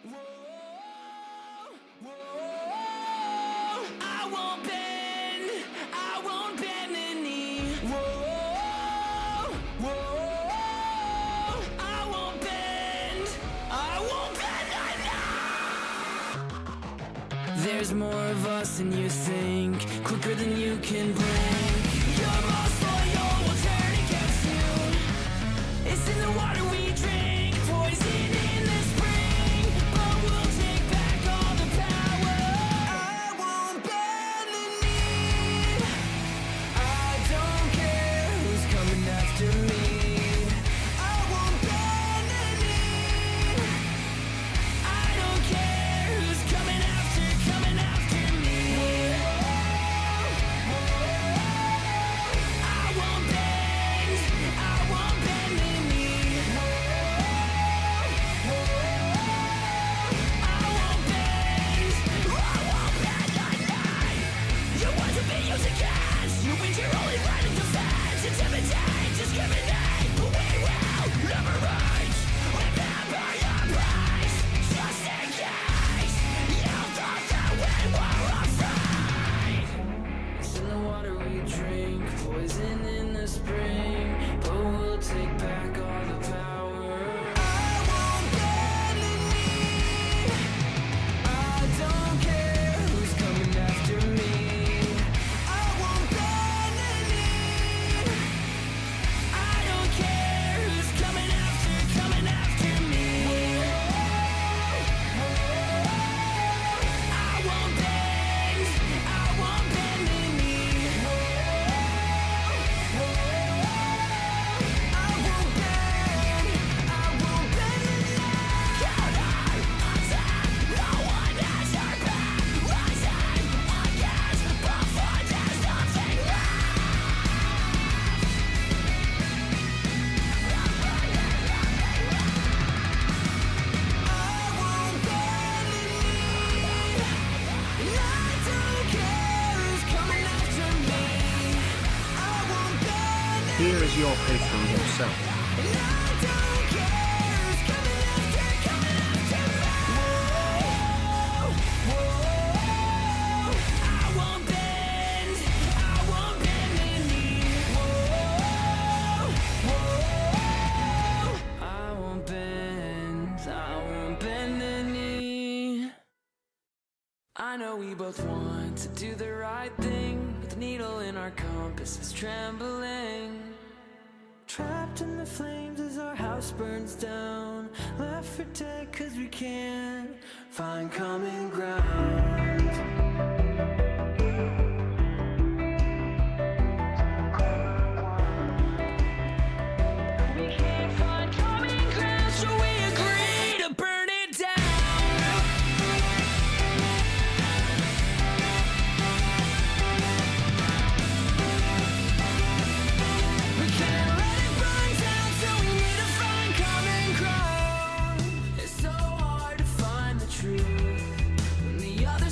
I won't bend the knee. I won't bend the knee. There's more of us than you think, quicker than you can blink. Your most loyal will turn against you. It's in the water we drink, poison in the spring, but we'll take back all the power. I won't bend the knee. I don't care who's coming after me. I won't bend the knee. I don't care who's coming after me. I won't bend the knee. You want to be used against. You think you're only right in defense. Intimidate, discriminate, but we will never reach. Remember your place, just in case you thought that we were afraid. It's in the water we drink, poison in the spring, but we'll take back all the power. I won't bend the knee. I don't care who's coming after me. I won't bend the knee. I don't care who's coming after me. I won't bend the knee. I won't bend the knee. Counter attack, no one has your back. Rising against before there's nothing left. I won't bend the knee. I don't care who's coming after me. I won't bend the knee. Here is your patron himself. I don't care who's coming after me. I won't bend the knee. I won't bend the knee. I know we both want to do the right thing, but the needle in our compass is trembling. Trapped in the flames as our house burns down, left for dead cause we can't find common ground. We can't find common ground, so we agree to burn it down. We can't let it burn down, so we need to find common ground. It's so hard to find the truth when the other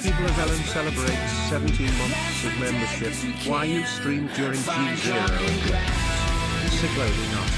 People of Ellen celebrates 17 months of membership. Why you stream during G0 and games? Sick not.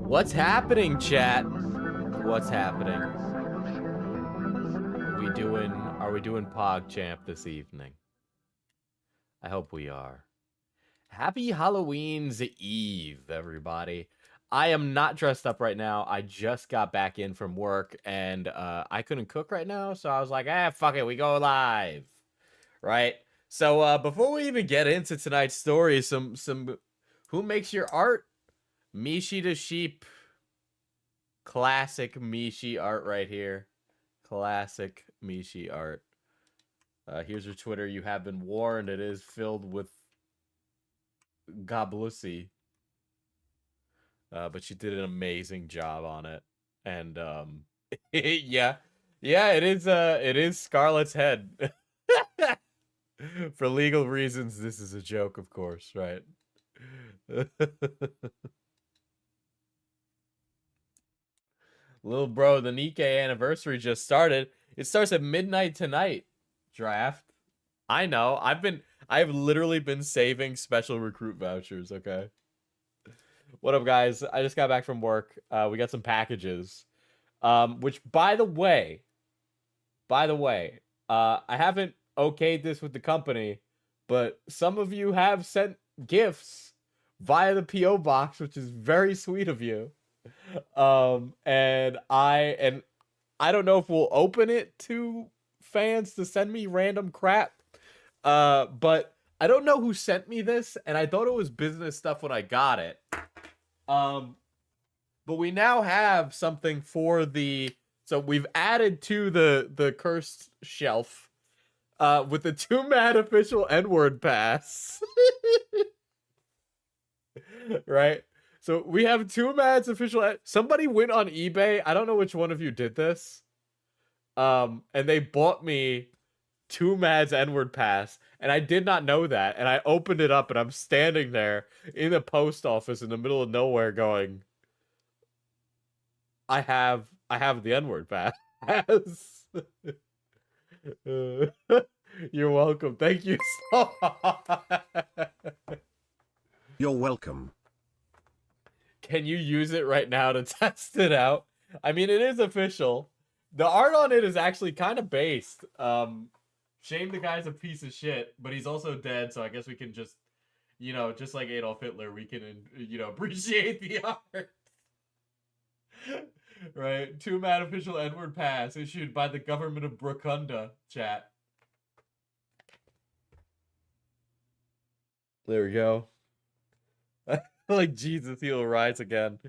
What's happening, chat? What's happening? Are we doing PogChamp this evening? I hope we are. Happy Halloween's Eve, everybody. I am not dressed up right now. I just got back in from work and I couldn't cook right now, so I was like, fuck it, we go live. Right? So before we even get into tonight's story, some who makes your art? Mishi the Sheep. Classic Mishi art right here. Classic Mishi art. Here's your Twitter. You have been warned. It is filled with goblussy. But she did an amazing job on it. And yeah. Yeah, it is Scarlett's head. For legal reasons, this is a joke, of course, right? Little bro, the Nikkei anniversary just started. It starts at midnight tonight. Draft. I know. I've literally been saving special recruit vouchers, okay? What up, guys? I just got back from work. We got some packages. Which, by the way, I haven't okayed this with the company, but some of you have sent gifts via the P.O. box, which is very sweet of you. And I don't know if we'll open it to fans to send me random crap. But I don't know who sent me this, and I thought it was business stuff when I got it. But we now have something for so we've added to the cursed shelf with the 2-man official N-word pass. Right? So we have 2-man's official. Somebody went on eBay. I don't know which one of you did this. And they bought me 2-man's N-word pass, and I did not know that. And I opened it up, and I'm standing there in the post office in the middle of nowhere, going, "I have the N-word pass." You're welcome. Thank you so much. You're welcome. Can you use it right now to test it out? I mean, it is official. The art on it is actually kind of based. Shame the guy's a piece of shit, but he's also dead, so I guess we can just, just like Adolf Hitler, we can, appreciate the art. Right? 2-man official N-word pass issued by the government of Burkunda, chat. There we go. Like, Jesus, he'll rise again.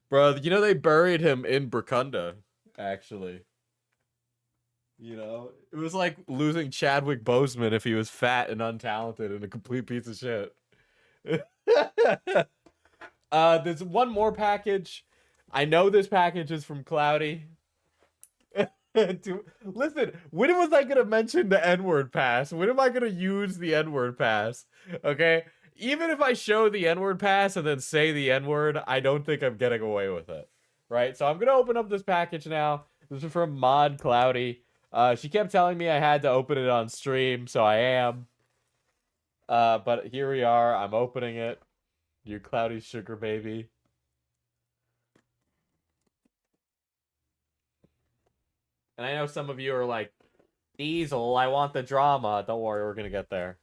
Bro, they buried him in Burkunda, actually. It was like losing Chadwick Boseman if he was fat and untalented and a complete piece of shit. There's one more package. I know this package is from Cloudy. Listen, when was I gonna mention the N-word pass? When am I gonna use the N-word pass? Okay? Even if I show the N-word pass and then say the N-word, I don't think I'm getting away with it. Right? So I'm gonna open up this package now. This is from Mod Cloudy. She kept telling me I had to open it on stream, so I am. But here we are. I'm opening it. You Cloudy sugar baby. And I know some of you are like Diesel, I want the drama. Don't worry, we're gonna get there.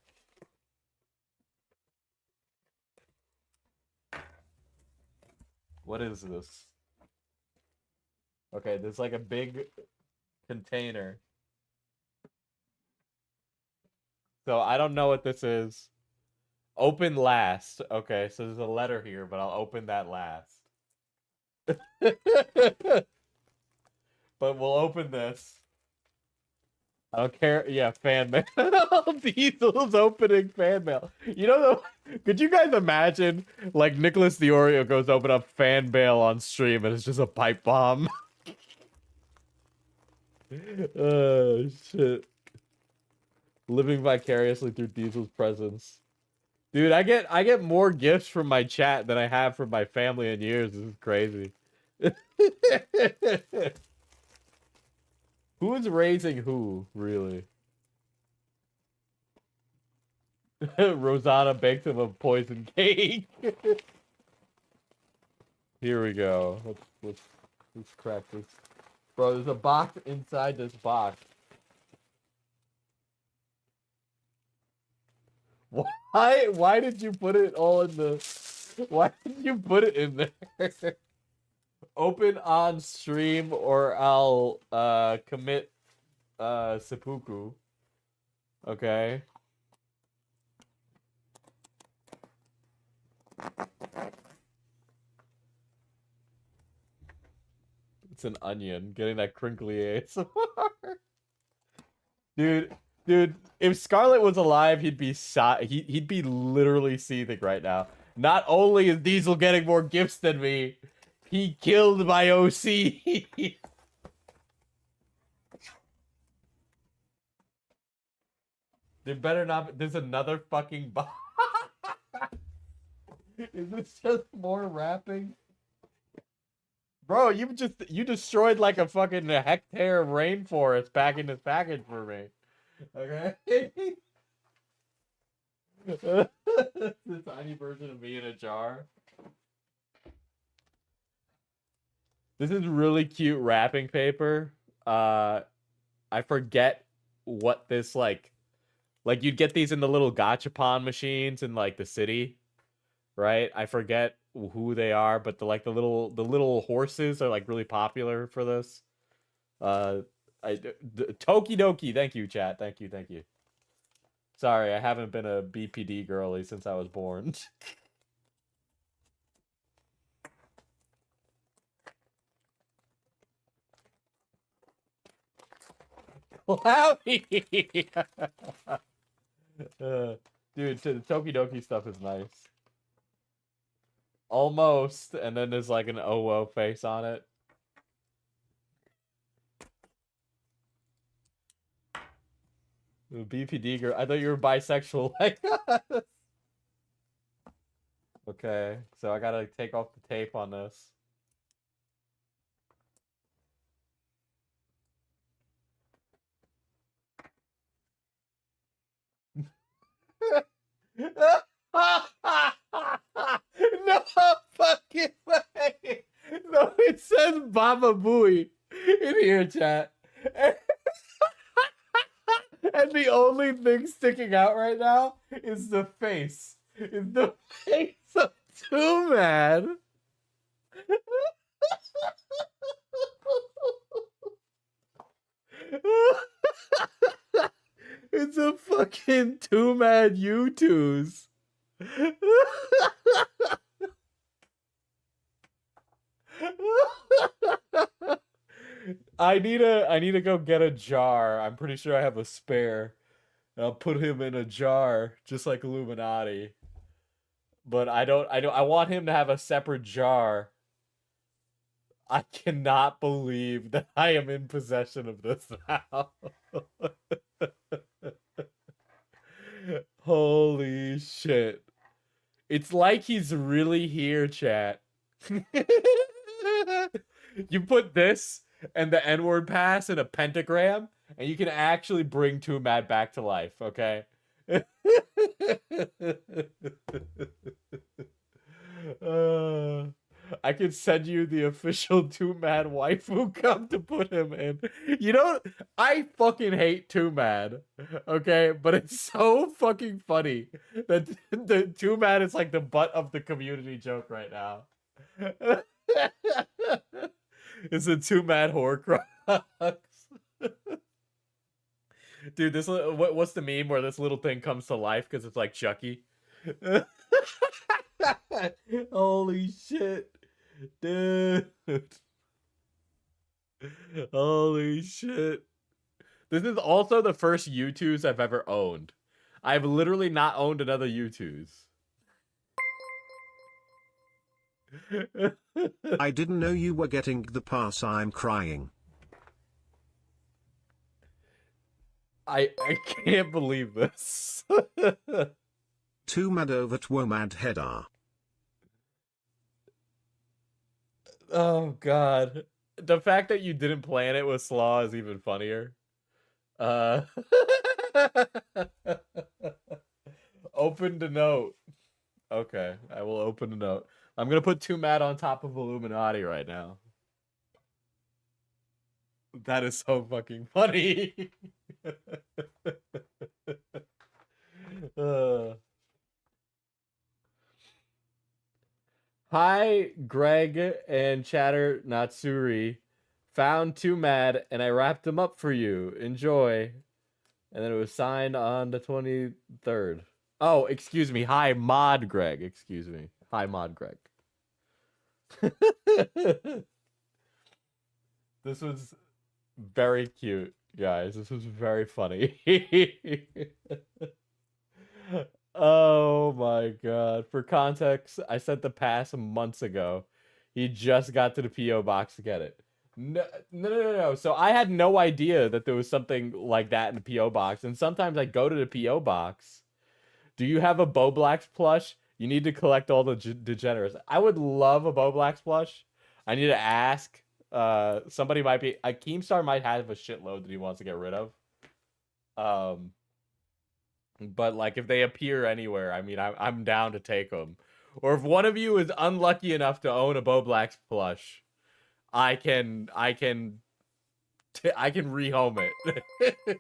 What is this? Okay, there's like a big container. So I don't know what this is. Open last. Okay, so there's a letter here, but I'll open that last. But we'll open this. I don't care. Yeah, fan mail. Diesel's opening fan mail. You know, could you guys imagine, like, Nicholas the Oreo goes to open up fan mail on stream and it's just a pipe bomb? Oh, shit. Living vicariously through Diesel's presence. Dude, I get more gifts from my chat than I have from my family in years. This is crazy. Who is raising who, really? Rosanna baked him a poison cake. Here we go. Let's crack this. Bro, there's a box inside this box. Why did you put it all in the... Why did you put it in there? Open on stream or I'll commit seppuku. Okay. It's an onion. Getting that crinkly ASMR. Dude, if Scarlet was alive, he'd be literally seething right now. Not only is Diesel getting more gifts than me, he killed my OC. There better not. There's another fucking box. Is this just more rapping? Bro, you destroyed like a fucking hectare of rainforest back in this package for me. Okay. The tiny version of me in a jar. This is really cute wrapping paper. I forget what this like you'd get these in the little gachapon machines in like the city, right? I forget who they are, but the little horses are like really popular for this. Tokidoki, thank you, chat. Thank you. Sorry, I haven't been a BPD girly since I was born. Cloudy! Dude, the Tokidoki stuff is nice. Almost, and then there's like an OO face on it. The BPD girl. I thought you were bisexual like us. Okay, so I gotta take off the tape on this. No fucking way. No, it says Baba Booey in here, chat. And the only thing sticking out right now is the face. Is the face of Too Mad. It's a fucking Too Mad U2s. I need to go get a jar. I'm pretty sure I have a spare. And I'll put him in a jar, just like Illuminati. But I want him to have a separate jar. I cannot believe that I am in possession of this now. Holy shit. It's like he's really here, chat. You put this and the N-word pass in a pentagram, and you can actually bring Too Mad back to life, okay? I could send you the official Too Mad waifu come to put him in. You know, I fucking hate Too Mad, okay? But it's so fucking funny that the Too Mad is like the butt of the community joke right now. It's a Too Mad Horcrux. Dude, this what's the meme where this little thing comes to life because it's like Chucky? Holy shit, dude. Holy shit. This is also the first U2s I've ever owned. I've literally not owned another U2s. I didn't know you were getting the pass. I'm crying. I can't believe this. Too mad over Twomad header. Oh god. The fact that you didn't plan it with Slaw is even funnier. Open the note. Okay, I will open the note. I'm gonna put Too Mad on top of Illuminati right now. That is so fucking funny. uh. Hi, Greg and Chatter Natsuri. Found Too Mad and I wrapped them up for you. Enjoy. And then it was signed on the 23rd. Oh, excuse me. Hi, Mod Greg. Excuse me. Hi, Mod Greg. This was very cute, guys. This was very funny. Oh my god. For context, I sent the pass months ago. He just got to the P.O. box to get it. No. So I had no idea that there was something like that in the P.O. box. And sometimes I go to the P.O. box. Do you have a Boblax plush? You need to collect all the degenerates. I would love a Boblax plush. I need to ask. Somebody might be... Keemstar might have a shitload that he wants to get rid of. But like if they appear anywhere, I mean, I'm down to take them. Or if one of you is unlucky enough to own a Boblax plush, I can rehome it.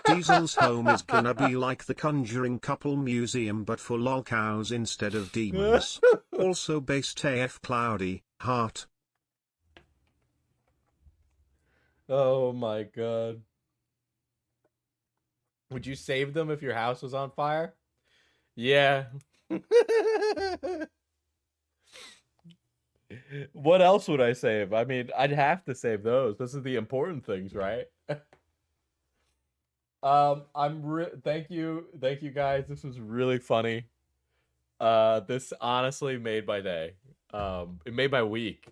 Diesel's home is gonna be like the Conjuring Couple Museum but for lolcows instead of demons. Also based AF Cloudy, heart. Oh my god. Would you save them if your house was on fire? Yeah. What else would I save? I mean, I'd have to save those. This is the important things, right? Thank you guys. This was really funny. This honestly made my day. It made my week.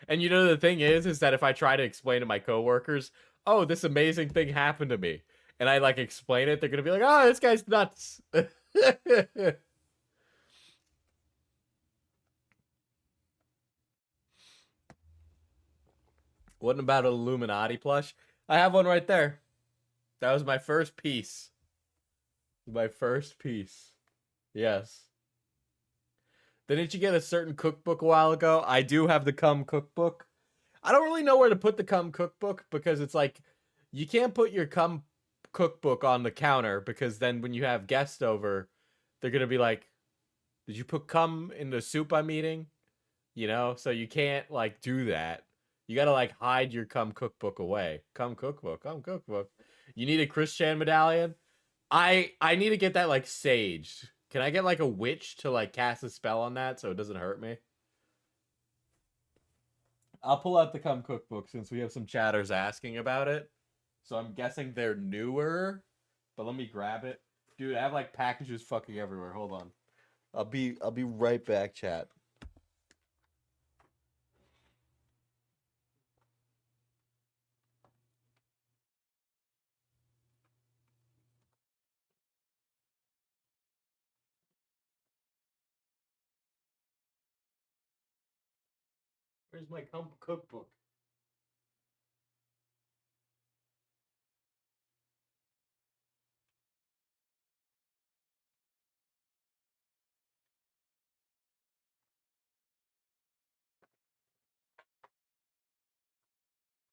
And you know the thing is that if I try to explain to my coworkers, oh, this amazing thing happened to me, and I like explain it, they're gonna be like, oh, this guy's nuts. What about an Illuminati plush? I have one right there. That was my first piece. My first piece. Yes. Didn't you get a certain cookbook a while ago? I do have the Cum cookbook. I don't really know where to put the Cum cookbook because it's like you can't put your Cum cookbook on the counter because then when you have guests over, they're going to be like, did you put cum in the soup I'm eating? You know, so you can't like do that. You got to like hide your cum cookbook away. Cum cookbook. You need a Christian medallion? I need to get that like saged. Can I get like a witch to like cast a spell on that so it doesn't hurt me? I'll pull out the cum cookbook since we have some chatters asking about it. So I'm guessing they're newer. But let me grab it. Dude, I have like packages fucking everywhere. Hold on. I'll be right back, chat. Where's my cum cookbook?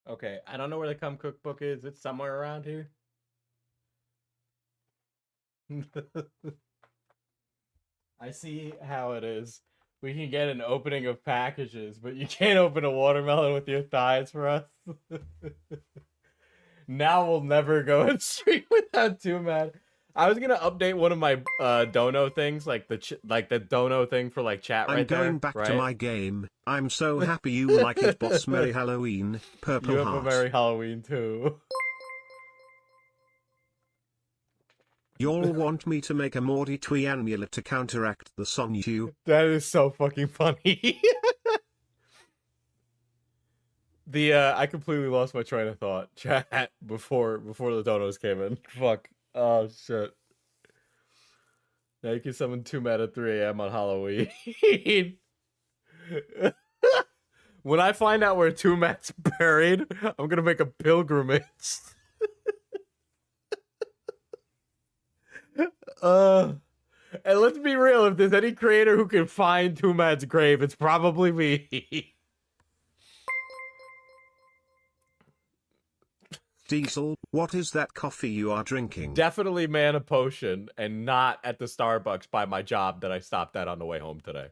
Okay, I don't know where the cum cookbook is. It's somewhere around here. I see how it is. We can get an opening of packages, but you can't open a watermelon with your thighs for us. Now we'll never go and stream without Too Mad. I was gonna update one of my dono things, like the dono thing for like chat I'm right there. going back right? to my game. I'm so happy you like it, boss. Merry Halloween, purple You have heart. a Merry Halloween too. Y'all want me to make a Morty Twee amulet to counteract the song you? That is so fucking funny. I completely lost my train of thought. Chat before the donos came in. Fuck. Oh shit. Now you can summon 2 Mad at 3 a.m. on Halloween. When I find out where 2 Mad's buried, I'm gonna make a pilgrimage. And let's be real, if there's any creator who can find 2 Mad's grave, it's probably me. Diesel, what is that coffee you are drinking? Definitely Mana Potion, and not at the Starbucks by my job that I stopped at on the way home today.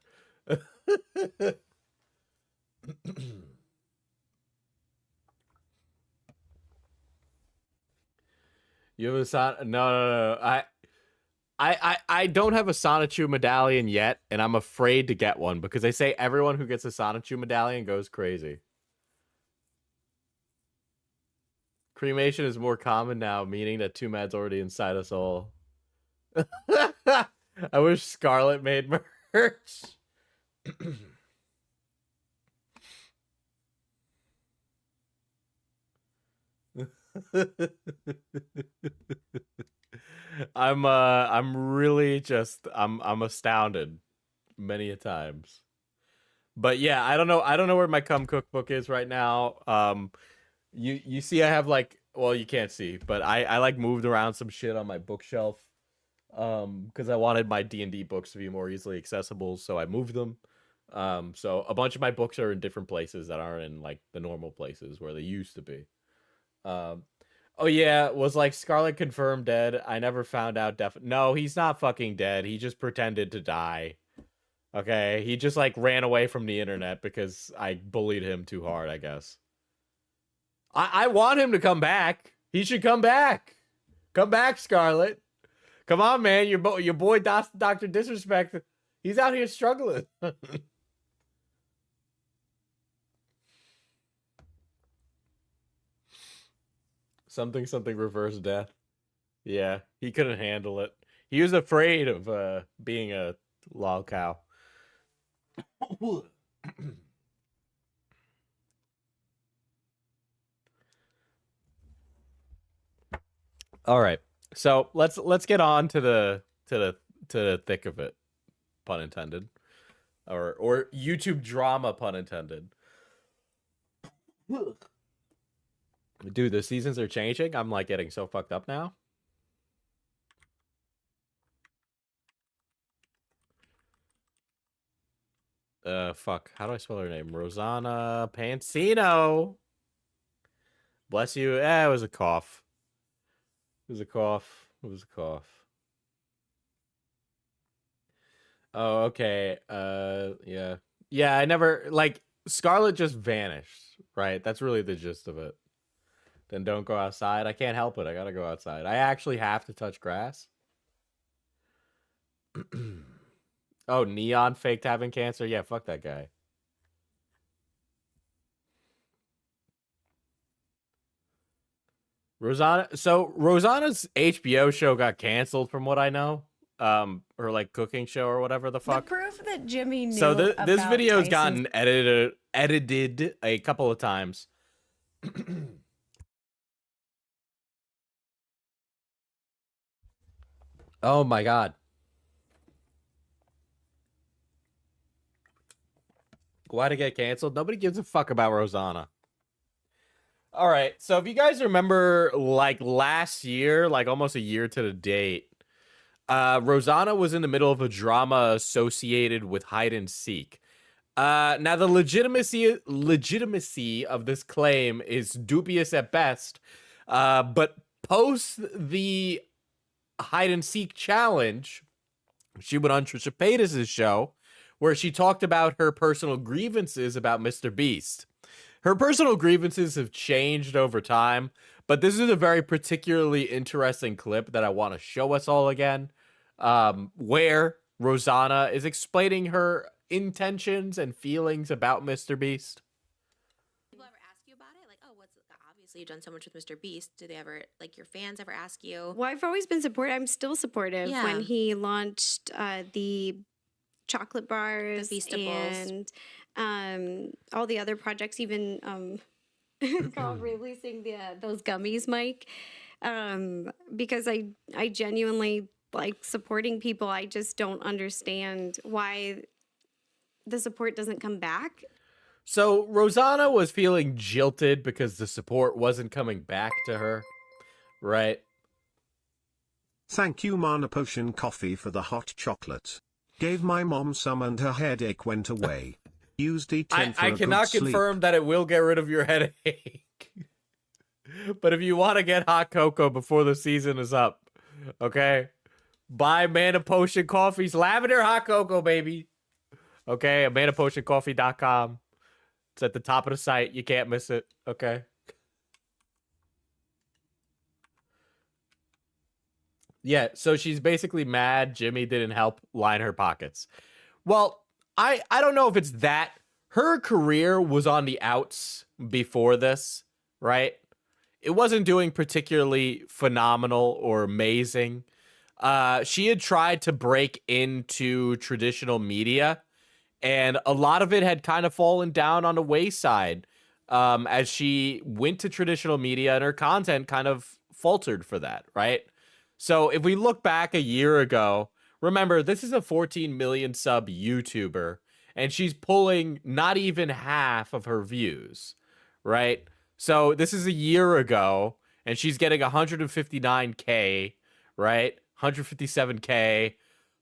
You have a Son? No. I don't have a Sonichu medallion yet, and I'm afraid to get one because they say everyone who gets a Sonichu medallion goes crazy. Cremation is more common now, meaning that 2 Mad's already inside us all. I wish Scarlet made merch. I'm really just I'm astounded many a times. But yeah, I don't know where my cum cookbook is right now. You see I have like, well, you can't see, but I like moved around some shit on my bookshelf because I wanted my D&D books to be more easily accessible, so I moved them. So a bunch of my books are in different places that aren't in like the normal places where they used to be. Oh yeah, was like Scarlet confirmed dead? I never found out. No, he's not fucking dead. He just pretended to die. Okay, he just like ran away from the internet because I bullied him too hard, I guess. I want him to come back. He should come back. Come back, Scarlet. Come on, man. Your boy Dr. Disrespect. He's out here struggling. Something reverse death. Yeah, he couldn't handle it. He was afraid of being a lol cow. All right. So let's get on to the thick of it, pun intended. Or YouTube drama, pun intended. Dude, the seasons are changing. I'm like getting so fucked up now. Fuck. How do I spell her name? Rosanna Pansino. Bless you. It was a cough. It was a cough. It was a cough. Oh, okay. Yeah. Yeah, I never, like, Scarlet just vanished, right? That's really the gist of it. Then don't go outside. I can't help it. I gotta go outside. I actually have to touch grass. Oh, Neon faked having cancer? Yeah, fuck that guy. Rosanna's HBO show got canceled from what I know. Her like cooking show or whatever the fuck. The proof that Jimmy knew So this video's Tyson's gotten edited a couple of times. Oh my god. Why'd it get canceled? Nobody gives a fuck about Rosanna. All right, so if you guys remember, like last year, like almost a year to the date, Rosanna was in the middle of a drama associated with hide and seek. Now the legitimacy of this claim is dubious at best. But post the hide and seek challenge, she went on Trisha Paytas' show where she talked about her personal grievances about MrBeast. Her personal grievances have changed over time, but this is a very particularly interesting clip that I want to show us all again, where Rosanna is explaining her intentions and feelings about MrBeast. People ever ask you about it? Like, oh, obviously you've done so much with MrBeast. Do they ever, like, your fans ever ask you? Well, I've always been supportive. I'm still supportive. Yeah. When he launched the chocolate bars Feastables. and all the other projects, even releasing those gummies, Mike, because I genuinely like supporting people. I just don't understand why the support doesn't come back. So Rosanna was feeling jilted because the support wasn't coming back to her, right? Thank you Mana Potion Coffee for the hot chocolate. Gave my mom some and her headache went away. Used D10 for I a cannot good confirm sleep. that it will get rid of your headache. But if you want to get hot cocoa before the season is up, okay? Buy Mana Potion Coffee's lavender hot cocoa, baby. Okay, at manapotioncoffee.com. It's at the top of the site. You can't miss it, okay? Yeah, so she's basically mad Jimmy didn't help line her pockets. Well, I don't know if it's that. Her career was on the outs before this, right? It wasn't doing particularly phenomenal or amazing. She had tried to break into traditional media, and a lot of it had kind of fallen down on the wayside as she went to traditional media, and her content kind of faltered for that, right? So if we look back a year ago, remember, this is a 14 million sub YouTuber, and she's pulling not even half of her views, right? So this is a year ago, and she's getting 159K, right? 157K,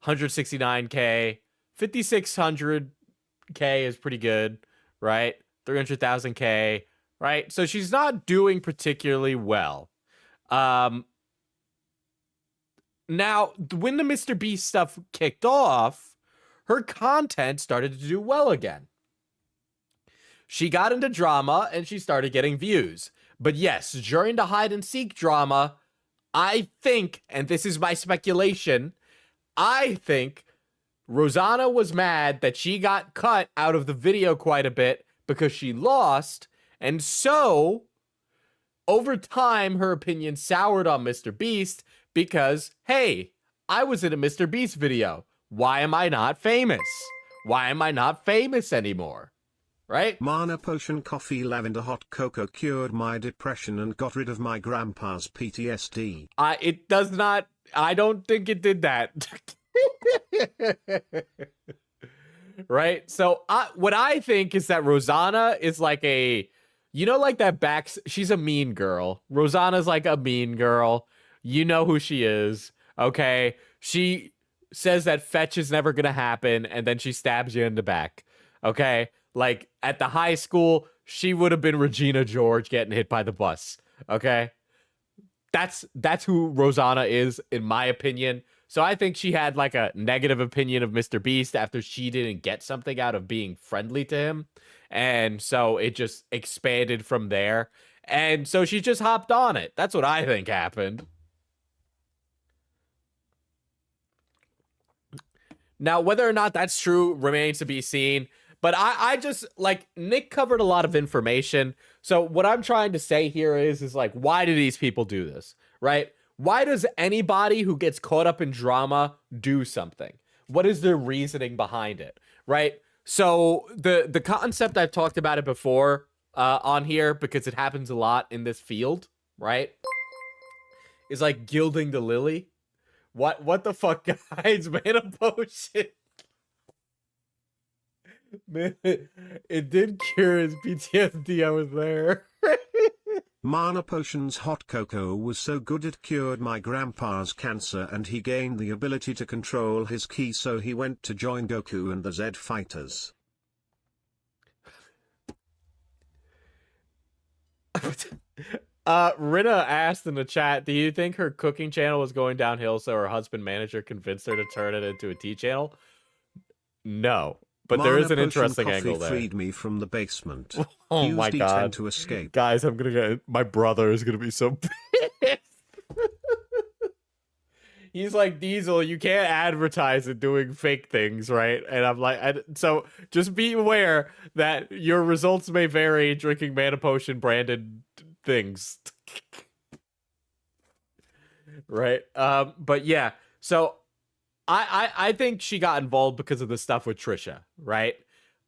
169K, 5,600K is pretty good, right? 300,000K, right? So she's not doing particularly well. Now, when the MrBeast stuff kicked off, her content started to do well again. She got into drama and she started getting views. But yes, during the hide and seek drama, I think, and this is my speculation, I think Rosanna was mad that she got cut out of the video quite a bit because she lost. And so, over time, her opinion soured on MrBeast because, hey, I was in a MrBeast video. Why am I not famous? Why am I not famous anymore? Right? Mana Potion Coffee Lavender Hot Cocoa cured my depression and got rid of my grandpa's PTSD. It does not, I don't think it did that. Right? So what I think is that Rosanna is like like that she's a mean girl. Rosanna's like a mean girl. You know who she is, okay? She says that fetch is never gonna happen, and then she stabs you in the back, okay? Like, at the high school, she would have been Regina George getting hit by the bus, okay? That's who Rosanna is, in my opinion. So I think she had, like, a negative opinion of MrBeast after she didn't get something out of being friendly to him. And so it just expanded from there. And so she just hopped on it. That's what I think happened. Now, whether or not that's true remains to be seen. But I just, like, Nick covered a lot of information. So what I'm trying to say here is like, why do these people do this, right? Why does anybody who gets caught up in drama do something? What is their reasoning behind it, right? So the concept, I've talked about it before on here because it happens a lot in this field, right? Is like gilding the lily. What the fuck, guys? Mana Potion. Man, it did cure his PTSD. I was there. Mana Potion's hot cocoa was so good it cured my grandpa's cancer and he gained the ability to control his ki, so he went to join Goku and the Z Fighters. Rina asked in the chat, do you think her cooking channel was going downhill so her husband manager convinced her to turn it into a tea channel? No. But there is an interesting angle there. Freed me from the basement. Oh Use my D10 god. to escape. Guys, I'm gonna get... My brother is gonna be so pissed. He's like, Diesel, you can't advertise it doing fake things, right? And I'm like, so just be aware that your results may vary drinking Mana Potion branded things. Right? But yeah, so I think she got involved because of the stuff with Trisha, right?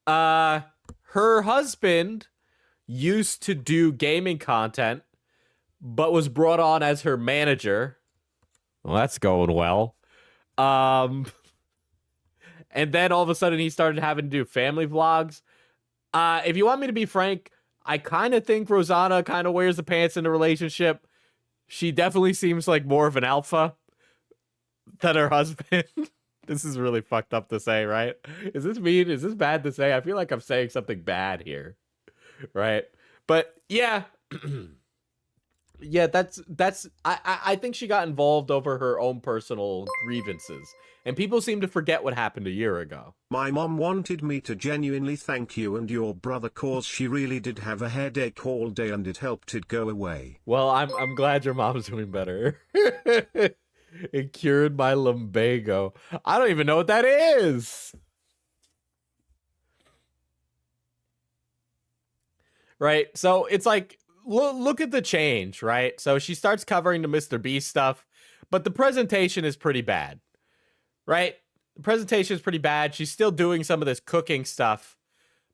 Her husband used to do gaming content, but was brought on as her manager. Well, that's going well. And then all of a sudden he started having to do family vlogs. If you want me to be frank, I kind of think Rosanna kind of wears the pants in the relationship. She definitely seems like more of an alpha than her husband. This is really fucked up to say, right? Is this mean? Is this bad to say? I feel like I'm saying something bad here, right? But yeah. Yeah, I think she got involved over her own personal grievances. And people seem to forget what happened a year ago. My mom wanted me to genuinely thank you and your brother cause she really did have a headache all day and it helped it go away. Well, I'm glad your mom's doing better. It cured my lumbago. I don't even know what that is. Right? So it's like, look at the change, right? So she starts covering the MrBeast stuff, but the presentation is pretty bad, right? The presentation is pretty bad. She's still doing some of this cooking stuff.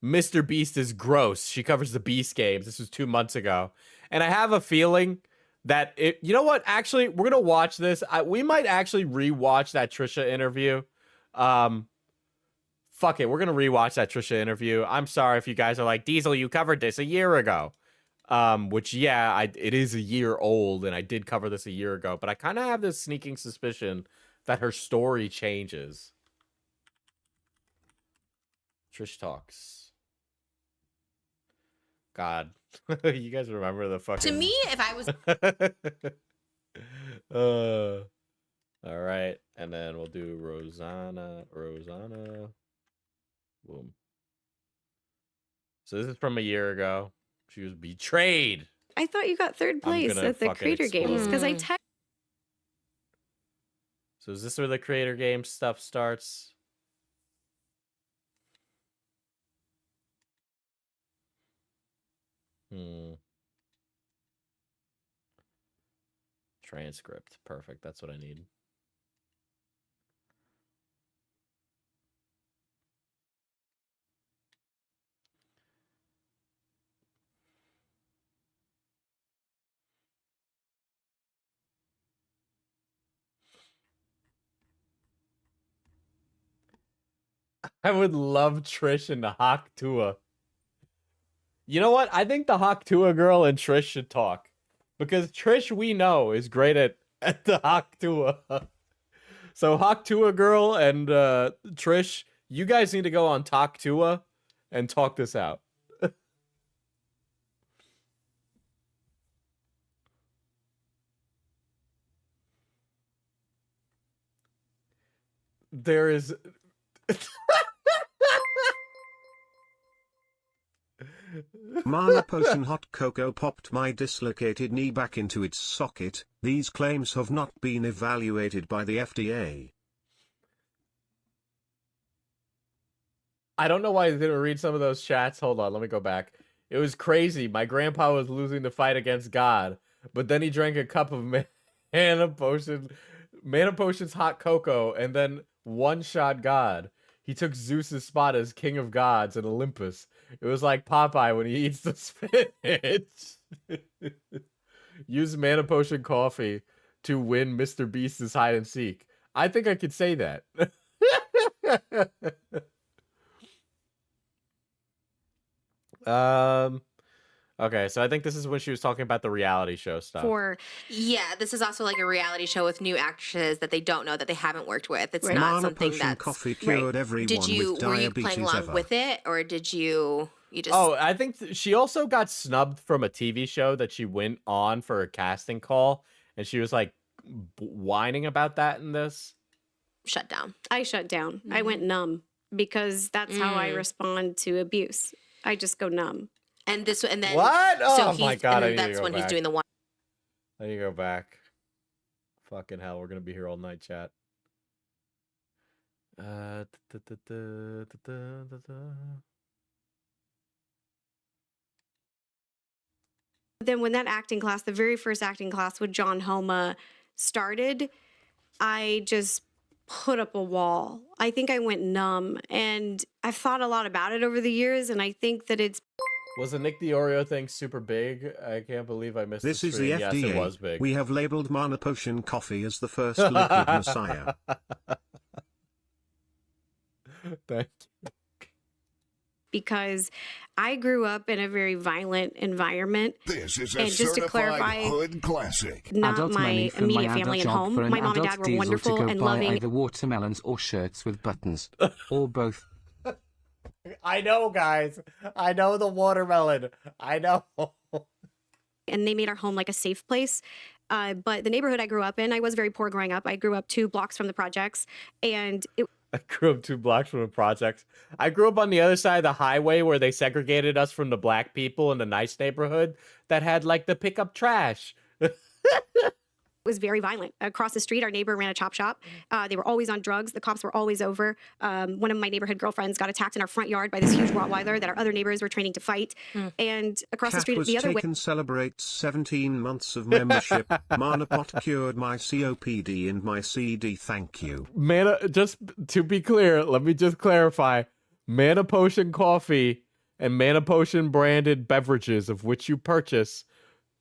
MrBeast is gross. She covers the Beast games. This was 2 months ago. And I have a feeling that you know what? Actually, we're going to watch this. We might actually rewatch that Trisha interview. Fuck it. We're going to rewatch that Trisha interview. I'm sorry if you guys are like, Diesel, you covered this a year ago. Which, yeah, it is a year old, and I did cover this a year ago, but I kind of have this sneaking suspicion that her story changes. Trish talks. God. You guys remember the fucking... To me, if I was... All right, and then we'll do Rosanna. Boom. So this is from a year ago. She was betrayed. I thought you got third place at the Creator Games because I texted. So is this where the Creator Games stuff starts? Transcript. Perfect. That's what I need. I would love Trish and the Hawk Tua. You know what? I think the Hawk Tua girl and Trish should talk. Because Trish, we know, is great at the Hawk Tua. So Hawk Tua girl and Trish, you guys need to go on Talk Tua and talk this out. There is... Mana Potion hot cocoa popped my dislocated knee back into its socket. These claims have not been evaluated by the FDA. I don't know why I didn't read some of those chats. Hold on, let me go back. It was crazy. My grandpa was losing the fight against God, but then he drank a cup of Mana Potion's hot cocoa, and then one-shot God. He took Zeus's spot as king of gods in Olympus. It was like Popeye when he eats the spinach. Use Mana Potion coffee to win MrBeast's hide and seek. I think I could say that. Okay, so I think this is when she was talking about the reality show stuff. Yeah, this is also like a reality show with new actresses that they don't know, that they haven't worked with. It's not Mana something Potion that's coffee cured everyone Did you with were you diabetes playing along ever. with it, or did you just? Oh, I think she also got snubbed from a TV show that she went on for a casting call, and she was like whining about that in this. Shut down. I shut down. I went numb because that's how I respond to abuse. I just go numb. And then What? So Oh my God, I and need to that's go when he's back. doing the one. I need to go back. Fucking hell, we're gonna be here all night, chat. Then when that acting class, the very first acting class with John Homa started, I just put up a wall. I think I went numb, and I've thought a lot about it over the years, and I think that it's Was the Nick the Oreo thing super big? I can't believe I missed This the is the stream. Yes, it was FDA. big. We have labeled Mana Potion coffee as the first liquid messiah. Thank because I grew up in a very violent environment. This is a And just to certified clarify, hood classic. Not Adult my money from immediate my family adult at job home. for an My mom and adult dad were diesel wonderful to go and buy loving. either watermelons or shirts with buttons, or both. I know, guys. I know the watermelon. I know. And they made our home like a safe place. But the neighborhood I grew up in, I was very poor growing up. I grew up 2 blocks from the projects, and I grew up 2 blocks from the projects. I grew up on the other side of the highway where they segregated us from the black people in the nice neighborhood that had like the pickup trash. was very violent. Across the street, our neighbor ran a chop shop. They were always on drugs. The cops were always over. One of my neighborhood girlfriends got attacked in our front yard by this huge Rottweiler that our other neighbors were training to fight. And across the Cat street, was the other way. taken celebrates 17 months of membership. Mana Pot cured my COPD and my CD. Thank you. Mana, just to be clear, let me just clarify. Mana Potion coffee and Mana Potion branded beverages of which you purchase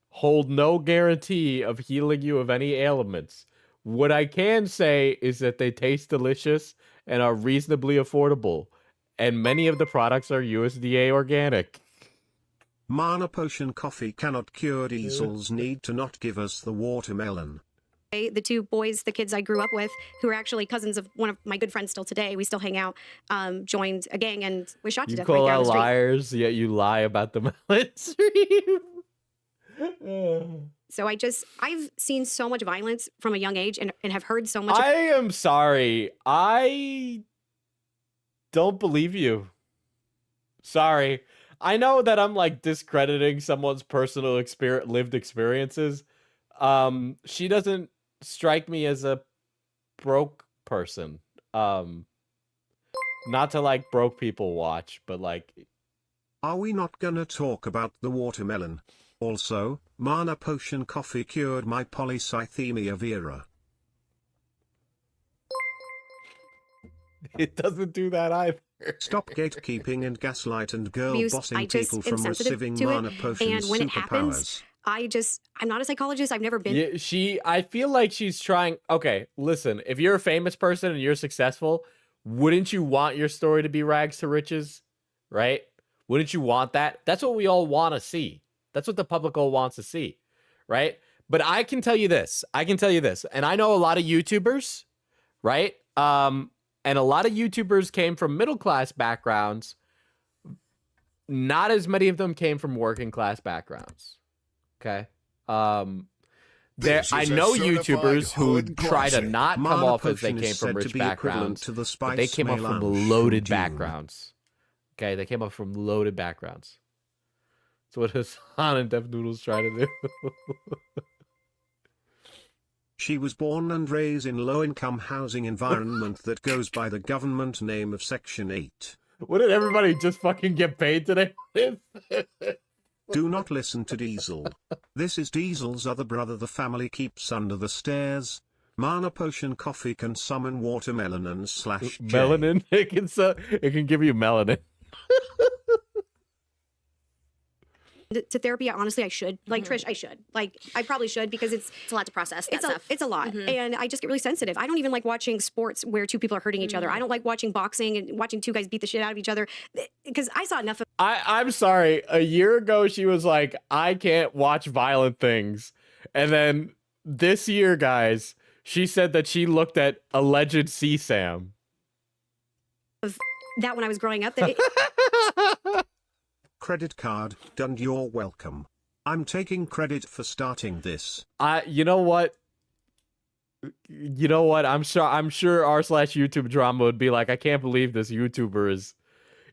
hold no guarantee of healing you of any ailments. What I can say is that they taste delicious and are reasonably affordable, and many of the products are USDA organic. Mana Potion coffee cannot cure Diesel's need to not give us the watermelon. The 2 boys, the kids I grew up with, who are actually cousins of one of my good friends still today, we still hang out, joined a gang and was shot to You death right call there on out the street. liars, yet you lie about the melon stream. So I've seen so much violence from a young age and have heard so much. I am sorry. I don't believe you. Sorry. I know that I'm like discrediting someone's personal lived experiences. She doesn't strike me as a broke person. Not to like broke people watch, but like. Are we not gonna talk about the watermelon? Also, Mana Potion coffee cured my polycythemia vera. It doesn't do that either. Stop gatekeeping and gaslight and girl Abuse, bossing I just people am from sensitive receiving to it, Mana Potion's and when it superpowers. happens, I'm not a psychologist. I've never been. Yeah, I feel like she's trying. Okay, listen, if you're a famous person and you're successful, wouldn't you want your story to be rags to riches? Right? Wouldn't you want that? That's what we all want to see. That's what the public all wants to see. Right? But I can tell you this. And I know a lot of YouTubers, right? And a lot of YouTubers came from middle class backgrounds. Not as many of them came from working class backgrounds. Okay. I know YouTubers who try to not come Mana off as they Potion came is from said to rich be equivalent backgrounds, to the but spice they came up from melange loaded Dune. backgrounds. Okay, they came up from loaded backgrounds. That's what Hassan and Deaf Noodles try to do. She was born and raised in low-income housing environment that goes by the government name of Section 8. What did everybody just fucking get paid today? Do not listen to Diesel. This is Diesel's other brother the family keeps under the stairs. Mana Potion coffee can summon watermelon and /J. Melanin. It can give you melanin. to therapy. Honestly, I should. Like Trish, I should. Like I probably should because it's a lot to process. That stuff. It's a lot, and I just get really sensitive. I don't even like watching sports where two people are hurting each other. I don't like watching boxing and watching two guys beat the shit out of each other because I saw enough of. I'm sorry. A year ago, she was like, I can't watch violent things. And then this year, guys, she said that she looked at alleged CSAM. That when I was growing up, that Credit card, done. You're welcome. I'm taking credit for starting this. You know what? I'm sure r/YouTube drama would be like, I can't believe this YouTuber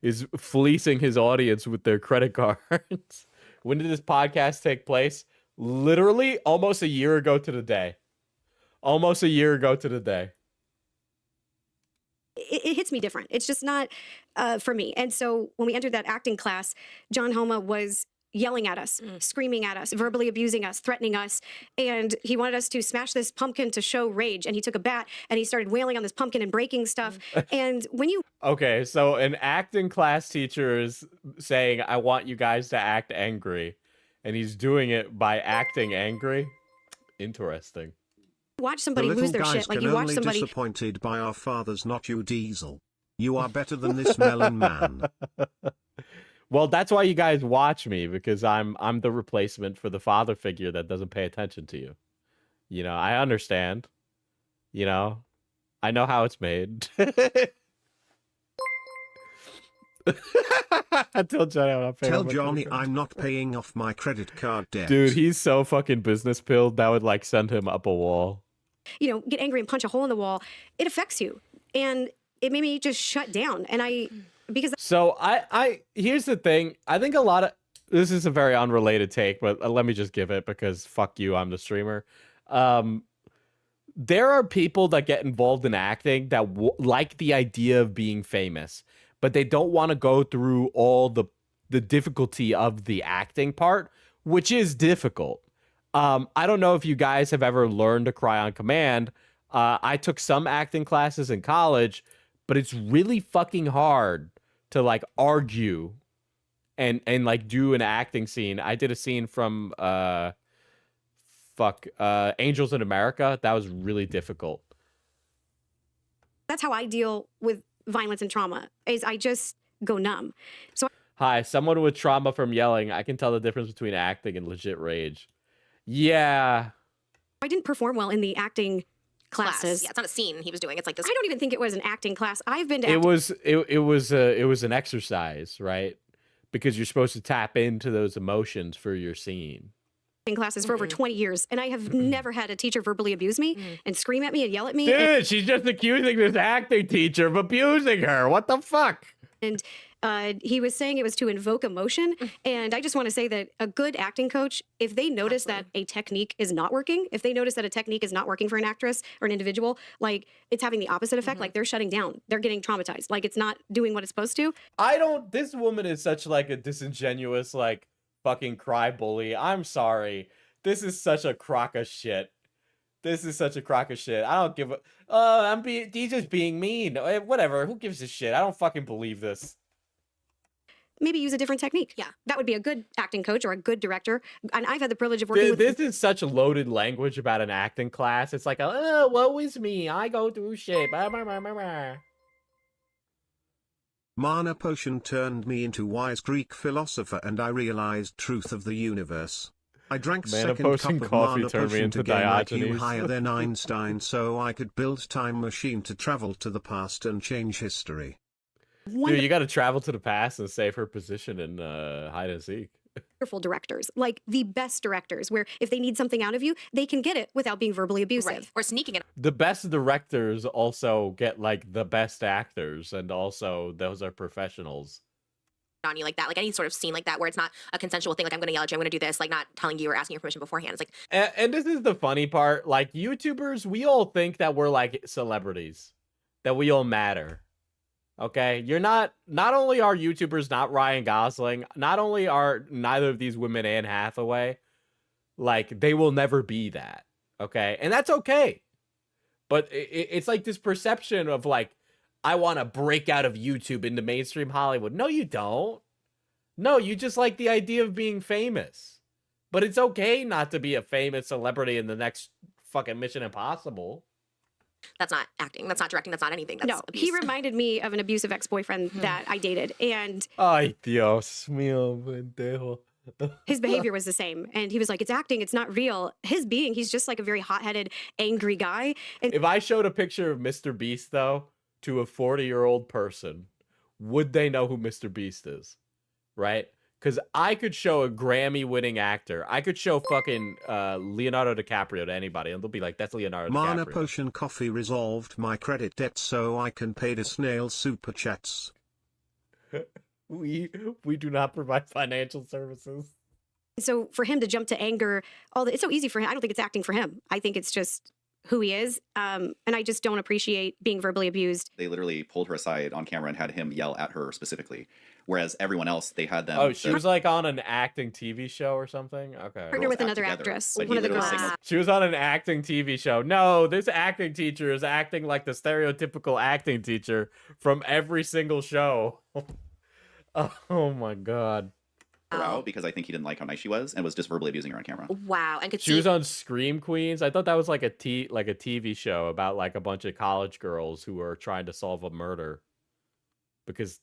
is fleecing his audience with their credit cards. When did this podcast take place? Literally almost a year ago to the day. Almost a year ago to the day. it hits me different. It's just not for me. And so when we entered that acting class, John Homa was yelling at us, screaming at us, verbally abusing us, threatening us. And he wanted us to smash this pumpkin to show rage. And he took a bat and he started wailing on this pumpkin and breaking stuff. And when you... Okay, so an acting class teacher is saying, I want you guys to act angry. And he's doing it by acting angry. Interesting. watch somebody lose their shit, like you watch somebody... disappointed by our fathers, not you, Diesel. You are better than this melon man. Well, that's why you guys watch me, because I'm the replacement for the father figure that doesn't pay attention to you. You know, I understand. You know, I know how it's made. Tell Johnny I'm not paying. Tell Johnny I'm not paying off my credit card debt. Dude, he's so fucking business pilled that would like send him up a wall. You know, get angry and punch a hole in the wall. It affects you, and it made me just shut down. And So I here's the thing. I think a lot of this is a very unrelated take, but let me just give it because fuck you, I'm the streamer. There are people that get involved in acting that like the idea of being famous, but they don't want to go through all the difficulty of the acting part, which is difficult. I don't know if you guys have ever learned to cry on command. I took some acting classes in college, but it's really fucking hard to like argue and like do an acting scene. I did a scene from Angels in America. That was really difficult. That's how I deal with violence and trauma, is I just go numb. So hi, someone with trauma from yelling. I can tell the difference between acting and legit rage. Yeah. I didn't perform well in the acting classes. Yeah, it's not a scene he was doing. It's like this. I don't even think it was an acting class. I've been to it was an exercise, right? Because you're supposed to tap into those emotions for your scene. Classes for over 20 years, and I have never had a teacher verbally abuse me and scream at me and yell at me. Dude, she's just accusing this acting teacher of abusing her. What the fuck? And he was saying it was to invoke emotion. And I just want to say that a good acting coach, if they notice that a technique is not working, if they notice that a technique is not working for an actress or an individual, like it's having the opposite effect, like they're shutting down, they're getting traumatized, like it's not doing what it's supposed to. This woman is such like a disingenuous, like, fucking cry bully. I'm sorry. This is such a crock of shit. This is such a crock of shit. I don't give a... he's just being mean. Whatever. Who gives a shit? I don't fucking believe this. Maybe use a different technique. Yeah. That would be a good acting coach or a good director. And I've had the privilege of working with... This is such loaded language about an acting class. It's like, oh, woe is me. I go through shit. Mana potion turned me into wise Greek philosopher, and I realized truth of the universe. I drank second cup of mana potion to gain IQ higher than Einstein, so I could build time machine to travel to the past and change history. Dude, you got to travel to the past and save her position in hide and seek. Wonderful directors, like the best directors, where if they need something out of you, they can get it without being verbally abusive. Right. Or sneaking it. The best directors also get like the best actors, and also those are professionals. On you like that, like any sort of scene like that where it's not a consensual thing, like I'm gonna yell at you, I'm gonna do this, like not telling you or asking your permission beforehand. It's like, and this is the funny part, like YouTubers, we all think that we're like celebrities, that we all matter. Okay, you're not only are YouTubers not Ryan Gosling, not only are neither of these women Anne Hathaway, like they will never be that. Okay, and that's okay. But it's like this perception of like, I want to break out of YouTube into mainstream Hollywood. No, you don't. No, you just like the idea of being famous. But it's okay not to be a famous celebrity in the next fucking Mission Impossible. That's not acting. That's not directing. That's not anything. That's No, he reminded me of an abusive ex-boyfriend that I dated, and Ay, Dios mío, pendejo. his behavior was the same. And he was like, it's acting, it's not real. He's just like a very hot-headed, angry guy. And If I showed a picture of MrBeast, though, to a 40-year-old person, would they know who MrBeast is? Right? Because I could show a Grammy-winning actor. I could show fucking Leonardo DiCaprio to anybody, and they'll be like, that's Leonardo Mana DiCaprio. Potion Coffee resolved my credit debt so I can pay the snail super chats. We do not provide financial services. so for him to jump to anger, it's so easy for him. I don't think it's acting for him. I think it's just who he is. And I just don't appreciate being verbally abused. They literally pulled her aside on camera and had him yell at her specifically. Whereas everyone else, they had them. Oh, she was like on an acting TV show or something? Okay. Partner with act another together, actress, but he one of the literally girls. signaled- She was on an acting TV show. No, this acting teacher is acting like the stereotypical acting teacher from every single show. Oh my god. her out because I think he didn't like how nice she was and was just verbally abusing her on camera. Wow. And could She see was on Scream Queens. I thought that was like a TV show about like a bunch of college girls who were trying to solve a murder. Because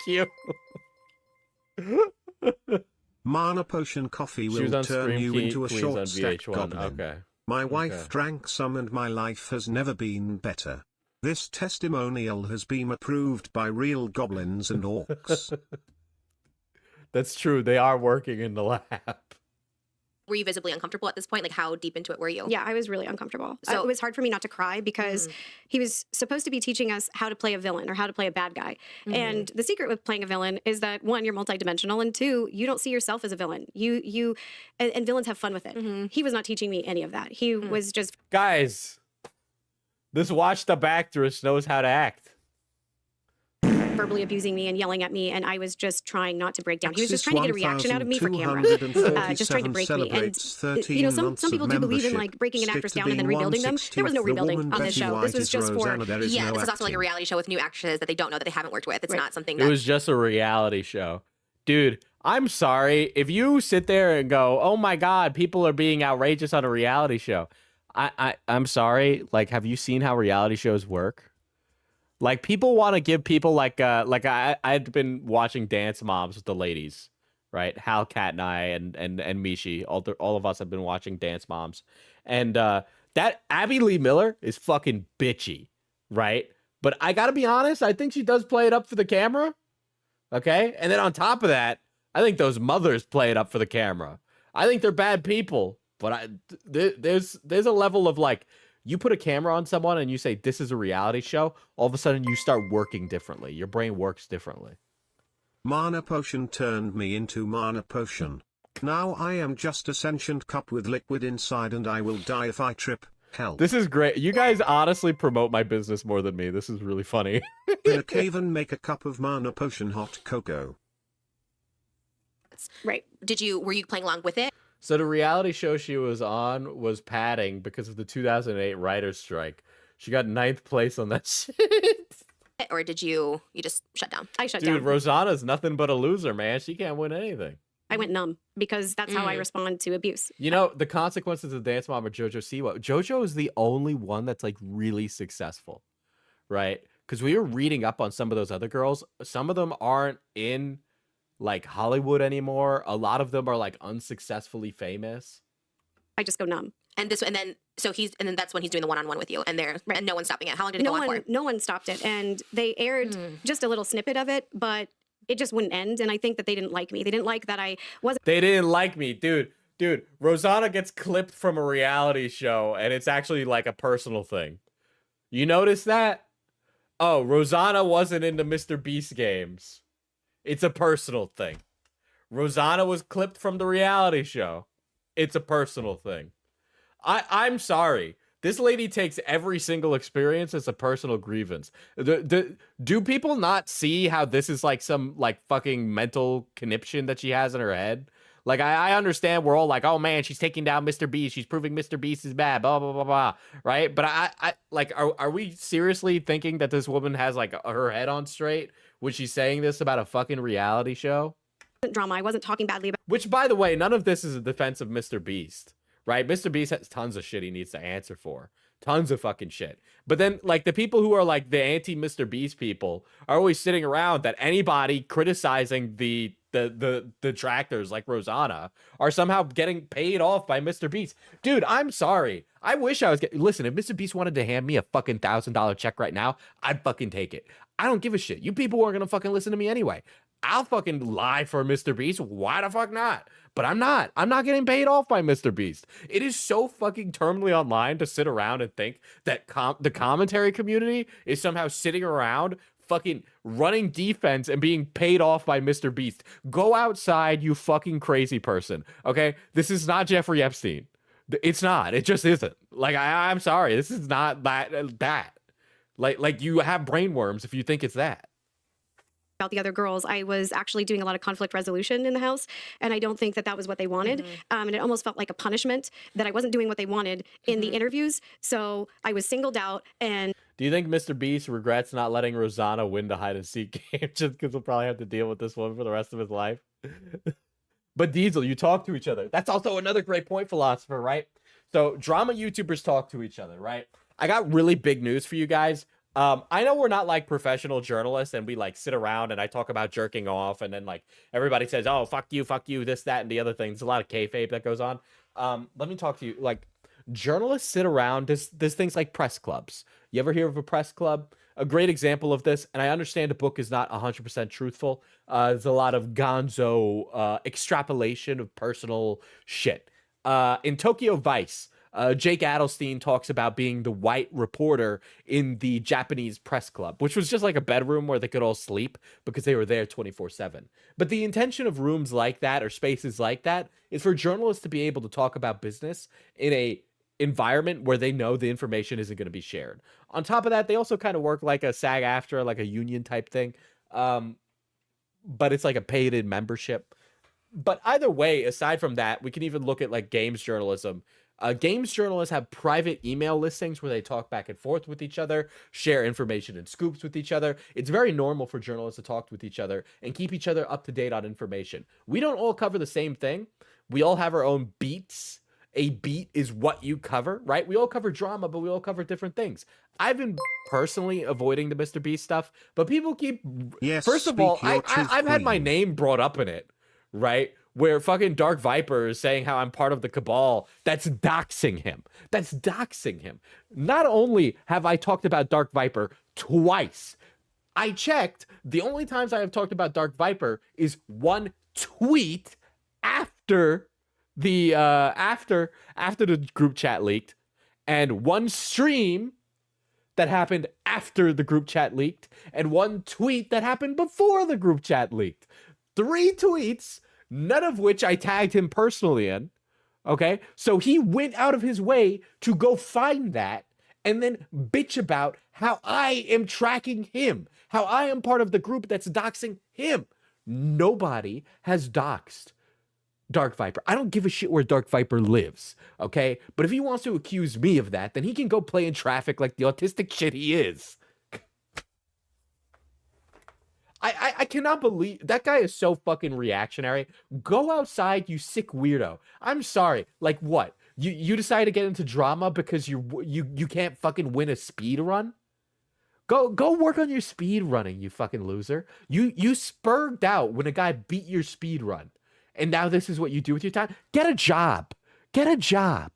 cute. Mana Potion Coffee She was will on turn Scream you into a Queens on short stack VH1. goblin. Okay. My wife Okay. drank some and my life has never been better. This testimonial has been approved by real goblins and orcs. That's true. They are working in the lab. were you visibly uncomfortable at this point? Like, how deep into it were you? Yeah, I was really uncomfortable. So- It was hard for me not to cry because he was supposed to be teaching us how to play a villain or how to play a bad guy. And the secret with playing a villain is that one, you're multidimensional, and two, you don't see yourself as a villain. And villains have fun with it. He was not teaching me any of that. He was just Guys, this washed up actress knows how to act. verbally abusing me and yelling at me, and I was just trying not to break down. He was just trying to get a reaction out of me for camera, just trying to break me. And some people do believe in like breaking an actress down and then rebuilding them. There was no rebuilding on this show. This was just for Yeah, this is also like a reality show with new actresses that they don't know that they haven't worked with. It's not something It that was just a reality show. Dude, I'm sorry. If you sit there and go, oh my God, people are being outrageous on a reality show. I'm sorry. Like, have you seen how reality shows work? Like, people want to give people like I'd been watching Dance Moms with the ladies, right? Hal, Kat, and I, and Mishi, all of us have been watching Dance Moms, and that Abby Lee Miller is fucking bitchy, right? But I gotta be honest, I think she does play it up for the camera, okay? And then on top of that, I think those mothers play it up for the camera. I think they're bad people, but there's a level of like. You put a camera on someone and you say, this is a reality show, all of a sudden you start working differently. Your brain works differently. Mana Potion turned me into Mana Potion. Now I am just a sentient cup with liquid inside and I will die if I trip. Help. This is great. You guys honestly promote my business more than me. This is really funny. In a cave and make a cup of Mana Potion hot cocoa. right. were you playing along with it? So the reality show she was on was padding because of the 2008 writer's strike. She got 9th place on that shit. Or did you just shut down? I shut Dude, down. Rosanna's nothing but a loser, man. She can't win anything. I went numb because that's how I respond to abuse. You know, the consequences of Dance Mom or JoJo Siwa. JoJo is the only one that's like really successful, right? Because we were reading up on some of those other girls. Some of them aren't in like Hollywood anymore. A lot of them are like unsuccessfully famous. I just go numb. And then that's when he's doing the one-on-one with you, and and no one's stopping it. How long did it go on for? No one stopped it, and they aired just a little snippet of it, but it just wouldn't end. And I think that they didn't like me. They didn't like that I wasn't. They didn't like me, dude. Rosanna gets clipped from a reality show, and it's actually like a personal thing. You notice that? Oh, Rosanna wasn't into MrBeast games. It's a personal thing. Rosanna was clipped from the reality show. It's a personal thing. I'm sorry. This lady takes every single experience as a personal grievance. Do people not see how this is like some like fucking mental conniption that she has in her head? Like, I understand we're all like, oh man, she's taking down MrBeast. She's proving MrBeast is bad, blah, blah, blah, blah, right? But I like, are we seriously thinking that this woman has like her head on straight Was she saying this about a fucking reality show? Drama. I wasn't talking badly about. Which, by the way, none of this is a defense of MrBeast, right? MrBeast has tons of shit he needs to answer for. Tons of fucking shit. But then, like, the people who are, like, the anti-MrBeast people are always sitting around that anybody criticizing the detractors like Rosanna are somehow getting paid off by MrBeast. Dude, I'm sorry. I wish I was getting... Listen, if MrBeast wanted to hand me a fucking $1,000 check right now, I'd fucking take it. I don't give a shit. You people aren't gonna fucking listen to me anyway. I'll fucking lie for MrBeast. Why the fuck not? But I'm not. I'm not getting paid off by MrBeast. It is so fucking terminally online to sit around and think that the commentary community is somehow sitting around fucking running defense and being paid off by MrBeast. Go outside, you fucking crazy person. Okay? This is not Jeffrey Epstein. It's not. It just isn't. Like, I'm sorry. This is not that. Like you have brainworms if you think it's that. About the other girls, I was actually doing a lot of conflict resolution in the house, and I don't think that that was what they wanted. And it almost felt like a punishment that I wasn't doing what they wanted in the interviews. So I was singled out. And do you think MrBeast regrets not letting Rosanna win the hide and seek game just because he'll probably have to deal with this one for the rest of his life? But Diesel, you talk to each other. That's also another great point, philosopher, right? So drama YouTubers talk to each other, right? I got really big news for you guys. I know we're not like professional journalists and we like sit around and I talk about jerking off and then like everybody says, oh, fuck you, this, that, and the other thing. There's a lot of kayfabe that goes on. Let me talk to you. Like, journalists sit around, there's things like press clubs. You ever hear of a press club? A great example of this, and I understand the book is not 100% truthful. There's a lot of gonzo extrapolation of personal shit. In Tokyo Vice, Jake Adelstein talks about being the white reporter in the Japanese press club, which was just like a bedroom where they could all sleep because they were there 24/7. But the intention of rooms like that or spaces like that is for journalists to be able to talk about business in a environment where they know the information isn't going to be shared. On top of that, they also kind of work like a SAG-AFTRA, like a union type thing. But it's like a paid-in membership. But either way, aside from that, we can even look at like games journalism. Games journalists have private email listings where they talk back and forth with each other, share information and scoops with each other. It's very normal for journalists to talk with each other and keep each other up to date on information. We don't all cover the same thing. We all have our own beats. A beat is what you cover, right? We all cover drama, but we all cover different things. I've been personally avoiding the MrBeast stuff, but people keep... Yes, first of all, I've had my name brought up in it, right? Where fucking Dark Viper is saying how I'm part of the cabal. That's doxing him. That's doxing him. Not only have I talked about Dark Viper twice, I checked. The only times I have talked about Dark Viper is one tweet after the after the group chat leaked, and one stream that happened after the group chat leaked, and one tweet that happened before the group chat leaked. 3 tweets, none of which I tagged him personally in, okay? So he went out of his way to go find that and then bitch about how I am tracking him, how I am part of the group that's doxing him. Nobody has doxed Dark Viper. I don't give a shit where Dark Viper lives, okay? But if he wants to accuse me of that, then he can go play in traffic like the autistic shit he is. I cannot believe that guy is so fucking reactionary. Go outside, you sick weirdo. I'm sorry. Like what? You decide to get into drama because you can't fucking win a speed run? Go work on your speed running, you fucking loser. You spurred out when a guy beat your speed run. And now this is what you do with your time? Get a job. Get a job.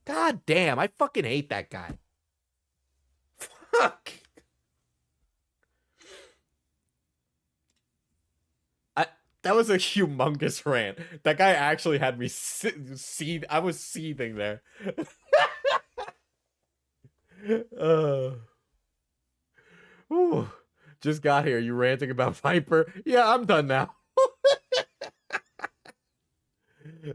God damn, I fucking hate that guy. Fuck. That was a humongous rant. That guy actually had me I was seething there. Ooh, just got here. You ranting about Viper? Yeah, I'm done now.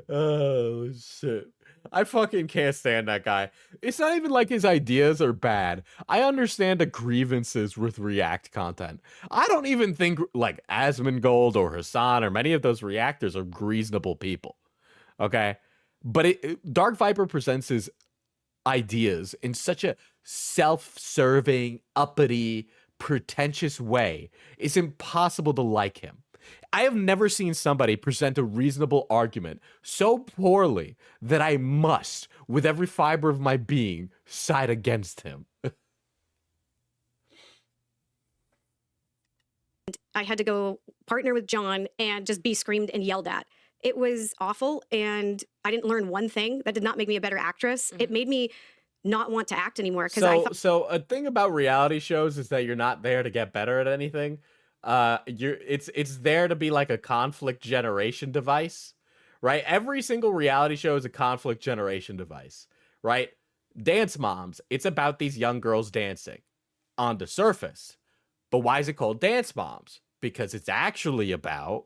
Oh, shit. I fucking can't stand that guy. It's not even like his ideas are bad. I understand the grievances with React content. I don't even think like Asmongold or Hassan or many of those reactors are reasonable people. Okay? But Dark Viper presents his ideas in such a self-serving, uppity, pretentious way, it's impossible to like him. I have never seen somebody present a reasonable argument so poorly that I must, with every fiber of my being, side against him. I had to go partner with John and just be screamed and yelled at. It was awful, and I didn't learn one thing. That did not make me a better actress. It made me not want to act anymore. So a thing about reality shows is that you're not there to get better at anything. It's there to be like a conflict generation device, right? Every single reality show is a conflict generation device, right? Dance Moms, it's about these young girls dancing on the surface. But why is it called Dance Moms? Because it's actually about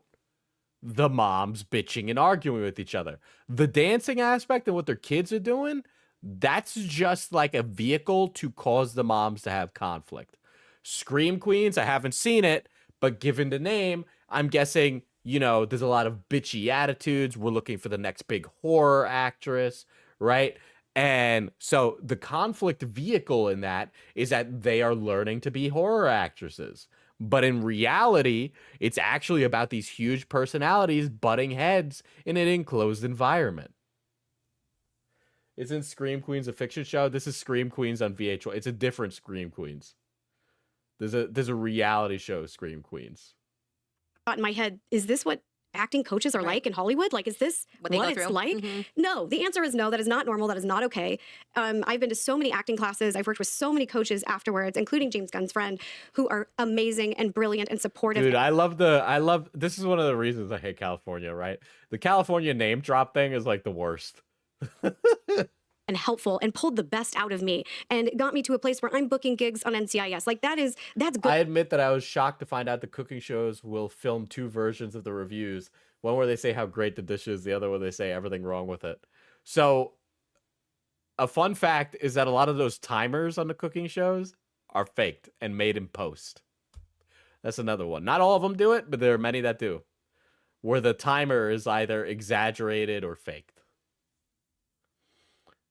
the moms bitching and arguing with each other. The dancing aspect and what their kids are doing, that's just like a vehicle to cause the moms to have conflict. Scream Queens, I haven't seen it, but given the name, I'm guessing, you know, there's a lot of bitchy attitudes. We're looking for the next big horror actress, right? And so the conflict vehicle in that is that they are learning to be horror actresses. But in reality, it's actually about these huge personalities butting heads in an enclosed environment. Isn't Scream Queens a fiction show? This is Scream Queens on VH1. It's a different Scream Queens. There's a reality show, Scream Queens. In my head, is this what acting coaches are like in Hollywood? Like, is this what it's like? No, the answer is no. That is not normal. That is not okay. I've been to so many acting classes. I've worked with so many coaches afterwards, including James Gunn's friend, who are amazing and brilliant and supportive. Dude, this is one of the reasons I hate California, right? The California name drop thing is like the worst. And helpful and pulled the best out of me and got me to a place where I'm booking gigs on NCIS. Like that's good. I admit that I was shocked to find out the cooking shows will film two versions of the reviews. One where they say how great the dish is, the other where they say everything wrong with it. So a fun fact is that a lot of those timers on the cooking shows are faked and made in post. That's another one. Not all of them do it, but there are many that do. Where the timer is either exaggerated or faked.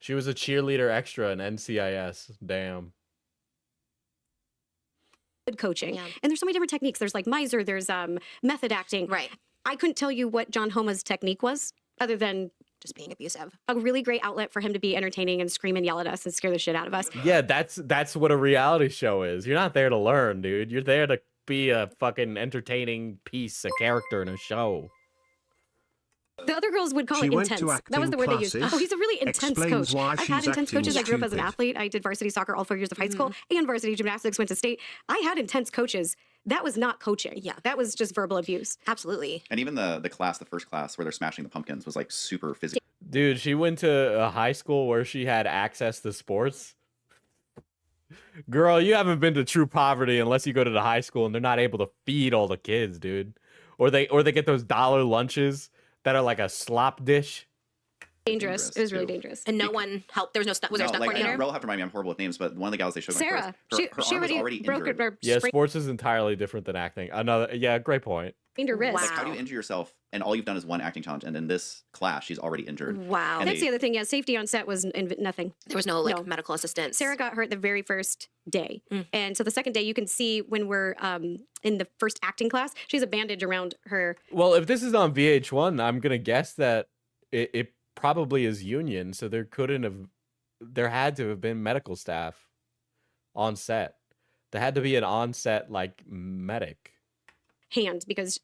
She was a cheerleader extra in NCIS. Damn. Good coaching. Yeah. And there's so many different techniques. There's like miser, there's method acting. Right. I couldn't tell you what John Homa's technique was other than just being abusive. A really great outlet for him to be entertaining and scream and yell at us and scare the shit out of us. Yeah, that's what a reality show is. You're not there to learn, dude. You're there to be a fucking entertaining piece, a character in a show. The other girls would call it intense. That was the word they used. Oh, he's a really intense coach. I've had intense coaches. I grew up as an athlete. I did varsity soccer all 4 years of high school and varsity gymnastics, went to state. I had intense coaches. That was not coaching. Yeah. That was just verbal abuse. Absolutely. And even the first class where they're smashing the pumpkins was like super physical. Dude, she went to a high school where she had access to sports. Girl, you haven't been to true poverty unless you go to the high school and they're not able to feed all the kids, dude. Or they get those dollar lunches that are like a slop dish. Dangerous. It was really dangerous. And no one helped. There was no stunt. Was there a stunt coordinator? Rel have to remind me, I'm horrible with names, but one of the gals they showed Sarah. Her arm was already broke injured. Yeah, sports is entirely different than acting. Great point. Her wrist. Wow. Like, how do you injure yourself? And all you've done is one acting challenge, and in this class, she's already injured. Wow. And that's the other thing. Yeah, safety on set was nothing. There was no medical assistance. Sarah got hurt the very first day, and so the second day, you can see when we're in the first acting class, she has a bandage around her. Well, if this is on VH1, I'm gonna guess that it probably is union, so there had to have been medical staff on set. There had to be an on-set like medic. Hand, because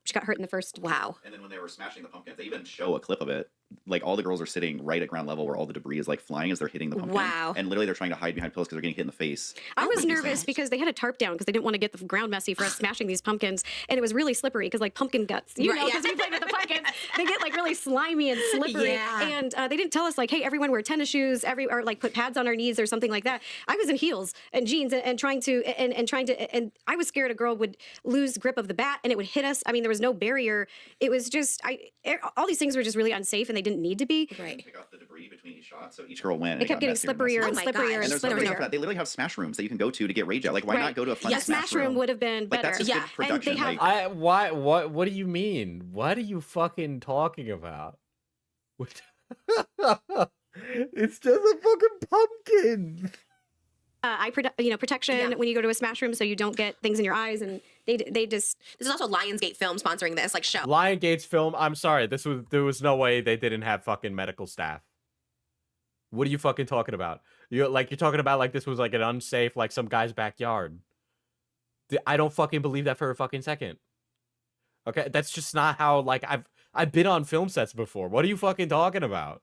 she got hurt in the first. Wow. And then when they were smashing the pumpkins, they even show a clip of it. Like all the girls are sitting right at ground level where all the debris is like flying as they're hitting the pumpkin. Wow. And literally they're trying to hide behind pillows because they're getting hit in the face. I was nervous because they had a tarp down because they didn't want to get the ground messy for us smashing these pumpkins. And it was really slippery because like pumpkin guts, you know, because we played with the pumpkins, they get like really slimy and slippery. Yeah. And they didn't tell us like, hey, everyone wear tennis shoes, or like put pads on our knees or something like that. I was in heels and jeans and trying to I was scared a girl would lose grip of the bat and it would hit us. I mean, there was no barrier. It was just, all these things were just really unsafe and they didn't need to be. Right. Pick off the debris between each shot, so each girl went. It kept getting slipperier and slipperier and slipperier. They literally have smash rooms that you can go to get rage out. Like, why not go to a fun smash room? Would have been better. Like, that's just good production. And they have. What do you mean? What are you fucking talking about? It's just a fucking pumpkin. protection when you go to a smash room, so you don't get things in your eyes, and they just. This is also Lionsgate Film sponsoring this show. Lionsgate's Film. I'm sorry, there was no way they didn't have fucking medical staff. What are you fucking talking about? You're talking about like this was like an unsafe, like some guy's backyard. I don't fucking believe that for a fucking second. Okay, that's just not how, like, I've been on film sets before. What are you fucking talking about?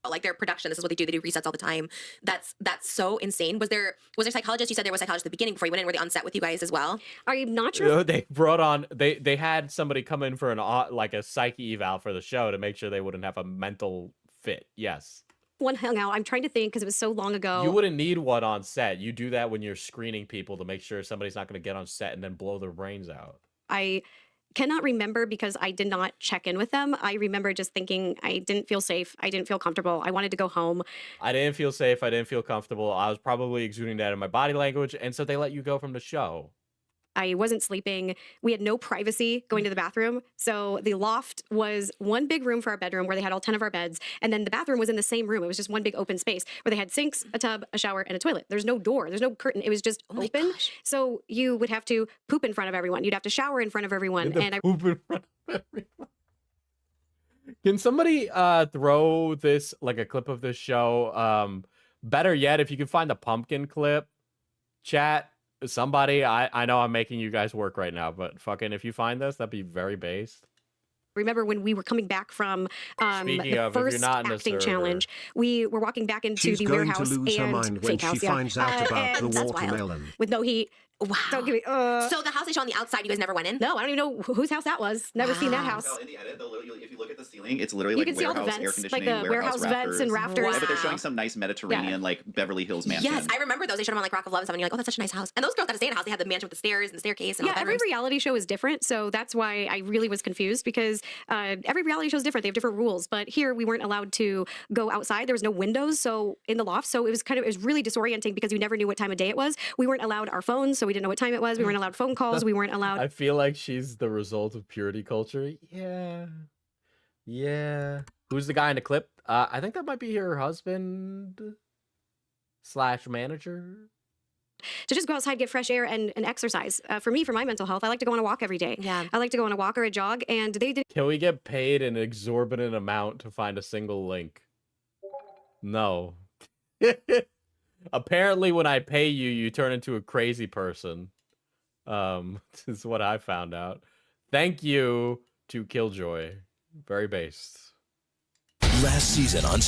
Like their production, this is what they do. They do resets all the time. That's so insane. Was there psychologists? You said there was psychologists at the beginning before you went in. Were they on set with you guys as well? Are you not sure? They brought on, they had somebody come in for like a psyche eval for the show to make sure they wouldn't have a mental fit. Yes. One hung out. I'm trying to think because it was so long ago. You wouldn't need one on set. You do that when you're screening people to make sure somebody's not going to get on set and then blow their brains out. I cannot remember because I did not check in with them. I remember just thinking I didn't feel safe. I didn't feel comfortable. I wanted to go home. I didn't feel safe. I didn't feel comfortable. I was probably exuding that in my body language. And so they let you go from the show. I wasn't sleeping. We had no privacy going to the bathroom. So the loft was one big room for our bedroom where they had all 10 of our beds. And then the bathroom was in the same room. It was just one big open space where they had sinks, a tub, a shower, and a toilet. There's no door. There's no curtain. It was just open. Gosh. So you would have to poop in front of everyone. You'd have to shower in front of everyone. Poop in front of everyone. Can somebody throw this, like a clip of this show? Better yet, if you can find the pumpkin clip, chat. Somebody, I know I'm making you guys work right now, but fucking if you find this, that'd be very based. Remember when we were coming back from the first acting challenge, we were walking back into She's the going warehouse to lose her and mind when fake house, she finds out about the that's watermelon. wild. With no heat. Wow. Don't give me. So the house they show on the outside, you guys never went in? No, I don't even know whose house that was. Never seen that house. No, in the edit, if you look at the ceiling, it's literally You like can see all the warehouse air vents, conditioning, like the warehouse vents and rafters. Yeah, but they're showing some nice Mediterranean, like Beverly Hills mansion. Yes, I remember those. They showed them on like Rock of Love and stuff, and you're like, oh, that's such a nice house. And those girls had to stay in a house. They had the mansion with the stairs and the staircase and all the Every bedrooms. reality show is different, so that's why I really was confused because every reality show is different. They have different rules, but here we weren't allowed to go outside. There was no windows, so in the loft, so it was really disorienting because you never knew what time of day it was. We weren't allowed our phones, so we didn't know what time it was. We weren't allowed phone calls. We weren't allowed. I feel like she's the result of purity culture. Yeah. Who's the guy in the clip? I think that might be her husband / manager. To just go outside, get fresh air, and exercise. For me, for my mental health, I like to go on a walk every day. Yeah. I like to go on a walk or a jog, and they did. Can we get paid an exorbitant amount to find a single link? No. Apparently, when I pay you, you turn into a crazy person. This is what I found out. Thank you to Killjoy. Very based. Last season on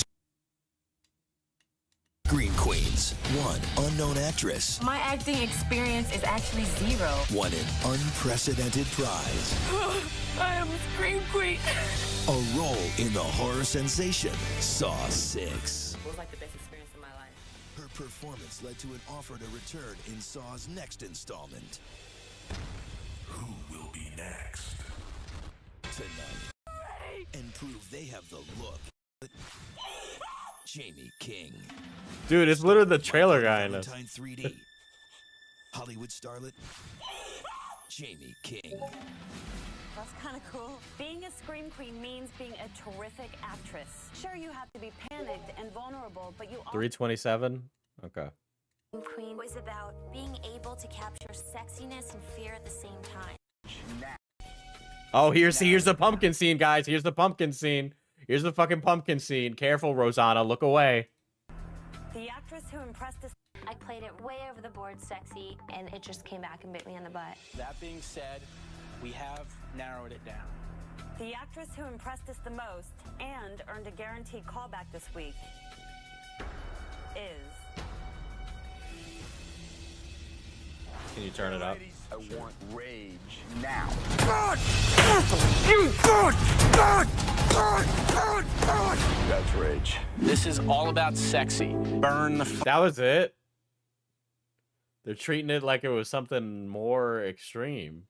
Green Queens, one unknown actress My acting experience is actually 0. won an unprecedented prize. I am a scream queen. A role in the horror sensation Saw 6. It was like the best experience of my life. Her performance led to an offer to return in Saw's next installment. Who will be next? Tonight. And prove they have the look. Jamie King. Dude, it's literally the trailer guy in this. Valentine 3D. Hollywood starlet Jamie King. That's kind of cool. Being a scream queen means being a terrific actress. Sure, you have to be panicked and vulnerable, but you 327? Okay. Queen was about being able to capture sexiness and fear at the same time. Oh, here's the pumpkin scene, guys. Here's the pumpkin scene. Here's the fucking pumpkin scene. Careful, Rosanna. Look away. The actress who impressed us. I played it way over the board sexy, and it just came back and bit me in the butt. That being said, we have narrowed it down. The actress who impressed us the most and earned a guaranteed callback this week is... Can you turn it up? I want rage now. That's rage. This is all about sexy. Burn the That was it? They're treating it like it was something more extreme.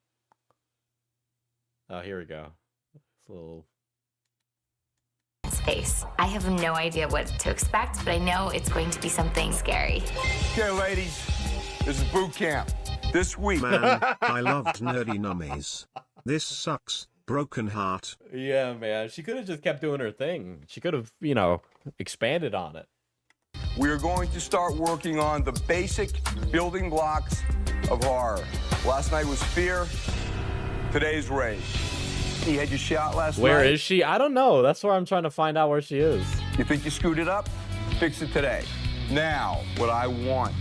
Oh, here we go. It's a little... Space. I have no idea what to expect, but I know it's going to be something scary. Okay, ladies, this is boot camp. This week. Man, I loved Nerdy Nummies. This sucks. Broken heart. Yeah, man. She could have just kept doing her thing. She could have, expanded on it. we are going to start working on the basic building blocks of horror. Last night was fear, today's rage. You had your shot last night. Where is she? I don't know. That's where I'm trying to find out where she is. You think you screwed it up? Fix it today. Now, what I want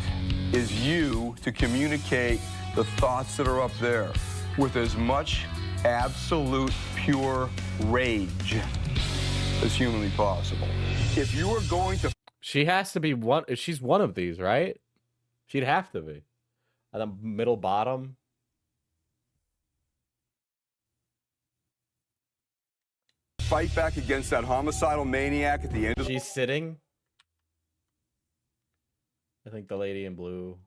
is you to communicate the thoughts that are up there with as much absolute pure rage as humanly possible. If you are going to... She has to be one. She's one of these, right? She'd have to be. At the middle bottom. Fight back against that homicidal maniac at the end of... She's sitting. I think the lady in blue.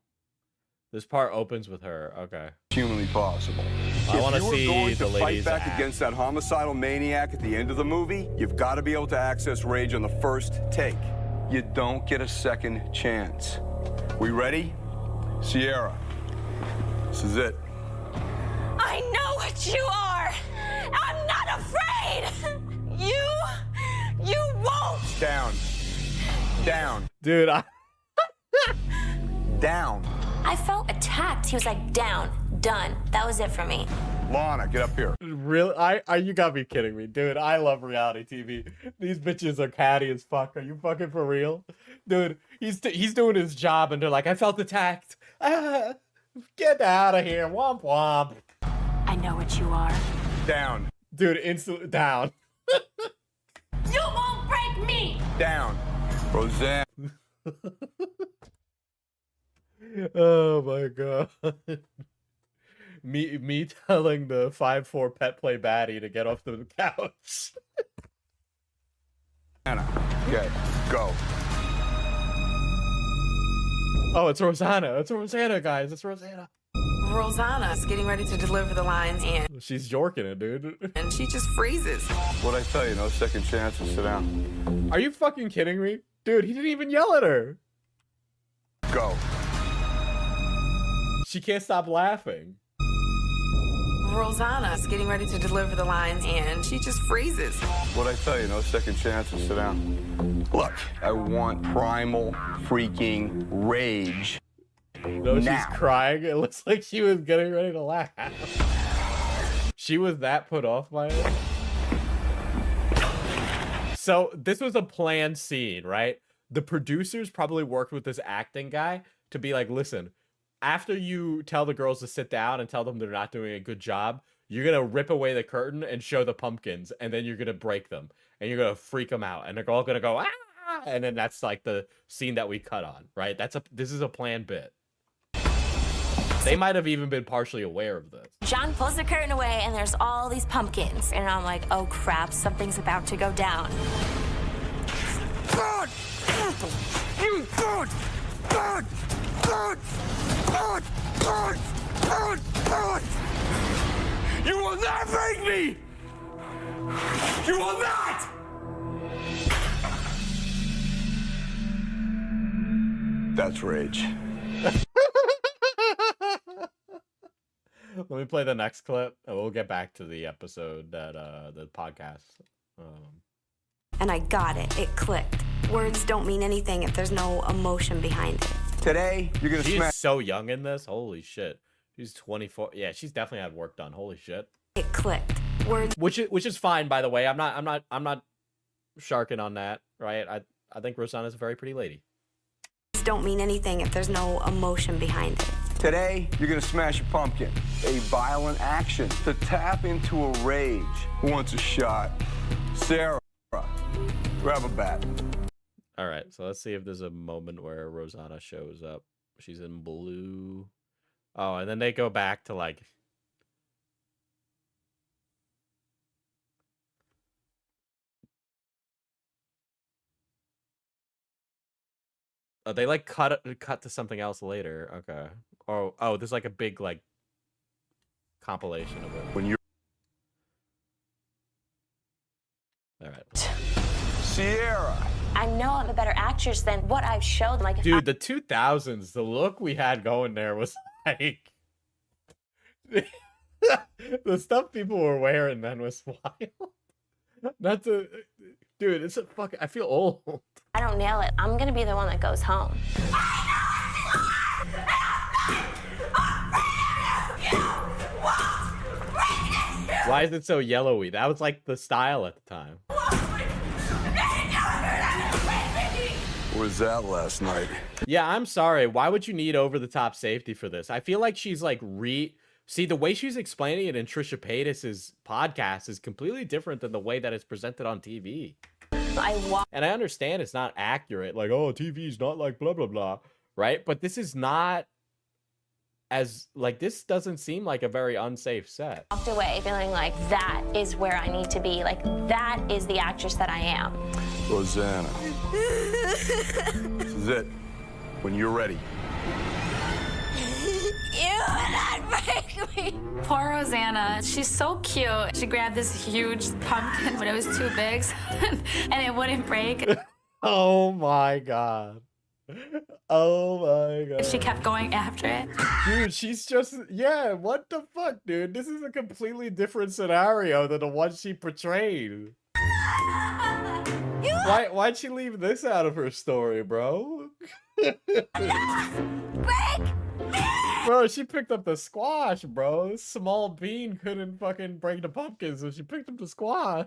This part opens with her. Okay. Humanly possible. I want to see going the to fight lady's back act. against that homicidal maniac at the end of the movie, you've got to be able to access rage on the first take. You don't get a second chance. We ready? Sierra, this is it. I know what you are. I'm not afraid. You won't. Down. Down. Dude, Down. I felt attacked. He was like, down, done. That was it for me. Lana, get up here. Really? You gotta be kidding me, dude. I love reality TV. These bitches are catty as fuck. Are you fucking for real? Dude, he's doing his job and they're like, I felt attacked. Get out of here. Womp womp. I know what you are. Down. Dude, instantly down. You won't break me. Down. Rosanna. Oh my god. Me telling the 5'4" pet play baddie to get off the couch. Anna. Okay, go. Oh, it's Rosanna. It's Rosanna, guys. It's Rosanna. Rosanna's getting ready to deliver the lines and She's jorking it, dude. and she just freezes. What'd I tell you? No second chances. Sit down. Are you fucking kidding me? Dude, he didn't even yell at her. Go. She can't stop laughing. Rosanna's getting ready to deliver the lines and she just freezes. What'd I tell you? No second chances. Sit down. Look, I want primal freaking rage. No, now. she's crying. It looks like she was getting ready to laugh. She was that put off by it. So this was a planned scene, right? The producers probably worked with this acting guy to be like, listen, after you tell the girls to sit down and tell them they're not doing a good job, you're going to rip away the curtain and show the pumpkins, and then you're going to break them, and you're going to freak them out, and they're all going to go, ah! And then that's like the scene that we cut on, right? This is a planned bit. They might have even been partially aware of this. John pulls the curtain away and there's all these pumpkins. And I'm like, oh crap, something's about to go down. God! You God! God! God! God! God! God! God! You will not break me! You will not! That's rage. Let me play the next clip, and we'll get back to the episode that the podcast. And I got it. It clicked. Words don't mean anything if there's no emotion behind it. Today, you're gonna She's smash. so young in this. Holy shit. She's 24. Yeah, she's definitely had work done. Holy shit. It clicked. Words Which is fine, by the way. I'm not sharking on that, right? I think Rosanna's a very pretty lady. don't mean anything if there's no emotion behind it. Today, you're gonna smash a pumpkin. A violent action to tap into a rage. Who wants a shot? Sarah, grab a bat. All right, so let's see if there's a moment where Rosanna shows up. She's in blue. Oh, and then they go back to like... Oh, they like cut to something else later. Okay. Oh, there's like a big like compilation of it. When you're... All right. Sierra. I know I'm a better actress than what I've showed. Like, Dude, the 2000s, the look we had going there was like... the stuff people were wearing then was wild. Not to... Dude, it's a fuck... I feel old. I don't nail it, I'm gonna be the one that goes home. Why is it so yellowy? That was like the style at the time. Where was that last night? Yeah, I'm sorry. Why would you need over-the-top safety for this? I feel like she's like See, the way she's explaining it in Trisha Paytas's podcast is completely different than the way that it's presented on TV. And I understand it's not accurate. Like, oh, TV's not like blah, blah, blah. Right? But this is not as, like, this doesn't seem like a very unsafe set. Walked away feeling like that is where I need to be. Like, that is the actress that I am. Rosanna. This is it. When you're ready. You would not break me. Poor Rosanna. She's so cute. She grabbed this huge pumpkin, but it was too big, and it wouldn't break. Oh my god. Oh my god. She kept going after it. Dude, she's just, yeah, what the fuck, dude? This is a completely different scenario than the one she portrayed. Why'd she leave this out of her story, bro? Bro, she picked up the squash, bro. This small bean couldn't fucking break the pumpkin, so she picked up the squash.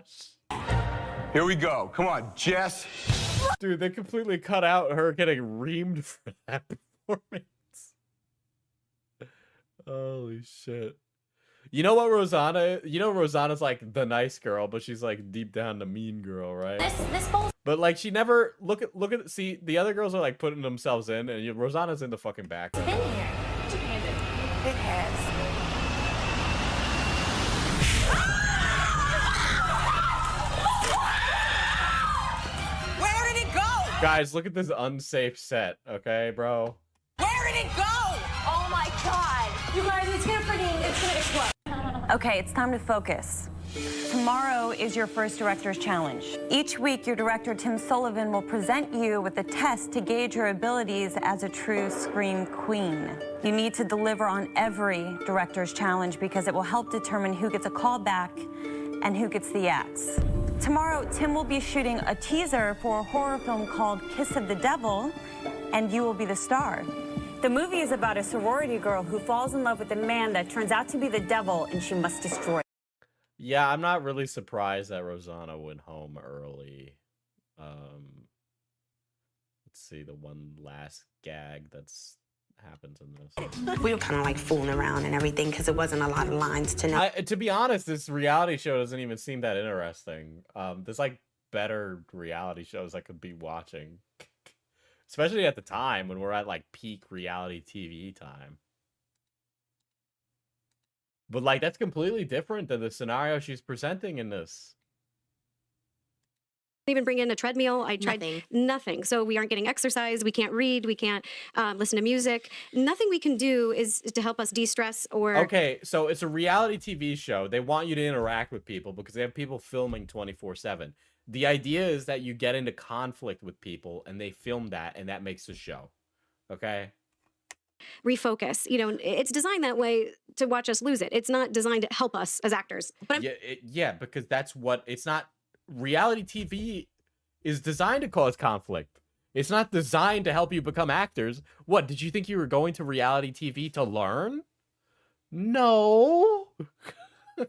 Here we go. Come on, Jess. Dude, they completely cut out her getting reamed for that performance. Holy shit. You know what Rosanna, Rosanna's like the nice girl, but she's like deep down the mean girl, right? But like she never, see, the other girls are like putting themselves in, and Rosanna's in the fucking background. It has. Where did it go? Guys, look at this unsafe set, okay, bro? Where did it go? Oh my god! You guys, it's gonna explode. Okay, it's time to focus. Tomorrow is your first director's challenge. Each week, your director, Tim Sullivan, will present you with a test to gauge your abilities as a true scream queen. You need to deliver on every director's challenge because it will help determine who gets a call back and who gets the axe. Tomorrow, Tim will be shooting a teaser for a horror film called Kiss of the Devil, and you will be the star. The movie is about a sorority girl who falls in love with a man that turns out to be the devil, and she must destroy. Yeah, I'm not really surprised that Rosanna went home early. Let's see, the one last gag that's happens in this. We were kind of like fooling around and everything because it wasn't a lot of lines to know. To be honest, this reality show doesn't even seem that interesting. There's like better reality shows I could be watching. Especially at the time when we're at like peak reality TV time. But like that's completely different than the scenario she's presenting in this. Even bring in a treadmill. I tried nothing. So we aren't getting exercise. We can't read. We can't listen to music. Nothing we can do is to help us de-stress or... Okay, so it's a reality TV show. They want you to interact with people because they have people filming 24/7. The idea is that you get into conflict with people and they film that and that makes the show. Okay? Refocus. You know, it's designed that way to watch us lose it. It's not designed to help us as actors. But yeah, because that's what it's not. Reality TV is designed to cause conflict. It's not designed to help you become actors. What, did you think you were going to reality TV to learn? No. I'm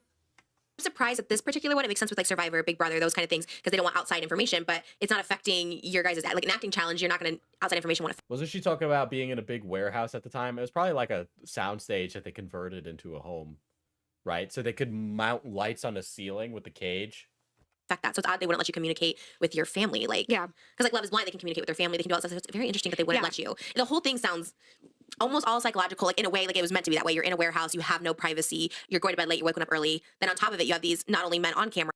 surprised at this particular one. It makes sense with like Survivor, Big Brother, those kind of things, because they don't want outside information, but it's not affecting your guys' like an acting challenge. You're not going to outside information want to. Wasn't she talking about being in a big warehouse at the time? It was probably like a soundstage that they converted into a home, right? So they could mount lights on the ceiling with the cage. Affect that. So it's odd they wouldn't let you communicate with your family. Like, yeah, because like Love is Blind, they can communicate with their family. They can do all this stuff. It's very interesting that they wouldn't let you. And the whole thing sounds almost all psychological, like in a way, like it was meant to be that way. You're in a warehouse, you have no privacy, you're going to bed late, you're waking up early. Then on top of it, you have these not only men on camera.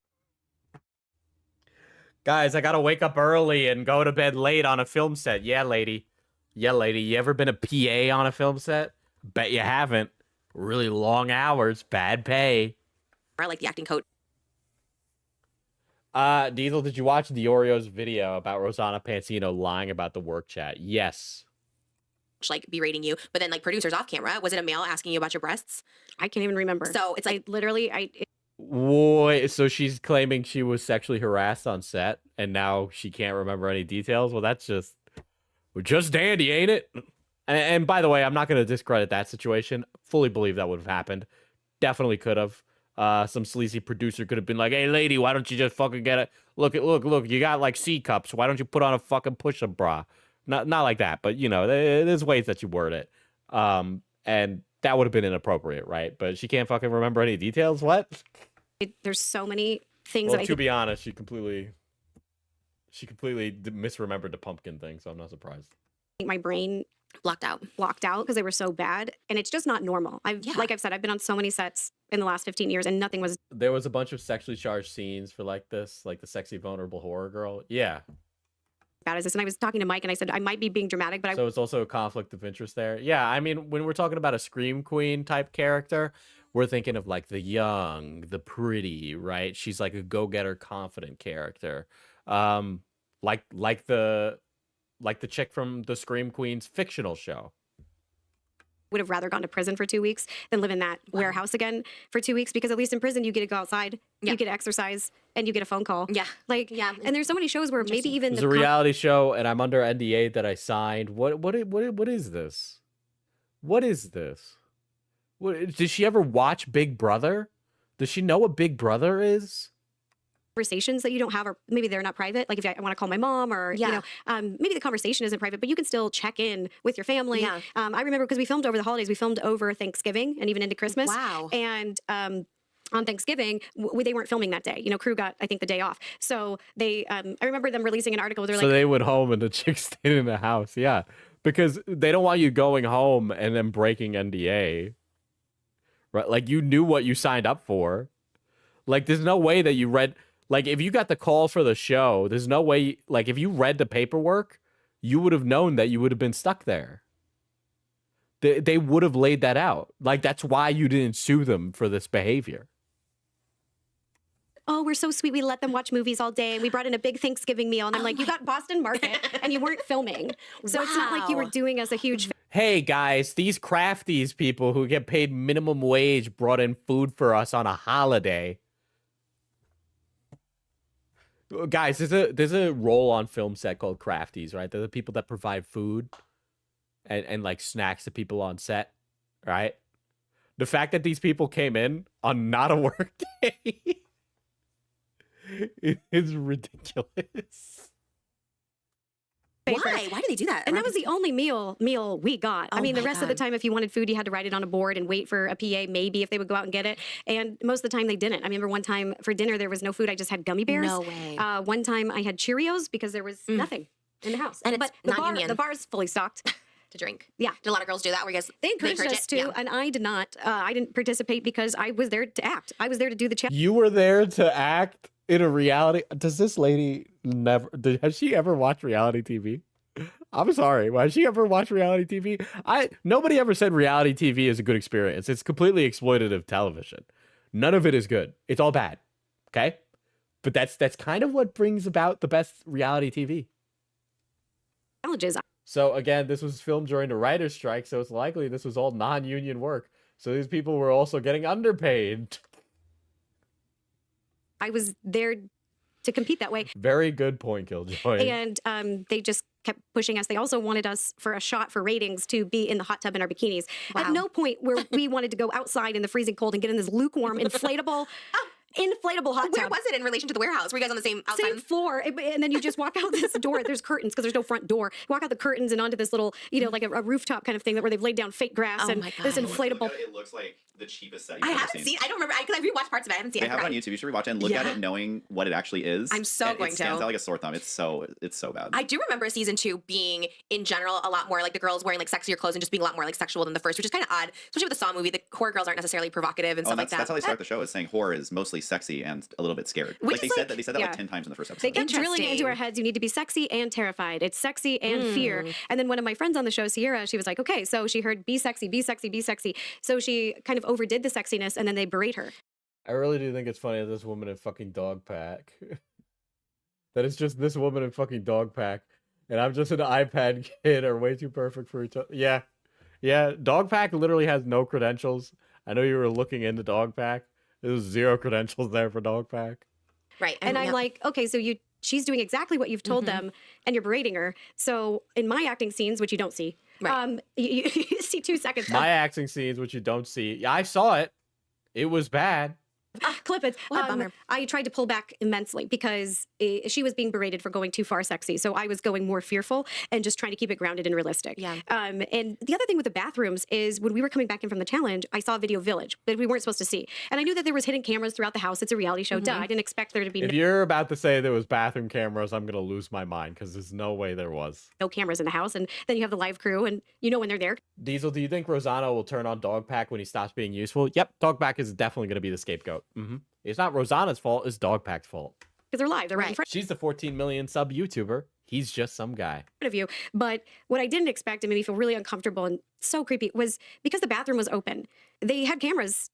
Guys, I gotta wake up early and go to bed late on a film set. Yeah, lady. Yeah, lady. You ever been a PA on a film set? Bet you haven't. Really long hours, bad pay. I like the acting coach. Diesel, did you watch the Oreos video about Rosanna Pansino lying about the work chat? Yes. Like berating you, but then like producers off camera, was it a male asking you about your breasts? I can't even remember. So it's like literally Wait, so she's claiming she was sexually harassed on set, and now she can't remember any details? Well, that's just dandy, ain't it? And by the way, I'm not going to discredit that situation. Fully believe that would have happened. Definitely could have. Some sleazy producer could have been like, "Hey, lady, why don't you just fucking get it? Look, you got like C cups. Why don't you put on a fucking push-up bra?" Not like that, but you know, there's ways that you word it. And that would have been inappropriate, right? But she can't fucking remember any details. What? There's so many things. Well, to be honest, she completely misremembered the pumpkin thing, so I'm not surprised. My brain blocked out because they were so bad, and it's just not normal. Like I've said, I've been on so many sets in the last 15 years, and nothing was. There was a bunch of sexually charged scenes for like this, like the sexy vulnerable horror girl. Yeah. Bad as this, and I was talking to Mike, and I said I might be being dramatic, but so it's also a conflict of interest there. Yeah, I mean, when we're talking about a scream queen type character, we're thinking of like the young, the pretty, right? She's like a go-getter, confident character, like the chick from the Scream Queens fictional show. Would have rather gone to prison for 2 weeks than live in that warehouse again for 2 weeks, because at least in prison you get to go outside, you get to exercise, and you get a phone call. And there's so many shows where maybe even it's a reality show, and I'm under NDA that I signed. What is this? What is this? Did she ever watch Big Brother? Does she know what Big Brother is? Conversations that you don't have, or maybe they're not private. Like if I want to call my mom, or you know, maybe the conversation isn't private, but you can still check in with your family. I remember because we filmed over the holidays, we filmed over Thanksgiving and even into Christmas. Wow. And on Thanksgiving, they weren't filming that day. You know, crew got, I think, the day off. So they, I remember them releasing an article. They're like, so they went home and the chick stayed in the house. Yeah, because they don't want you going home and then breaking NDA. Right? Like you knew what you signed up for. Like there's no way that you read. Like, if you got the call for the show, there's no way, like, if you read the paperwork, you would have known that you would have been stuck there. They would have laid that out. Like, that's why you didn't sue them for this behavior. Oh, we're so sweet. We let them watch movies all day. And we brought in a big Thanksgiving meal. And I'm like, you got Boston Market and you weren't filming. So it's not like you were doing us a huge. Hey, guys, these crafties people who get paid minimum wage brought in food for us on a holiday. Guys, there's a role on film set called crafties, right? They're the people that provide food and like snacks to people on set, right? The fact that these people came in on not a work day is ridiculous. Why? Why do they do that? And that was the only meal we got. I mean, the rest of the time, if you wanted food, you had to write it on a board and wait for a PA, maybe if they would go out and get it. And most of the time they didn't. I remember one time for dinner, there was no food. I just had gummy bears. No way. One time I had Cheerios because there was nothing in the house. And it's non-union. The bar's fully stocked. To drink. Yeah. Did a lot of girls do that? Where you guys they encouraged us to, and I did not. I didn't participate because I was there to act. I was there to do the check. You were there to act in a reality. Does this lady has she ever watched reality TV? I'm sorry. Has she ever watched reality TV? Nobody ever said reality TV is a good experience. It's completely exploitative television. None of it is good. It's all bad. Okay? But that's kind of what brings about the best reality TV. Challenges. So again, this was filmed during the writer's strike, so it's likely this was all non-union work. So these people were also getting underpaid. I was there to compete that way. Very good point, Killjoy. And they just kept pushing us. They also wanted us for a shot for ratings to be in the hot tub in our bikinis. Wow. At no point where we wanted to go outside in the freezing cold and get in this lukewarm, inflatable hot tub. Where was it in relation to the warehouse? Were you guys on the same outside? Same floor, and then you just walk out this door. There's curtains because there's no front door. You walk out the curtains and onto this little, like a rooftop kind of thing where they've laid down fake grass and this inflatable. It looks like the cheapest set. I haven't seen. I don't remember because I rewatched parts of it. I haven't seen it. They have it on YouTube. You should rewatch it and look at it, knowing what it actually is. I'm so going to. It stands out like a sore thumb. It's so bad. I do remember season 2 being, in general, a lot more like the girls wearing like sexier clothes and just being a lot more like sexual than the first, which is kind of odd, especially with the Saw movie. The horror girls aren't necessarily provocative and stuff like that. That's how they start the show, is saying horror is mostly sexy and a little bit scared. Like they said that like 10 times in the first episode. They kept drilling it into our heads. You need to be sexy and terrified. It's sexy and fear. And then one of my friends on the show, Sierra, she was like, okay, so she heard be sexy, be sexy, be sexy. So she kind of overdid the sexiness, and then they berate her. I really do think it's funny that this woman in fucking dog pack. That it's just this woman in fucking dog pack, and I'm just an iPad kid are way too perfect for each other. Yeah. Dog pack literally has no credentials. I know you were looking into dog pack. There's 0 credentials there for Dogpack. Right. And I'm like, okay, so she's doing exactly what you've told them, and you're berating her. So in my acting scenes, which you don't see, you see 2 seconds. My acting scenes, which you don't see. Yeah, I saw it. It was bad. Clip it. What a bummer. I tried to pull back immensely because she was being berated for going too far sexy. So I was going more fearful and just trying to keep it grounded and realistic. Yeah. And the other thing with the bathrooms is when we were coming back in from the challenge, I saw Video Village that we weren't supposed to see. And I knew that there was hidden cameras throughout the house. It's a reality show. Duh. I didn't expect there to be If you're about to say there was bathroom cameras, I'm going to lose my mind because there's no way there was. no cameras in the house. And then you have the live crew and you know when they're there. Diesel, do you think Rosanna will turn on Dogpack when he stops being useful? Yep, Dogpack is definitely going to be the scapegoat. It's not Rosanna's fault, it's Dogpack's fault. Because they're live. They're right in front She's the 14 million sub YouTuber. He's just some guy. of you. But what I didn't expect and made me feel really uncomfortable and so creepy was because the bathroom was open. They had cameras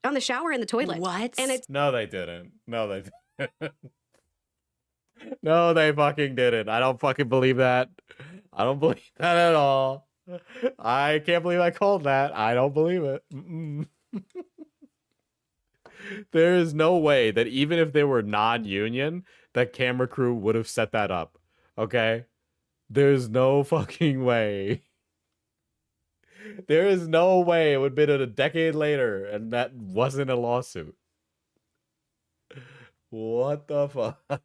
on the shower and the toilet. What? And it's No, they didn't. No, they didn't. No, they fucking didn't. I don't fucking believe that. I don't believe that at all. I can't believe I called that. I don't believe it. There is no way that even if they were non-union, that camera crew would have set that up. Okay? There's no fucking way. There is no way it would have been a decade later and that wasn't a lawsuit. What the fuck?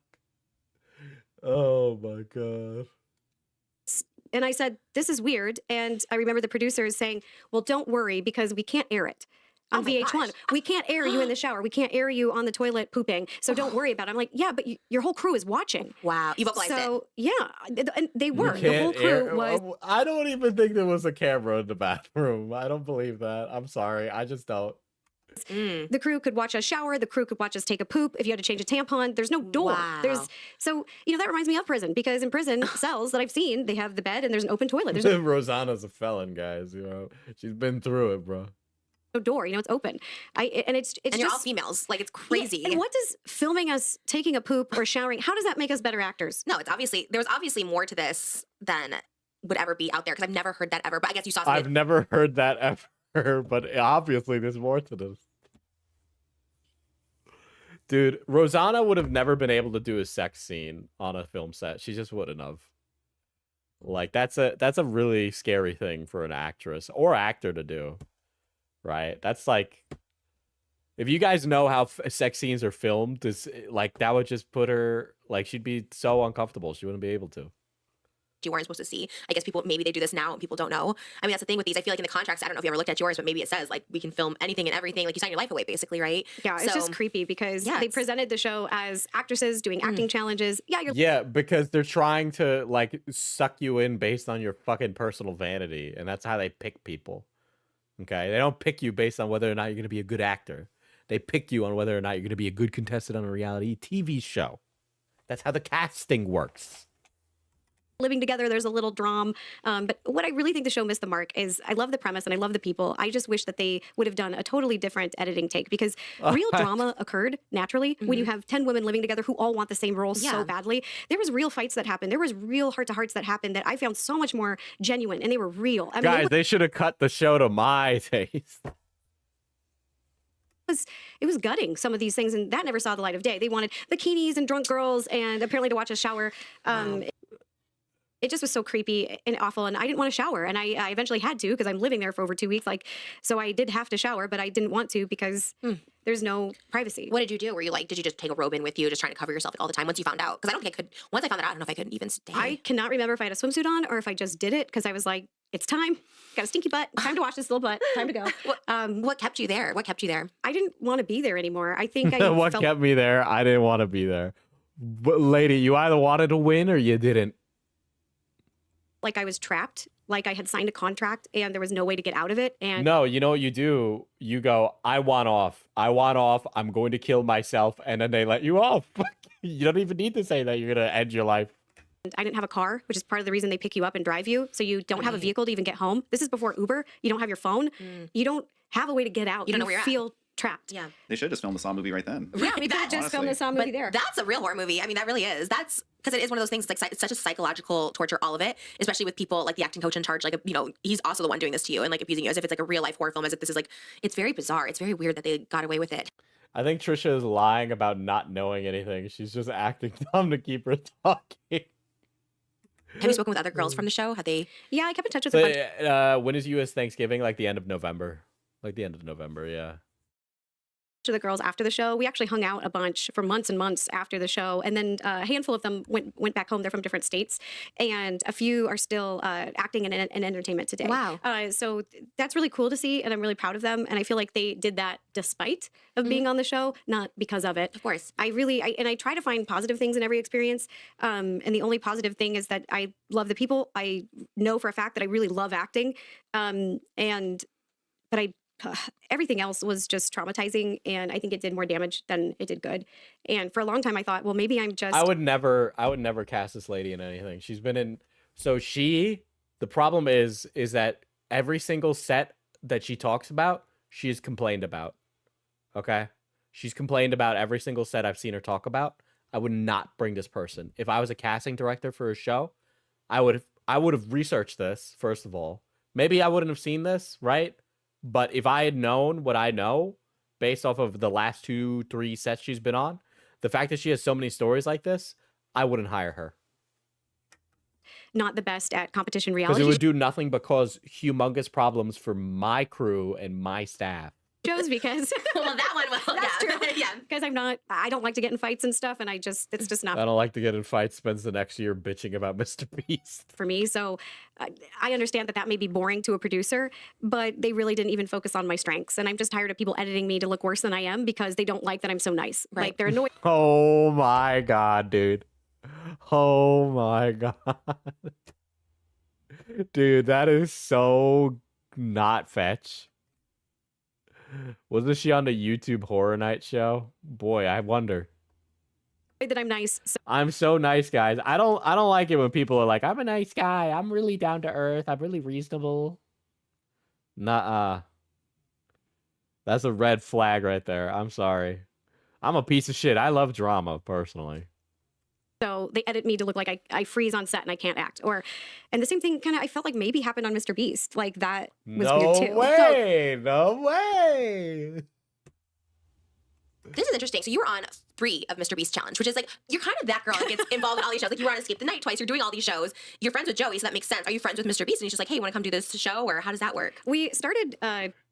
Oh my god. and I said, this is weird. And I remember the producers saying, well, don't worry because we can't air it. On VH1, we can't air you in the shower. We can't air you on the toilet pooping. So don't worry about it. I'm like, yeah, but your whole crew is watching. Wow, you vocalized so, yeah, and they were. The whole crew was. I don't even think there was a camera in the bathroom. I don't believe that. I'm sorry. I just don't. The crew could watch us shower. The crew could watch us take a poop. If you had to change a tampon, there's no door. Wow. So that reminds me of prison because in prison cells that I've seen, they have the bed and there's an open toilet. There's Rosanna's a felon, guys. She's been through it, bro. No door, it's open. And it's and just, you're all females, like it's crazy. Yeah, and what does filming us taking a poop or showering? How does that make us better actors? No, there's obviously more to this than would ever be out there because I've never heard that ever. But I guess you saw something. I've never heard that ever, but obviously there's more to this. Dude, Rosanna would have never been able to do a sex scene on a film set. She just wouldn't have. Like that's a really scary thing for an actress or actor to do. Right? That's like, if you guys know how sex scenes are filmed, that would just put her, she'd be so uncomfortable. She wouldn't be able to. You weren't supposed to see. I guess maybe they do this now and people don't know. I mean, that's the thing with these. I feel like in the contracts, I don't know if you ever looked at yours, but maybe it says we can film anything and everything. Like you sign your life away, basically, right? Yeah, it's just creepy because they presented the show as actresses doing acting challenges. Yeah, because they're trying to suck you in based on your fucking personal vanity, and that's how they pick people. Okay, they don't pick you based on whether or not you're going to be a good actor. They pick you on whether or not you're going to be a good contestant on a reality TV show. That's how the casting works. Living together, there's a little drama. But what I really think the show missed the mark is I love the premise and I love the people. I just wish that they would have done a totally different editing take because real drama occurred naturally when you have 10 women living together who all want the same role so badly. There was real fights that happened. There was real heart-to-hearts that happened that I found so much more genuine and they were real. I mean, guys, they should have cut the show to my taste. It was gutting, some of these things, and that never saw the light of day. They wanted bikinis and drunk girls and apparently to watch us shower. It just was so creepy and awful, and I didn't want to shower, and I eventually had to because I'm living there for over 2 weeks. So I did have to shower, but I didn't want to because there's no privacy. What did you do? Were you did you just take a robe in with you, just trying to cover yourself all the time once you found out? Because I don't think I could. Once I found that out, I don't know if I could even stay. I cannot remember if I had a swimsuit on or if I just did it because I was like, it's time. Got a stinky butt. Time to wash this little butt. Time to go. What kept you there? What kept you there? I didn't want to be there anymore. I think I What kept me there? I didn't want to be there. But lady, you either wanted to win or you didn't. Like I was trapped, like I had signed a contract and there was no way to get out of it. And no, you know what you do? You go, I want off. I'm going to kill myself. And then they let you off. You don't even need to say that you're going to end your life. I didn't have a car, which is part of the reason they pick you up and drive you. So you don't have a vehicle to even get home. This is before Uber. You don't have your phone. You don't have a way to get out. You don't know where you're feel trapped. Yeah. They should just film the Saw movie right then. Yeah, we could have just filmed the Saw movie there. That's a real horror movie. I mean, that really is. That's because it is one of those things. It's such a psychological torture, all of it, especially with people like the acting coach in charge. He's also the one doing this to you and abusing you as if it's a real life horror film. As if this is it's very bizarre. It's very weird that they got away with it. I think Trisha is lying about not knowing anything. She's just acting dumb to keep her talking. Have you spoken with other girls from the show? Have they? Yeah, I kept in touch with a bunch. When is U.S. Thanksgiving? Like the end of November. Like the end of November, yeah. To the girls after the show. We actually hung out a bunch for months and months after the show, and then a handful of them went back home. They're from different states, and a few are still acting in entertainment today. Wow. So that's really cool to see, and I'm really proud of them. And I feel like they did that despite of being on the show, not because of it. Of course. I try to find positive things in every experience, and the only positive thing is that I love the people. I know for a fact that I really love acting, but everything else was just traumatizing, and I think it did more damage than it did good. And for a long time, I thought, well, maybe I'm just. I would never cast this lady in anything. She's been in. So the problem is that every single set that she talks about, she's complained about. Okay, she's complained about every single set I've seen her talk about. I would not bring this person. If I was a casting director for a show, I would have researched this first of all. Maybe I wouldn't have seen this, right? But if I had known what I know, based off of the last 2-3 sets she's been on, the fact that she has so many stories like this, I wouldn't hire her. Not the best at competition Because reality it would do nothing but cause humongous problems for my crew and my staff. shows because well, that one will. That's Yeah. true. Yeah. Because I don't like to get in fights and stuff, and it's just not I don't like to get in fights. Spends the next year bitching about MrBeast. for me. So I understand that may be boring to a producer, but they really didn't even focus on my strengths. And I'm just tired of people editing me to look worse than I am because they don't like that I'm so nice. Right. Like they're annoyed. Oh my god, dude. Oh my god. Dude, that is so not fetch. Wasn't she on the YouTube Horror Night show? Boy, I wonder. That I'm nice. So I'm so nice, guys. I don't like it when people are like, I'm a nice guy. I'm really down to earth. I'm really reasonable. Nuh-uh. That's a red flag right there. I'm sorry. I'm a piece of shit. I love drama, personally. So they edit me to look like I freeze on set and I can't act. And the same thing kind of I felt like maybe happened on MrBeast. Like that was weird too. No way. This is interesting. So you were on 3 of MrBeast Challenge, which is like, you're kind of that girl that gets involved in all these shows. Like you were on Escape the Night twice. You're doing all these shows. You're friends with Joey, so that makes sense. Are you friends with MrBeast? And he's just like, hey, you want to come do this show? Or how does that work? We started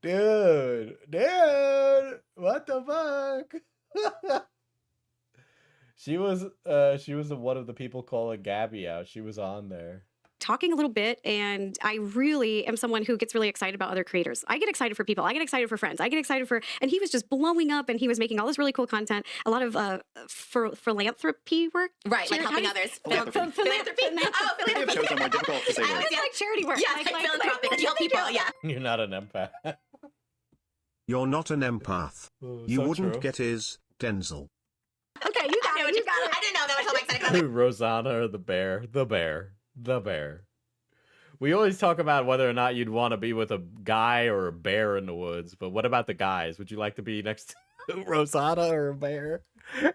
Dude, what the fuck? She was one of the people calling Gabby out. She was on there. talking a little bit, and I really am someone who gets really excited about other creators. I get excited for people. I get excited for friends. I get excited for, and he was just blowing up, and he was making all this really cool content, a lot of philanthropy work. Right, like helping others. Philanthropy. Oh, philanthropy. Shows are more difficult to say. It's like charity work. Yeah, like philanthropic. You help people, yeah. You're not an empath. You're not an empath. You so wouldn't true. get his Denzel. Okay, you got it. You got it. I didn't know that was so excited. Rosanna or the bear? The bear. The bear. We always talk about whether or not you'd want to be with a guy or a bear in the woods, but what about the guys? Would you like to be next to Rosanna or a bear?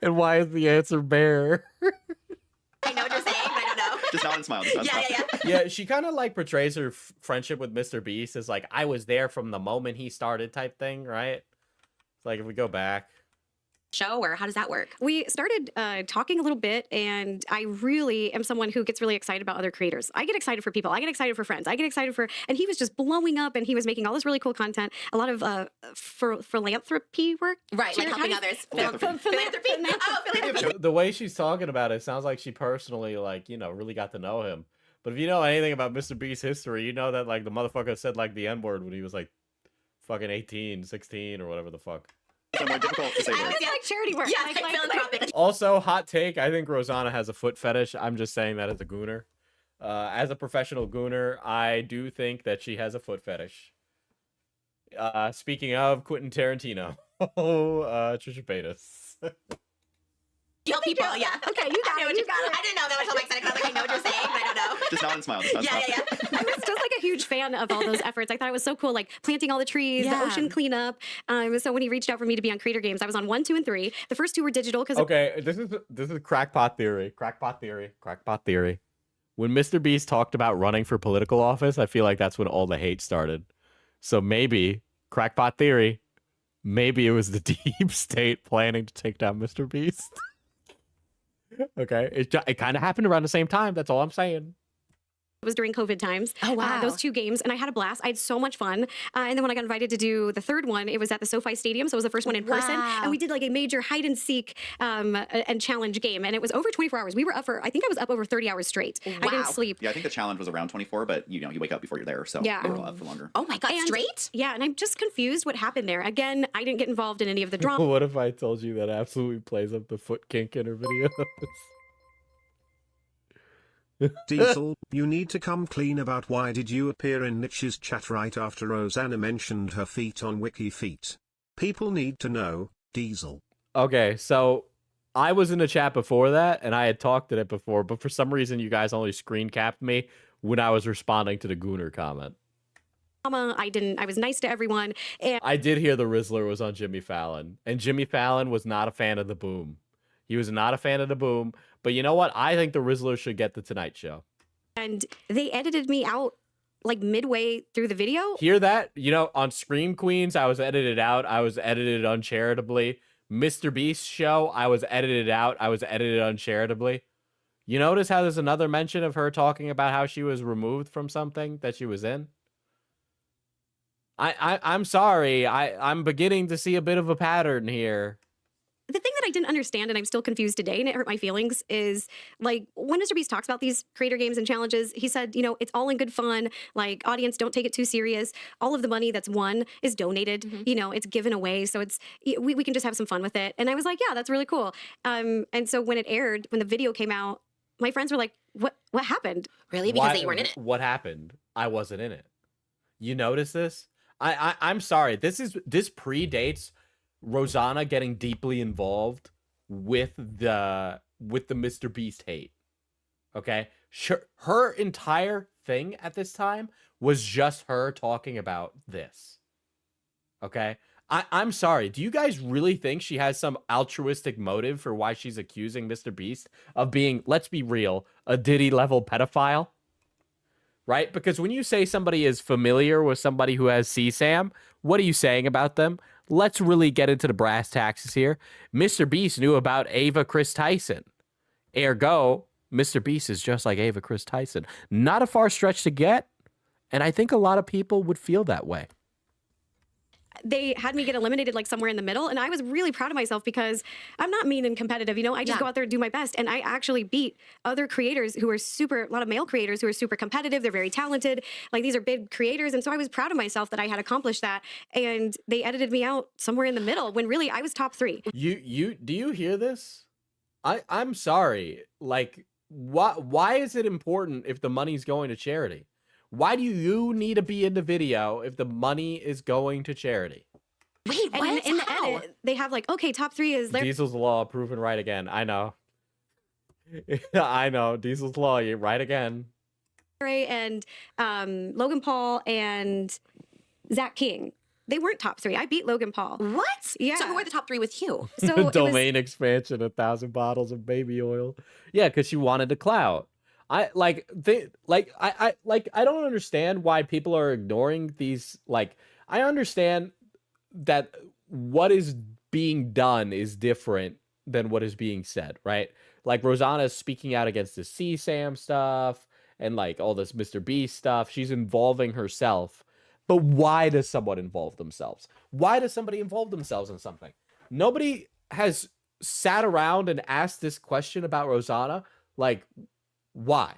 And why is the answer bear? I know what you're saying, but I don't know. Just nod and smile. Just nod and smile. Yeah, she kind of like portrays her friendship with MrBeast as like, I was there from the moment he started type thing, right? It's like if we go back. Show, or how does that work? We started talking a little bit, and I really am someone who gets really excited about other creators. I get excited for people. I get excited for friends. I get excited for, and he was just blowing up, and he was making all this really cool content, a lot of philanthropy work. Right, like helping others. Philanthropy. Oh, philanthropy. The way she's talking about it sounds like she personally, like, you know, really got to know him. But if you know anything about MrBeast's history, you know that, like, the motherfucker said, like, the N-word when he was, like, fucking 18, 16, or whatever the fuck. So more difficult to say. It's like charity work. Yeah, like philanthropic. Also, hot take, I think Rosanna has a foot fetish. I'm just saying that as a gooner. As a professional gooner, I do think that she has a foot fetish. Speaking of Quentin Tarantino. Trisha Paytas. You help people, yeah. Okay, you got it. You got it. I didn't know that was so excited. I was like, I know what you're saying, but I don't know. Just nod and smile. Just nod and smile. Yeah. I was just like a huge fan of all those efforts. I thought it was so cool, like planting all the trees, the ocean cleanup. So when he reached out for me to be on Creator Games, I was on 1, 2, and 3. The first 2 were digital because Okay, this is crackpot theory. Crackpot theory. When MrBeast talked about running for political office, I feel like that's when all the hate started. So maybe, crackpot theory, Maybe it was the deep state planning to take down MrBeast. Okay, it kind of happened around the same time. That's all I'm saying. It was during COVID times. Oh, wow. Those 2 games, and I had a blast. I had so much fun. And then when I got invited to do the 3rd one, it was at the SoFi Stadium, so it was the first one in person. And we did like a major hide and seek and challenge game, and it was over 24 hours. We were up for, I think I was up over 30 hours straight. Wow. I didn't sleep. Yeah, I think the challenge was around 24, but you wake up before you're there, so Yeah. we were up for longer. Oh my God, straight? Yeah, and I'm just confused what happened there. Again, I didn't get involved in any of the drama. What if I told you that absolutely plays up the foot kink in her videos? Diesel, you need to come clean about why did you appear in Nich's chat right after Rosanna mentioned her feet on Wiki Feet. People need to know, Diesel. Okay, so I was in the chat before that, and I had talked to it before, but for some reason you guys only screen capped me when I was responding to the Gooner comment. I was nice to everyone. And I did hear the Rizzler was on Jimmy Fallon, and Jimmy Fallon was not a fan of the boom. He was not a fan of the boom, but you know what? I think the Rizzler should get the Tonight Show. And they edited me out like midway through the video. Hear that? You know, on Scream Queens, I was edited out. I was edited uncharitably. MrBeast show, I was edited out. I was edited uncharitably. You notice how there's another mention of her talking about how she was removed from something that she was in? I'm sorry. I'm beginning to see a bit of a pattern here. The thing that I didn't understand, and I'm still confused today, and it hurt my feelings, is like when MrBeast talks about these creator games and challenges, he said, you know, it's all in good fun. Like, audience, don't take it too serious. All of the money that's won is donated. You know, it's given away, so it's we can just have some fun with it. And I was like, yeah, that's really cool. And so when it aired, when the video came out, my friends were like, what happened? Really? Because you weren't in it. What happened? I wasn't in it. You notice this? I'm sorry. This predates Rosanna getting deeply involved with the MrBeast hate. Okay? Sure, her entire thing at this time was just her talking about this. Okay? I'm sorry. Do you guys really think she has some altruistic motive for why she's accusing MrBeast of being, let's be real, a Diddy-level pedophile? Right? Because when you say somebody is familiar with somebody who has CSAM, what are you saying about them? Let's really get into the brass taxes here. MrBeast knew about Ava Chris Tyson. Ergo, MrBeast is just like Ava Chris Tyson. Not a far stretch to get, and I think a lot of people would feel that way. They had me get eliminated like somewhere in the middle, and I was really proud of myself because I'm not mean and competitive, you know, I just go out there and do my best, and I actually beat other creators who are a lot of male creators who are super competitive, they're very talented, like these are big creators, and so I was proud of myself that I had accomplished that, and they edited me out somewhere in the middle when really I was top 3. Do you hear this? I'm sorry, like, why is it important if the money's going to charity? Why do you need to be in the video if the money is going to charity? Wait, what? And in the edit, they have like, okay, top 3 is there. Diesel's Law proven right again. I know. I know. Diesel's Law, you're right again. And Logan Paul and Zach King. They weren't top 3. I beat Logan Paul. What? Yeah. So who were the top 3 with you? So Domain expansion, 1,000 bottles of baby oil. Yeah, because she wanted the clout. I don't understand why people are ignoring these. Like, I understand that what is being done is different than what is being said, right? Like, Rosanna is speaking out against the CSAM stuff and like all this MrBeast stuff. She's involving herself. But why does someone involve themselves? Why does somebody involve themselves in something? Nobody has sat around and asked this question about Rosanna. Like, why?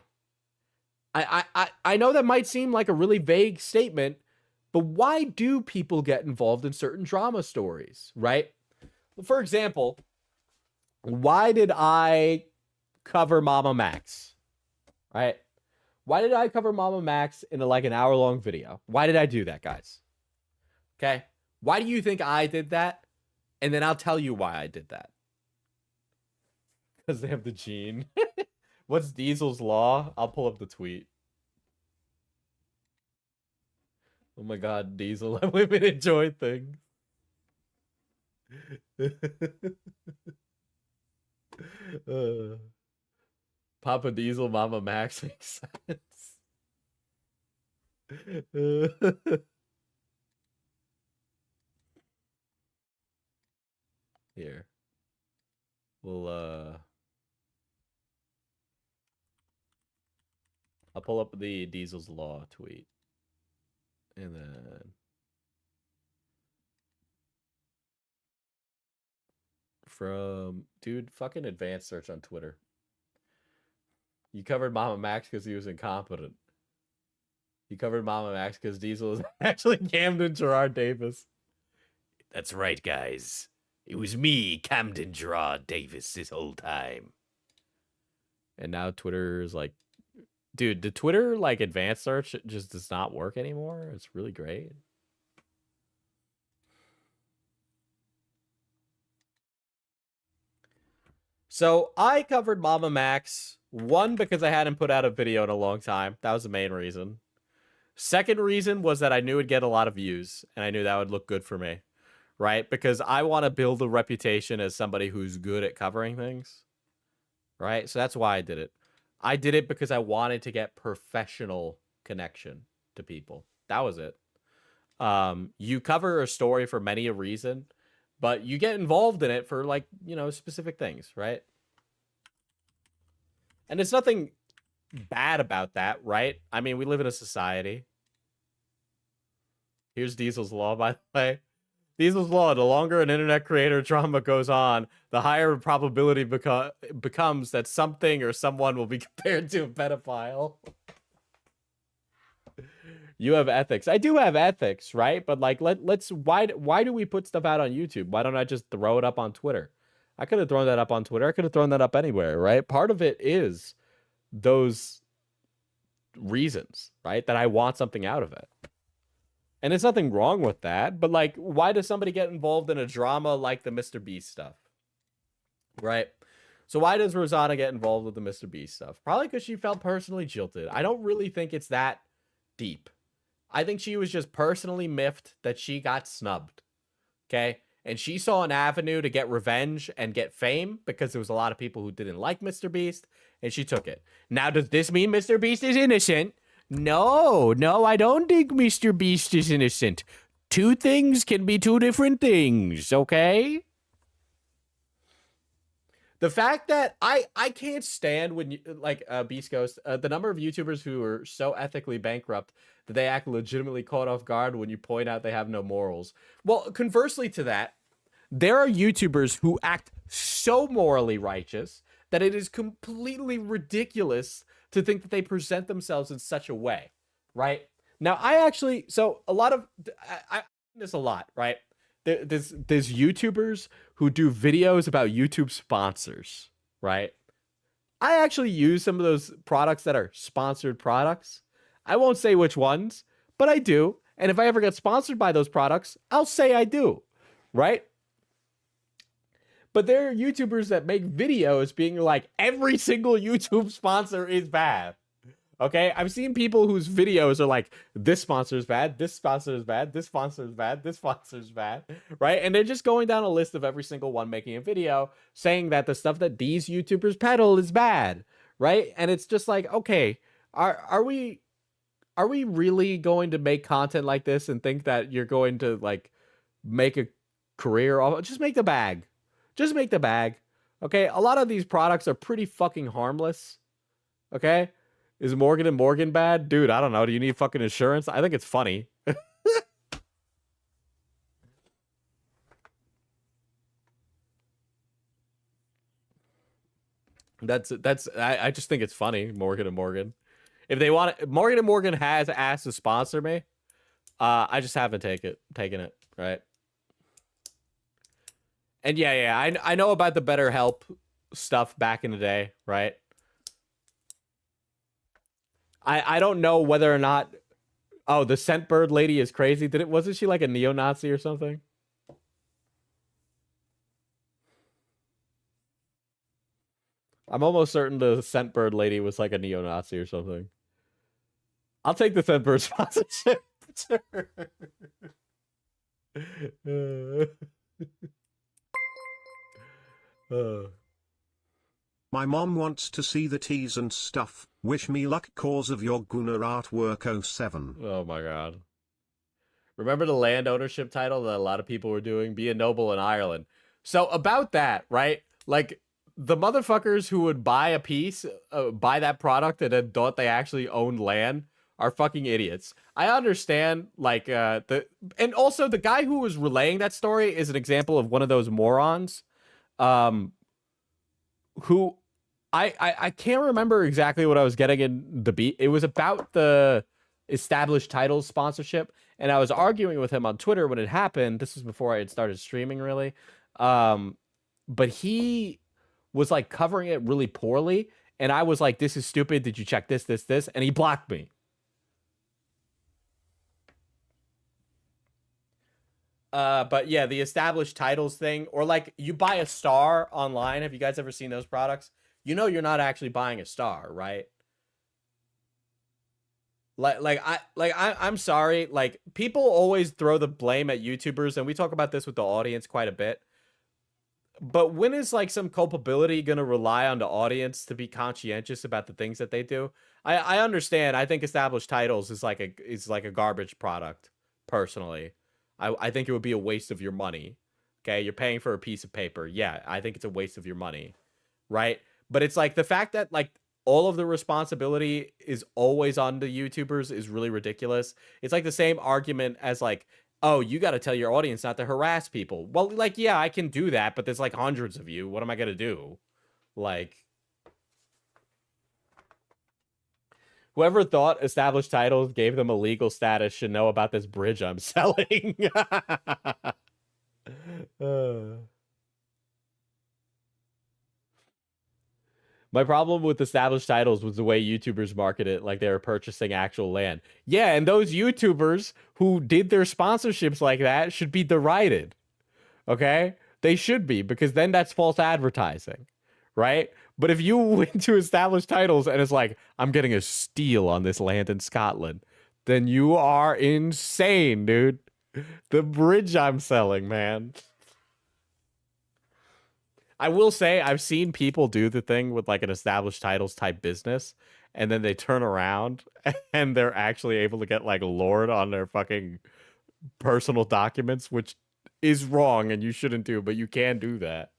I know that might seem like a really vague statement, but why do people get involved in certain drama stories, right? For example, why did I cover Mama Max, right? Why did I cover Mama Max in like an hour-long video? Why did I do that, guys? Okay? Why do you think I did that? And then I'll tell you why I did that. Because they have the gene. What's Diesel's Law? I'll pull up the tweet. Oh my god, Diesel, women enjoy things. Papa Diesel, Mama Max makes sense. Here. We'll, I'll pull up the Diesel's Law tweet. And then... From... Dude, fucking advanced search on Twitter. You covered Mama Max because he was incompetent. You covered Mama Max because Diesel is actually Camden Gerard Davis. That's right, guys. It was me, Camden Gerard Davis, this whole time. And now Twitter is like... Dude, the Twitter, like, advanced search just does not work anymore. It's really great. So, I covered Mama Max. One, because I hadn't put out a video in a long time. That was the main reason. Second reason was that I knew it'd get a lot of views, and I knew that would look good for me. Right? Because I want to build a reputation as somebody who's good at covering things. Right? So that's why I did it. I did it because I wanted to get professional connection to people. That was it. You cover a story for many a reason, but you get involved in it for, like, you know, specific things, right? And there's nothing bad about that, right? I mean, we live in a society. Here's Diesel's Law, by the way. Diesel's Law, the longer an internet creator drama goes on, the higher probability becomes that something or someone will be compared to a pedophile. You have ethics. I do have ethics, right? But like, let's why do we put stuff out on YouTube? Why don't I just throw it up on Twitter? I could have thrown that up on Twitter. I could have thrown that up anywhere, right? Part of it is those reasons, right? That I want something out of it. And there's nothing wrong with that, but like, why does somebody get involved in a drama like the MrBeast stuff? Right? So why does Rosanna get involved with the MrBeast stuff? Probably because she felt personally jilted. I don't really think it's that deep. I think she was just personally miffed that she got snubbed. Okay? And she saw an avenue to get revenge and get fame because there was a lot of people who didn't like MrBeast, and she took it. Now, does this mean MrBeast is innocent? No, I don't think MrBeast is innocent. Two things can be two different things, okay? The fact that I can't stand when you, like, Beast Ghost, the number of YouTubers who are so ethically bankrupt that they act legitimately caught off guard when you point out they have no morals. Well, conversely to that, there are YouTubers who act so morally righteous that it is completely ridiculous to think that they present themselves in such a way, right? Now, I actually, so a lot of, I this a lot, right? There's YouTubers who do videos about YouTube sponsors, right? I actually use some of those products that are sponsored products. I won't say which ones, but I do. And if I ever get sponsored by those products, I'll say I do, right? But there are YouTubers that make videos being like, every single YouTube sponsor is bad. Okay? I've seen people whose videos are like, this sponsor is bad, this sponsor is bad, this sponsor is bad, this sponsor is bad, right? And they're just going down a list of every single one making a video saying that the stuff that these YouTubers peddle is bad, right? And it's just like, okay, are we really going to make content like this and think that you're going to, like, make a career off? Just make the bag. Just make the bag, okay? A lot of these products are pretty fucking harmless, okay? Is Morgan & Morgan bad? Dude, I don't know. Do you need fucking insurance? I think it's funny. I just think it's funny, Morgan & Morgan. If they want it, Morgan & Morgan has asked to sponsor me. I just haven't taken it, right? And yeah, I know about the BetterHelp stuff back in the day, right? I don't know whether or not... Oh, the Scentbird lady is crazy. Wasn't she like a neo-Nazi or something? I'm almost certain the Scentbird lady was like a neo-Nazi or something. I'll take the Scentbird sponsorship. My mom wants to see the teas and stuff. Wish me luck cause of your Gunnar artwork 07. Oh my god. Remember the land ownership title that a lot of people were doing? Be a noble in Ireland. So about that, right? Like the motherfuckers who would buy a piece, buy that product and then thought they actually owned land are fucking idiots. I understand, like, and also the guy who was relaying that story is an example of one of those morons, who I can't remember exactly what I was getting in the beat. It was about the established titles sponsorship, and I was arguing with him on Twitter when it happened. This was before I had started streaming, really. But he was like covering it really poorly, and I was like, "This is stupid. Did you check this, this, this?" And he blocked me. But yeah, the established titles thing, or like you buy a star online. Have you guys ever seen those products? You know you're not actually buying a star, right? I'm sorry. Like, people always throw the blame at YouTubers, and we talk about this with the audience quite a bit. But when is like some culpability going to rely on the audience to be conscientious about the things that they do? I understand. I think established titles is like a garbage product, personally. I think it would be a waste of your money. Okay, you're paying for a piece of paper. Yeah, I think it's a waste of your money, right? But it's like the fact that like all of the responsibility is always on the YouTubers is really ridiculous. It's like the same argument as like, oh, you got to tell your audience not to harass people. Well, like, yeah, I can do that, but there's like hundreds of you. What am I going to do? Like, whoever thought established titles gave them a legal status should know about this bridge I'm selling. My problem with established titles was the way YouTubers market it, like they were purchasing actual land. Yeah, and those YouTubers who did their sponsorships like that should be derided. Okay? They should be, because then that's false advertising, right? But if you went to established titles and it's like, I'm getting a steal on this land in Scotland, then you are insane, dude. The bridge I'm selling, man. I will say I've seen people do the thing with like an established titles type business, and then they turn around and they're actually able to get like Lord on their fucking personal documents, which is wrong and you shouldn't do, but you can do that.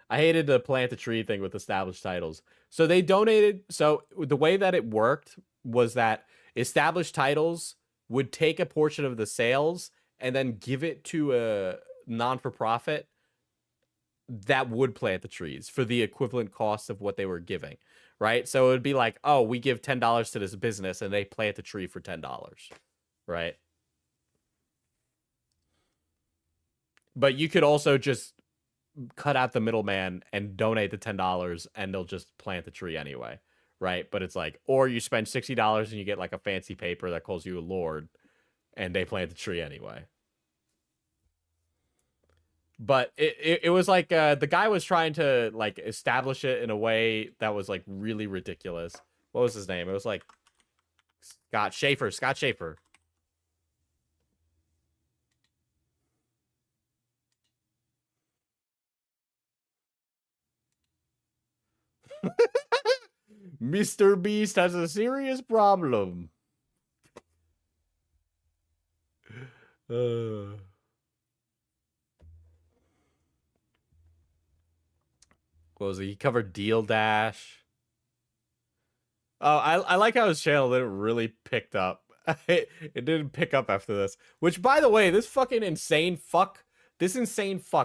I hated the plant a tree thing with established titles. So they donated. So the way that it worked was that established titles would take a portion of the sales and then give it to a non-for-profit that would plant the trees for the equivalent cost of what they were giving, right? So it would be like, oh, we give $10 to this business and they plant a tree for $10, right? But you could also just cut out the middleman and donate the $10 and they'll just plant the tree anyway, right? But it's like, or you spend $60 and you get like a fancy paper that calls you a lord and they plant the tree anyway. But it was like the guy was trying to like establish it in a way that was like really ridiculous. What was his name? It was like Scott Schaefer. MrBeast has a serious problem. What was it? He covered Deal Dash. Oh, I like how his channel didn't really picked up. It didn't pick up after this. Which, by the way, this insane fuck,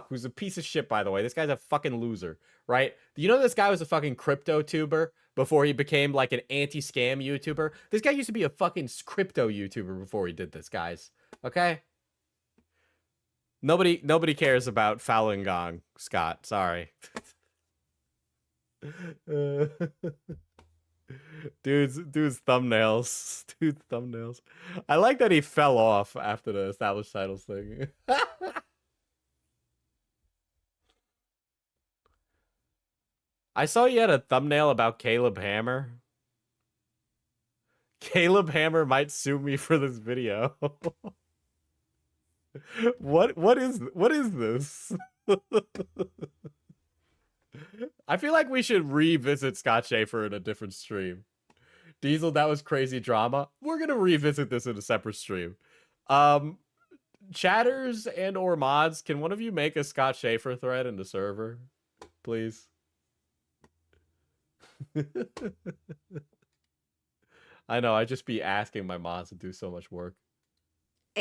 who's a piece of shit, by the way. This guy's a fucking loser, right? You know this guy was a fucking crypto tuber before he became like an anti-scam YouTuber? This guy used to be a fucking crypto YouTuber before he did this, guys. Okay? Nobody cares about Falun Gong, Scott. Sorry. Dude's thumbnails. I like that he fell off after the established titles thing. I saw you had a thumbnail about Caleb Hammer. Caleb Hammer might sue me for this video. What is this? I feel like we should revisit Scott Schaefer in a different stream. Diesel, that was crazy drama. We're gonna revisit this in a separate stream. chatters and or mods, can one of you make a Scott Schaefer thread in the server, please? I know, I just be asking my mods to do so much work.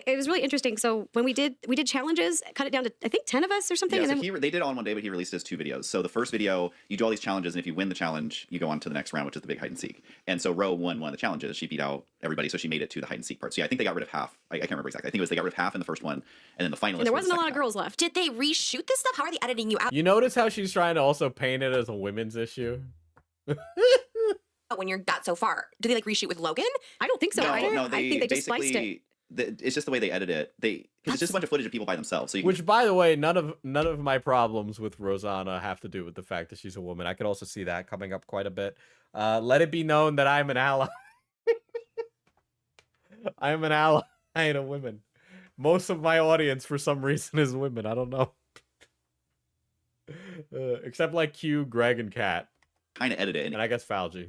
It was really interesting. So when we did challenges, cut it down to I think 10 of us or something. Yeah, and so then they did it all in one day, but he released it as 2 videos. So the first video, you do all these challenges, and if you win the challenge, you go on to the next round, which is the big hide and seek. And so Ro won one of the challenges. She beat out everybody, so she made it to the hide and seek part. So yeah, I think they got rid of half. I can't remember exactly. I think it was they got rid of half in the first one, and then the finalists. and there wasn't a lot of girls left. Did they reshoot this stuff? How are they editing you out? You notice how she's trying to also paint it as a women's issue? When you're got so far, do they like reshoot with Logan? I don't think so. No, I no, think they just spliced it. It's just the way they edit it. Because it's just a bunch of footage of people by themselves. So you Which, by the way, none of my problems with Rosanna have to do with the fact that she's a woman. I could also see that coming up quite a bit. Let it be known that I'm an ally. I'm an ally to women. Most of my audience, for some reason, is women. I don't know. Except like Q, Greg, and Kat. Kind of edit it. And I guess Falgi.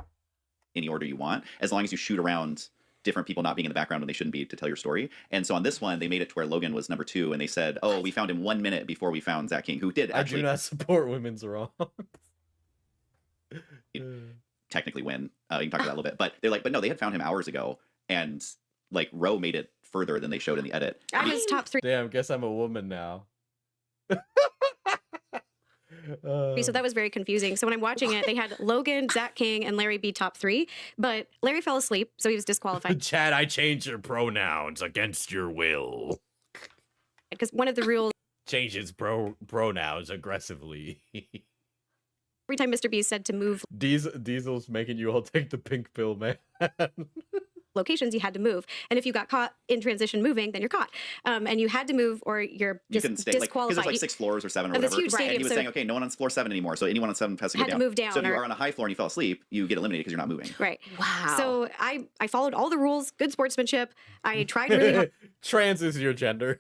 Any order you want, as long as you shoot around different people not being in the background when they shouldn't be to tell your story. And so on this one, they made it to where Logan was number 2, and they said, "Oh, we found him 1 minute before we found Zach King, who did actually." I do not support women's wrongs. Technically win. You can talk about that a little bit, but they're like, but no, they had found him hours ago, and like Ro made it further than they showed in the edit. I was top 3. Damn, guess I'm a woman now. So that was very confusing. So when I'm watching it, they had Logan, Zach King, and Larry be top 3, but Larry fell asleep, so he was disqualified. Chad, I changed your pronouns against your will. Because one of the rules changes pronouns aggressively. every time MrBeast said to move Diesel's making you all take the pink pill, man. locations, you had to move. And if you got caught in transition moving, then you're caught. And you had to move or you're just couldn't stay, disqualified. Because there's like 6 floors or 7 or and whatever. Huge stadium, and he was saying, okay, no one on floor 7 anymore. So anyone on 7 has to go had to move down. So if you are on a high floor and you fell asleep, you get eliminated because you're not moving. Right. Wow. So I followed all the rules, good sportsmanship. I tried really hard. Trans is your gender.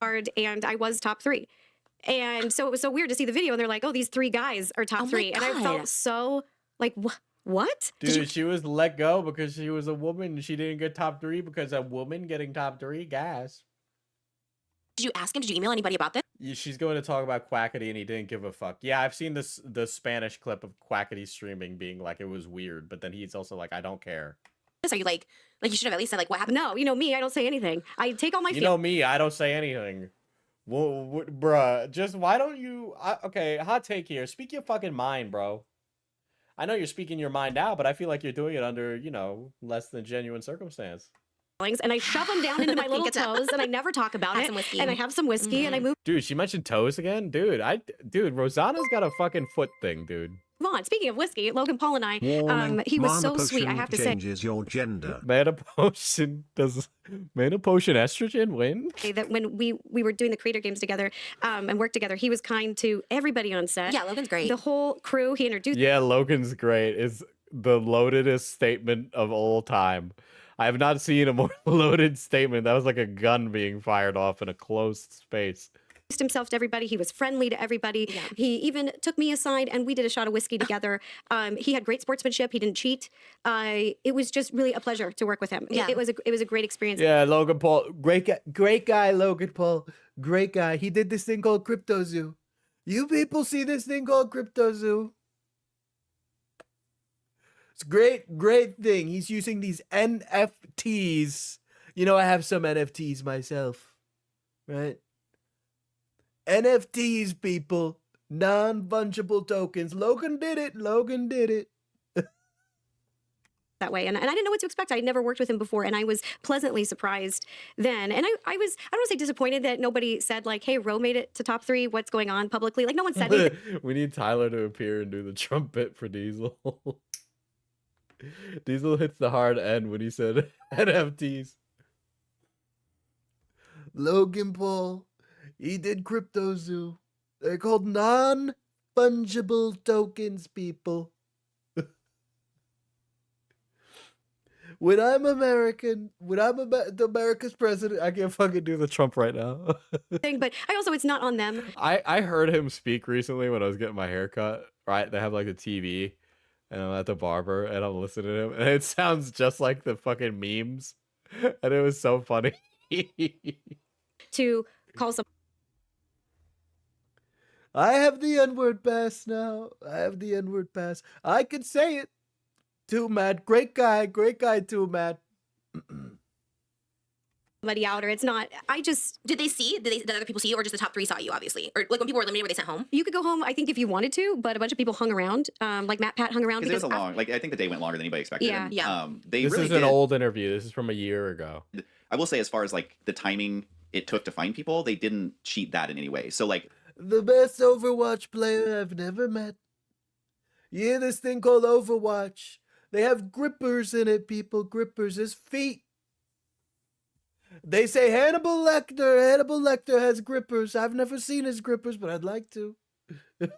And I was top 3. And so it was so weird to see the video and they're like, oh, these 3 guys are top 3. And I felt so like, what? Dude, she was let go because she was a woman. She didn't get top 3 because a woman getting top 3, gas. Did you ask him? Did you email anybody about this? She's going to talk about Quackity and he didn't give a fuck. Yeah, I've seen the Spanish clip of Quackity streaming being like, it was weird. But then he's also like, I don't care. Are you like you should have at least said like what happened? No, you know me, I don't say anything. I take all my You know me, I don't say anything. Well, bruh, just why don't you... okay, hot take here. Speak your fucking mind, bro. I know you're speaking your mind now, but I feel like you're doing it under, you know, less than genuine circumstance. And I shove them down into my little toes, and I never talk about it. And I have some whiskey, and I move. Dude, she mentioned toes again? Dude, Rosanna's got a fucking foot thing, dude. On. Speaking of whiskey, Logan Paul and I, he was so sweet. I have to say, changes your gender. Mana potion estrogen win? That when we were doing the creator games together and worked together, he was kind to everybody on set. Yeah, Logan's great. The whole crew he introduced. Yeah, Logan's great. Is the loadedest statement of all time. I have not seen a more loaded statement. That was like a gun being fired off in a closed space. Himself to everybody. He was friendly to everybody. Yeah. He even took me aside and we did a shot of whiskey together. He had great sportsmanship. He didn't cheat. It was just really a pleasure to work with him. Yeah. It was a great experience. Yeah, Logan Paul, great guy, Logan Paul, great guy. He did this thing called Crypto Zoo. You people see this thing called Crypto Zoo? It's a great thing. He's using these NFTs. You know, I have some NFTs myself, right? NFTs, people. Non-fungible tokens. Logan did it. That way. And I didn't know what to expect. I had never worked with him before, and I was pleasantly surprised then. And I was, I don't want to say disappointed that nobody said, like, hey, Ro made it to top 3. What's going on publicly? Like, no one said anything. We need Tyler to appear and do the trumpet for Diesel. Diesel hits the hard end when he said NFTs. Logan Paul. He did Crypto Zoo. They're called non-fungible tokens, people. When I'm American, America's president, I can't fucking do the Trump right now. But it's not on them. I heard him speak recently when I was getting my hair cut. Right, they have like the TV, and I'm at the barber, and I'm listening to him, and it sounds just like the fucking memes, and it was so funny. to call some. I have the N-word pass now. I have the N-word pass. I can say it. Too Matt. Great guy too, Matt. Somebody out, or it's not. Did they see? Did other people see you, or just the top 3 saw you? Obviously, or like when people were eliminated, were they sent home? You could go home, I think, if you wanted to, but a bunch of people hung around. Like Matt Pat hung around because it was a long. Like I think the day went longer than anybody expected. Yeah, and, yeah. They this really is an did. old interview. This is from a year ago. I will say, as far as like the timing it took to find people, they didn't cheat that in any way. So like the best Overwatch player I've never met. You hear this thing called Overwatch? They have grippers in it, people. Grippers. His feet. They say Hannibal Lecter has grippers. I've never seen his grippers, but I'd like to. They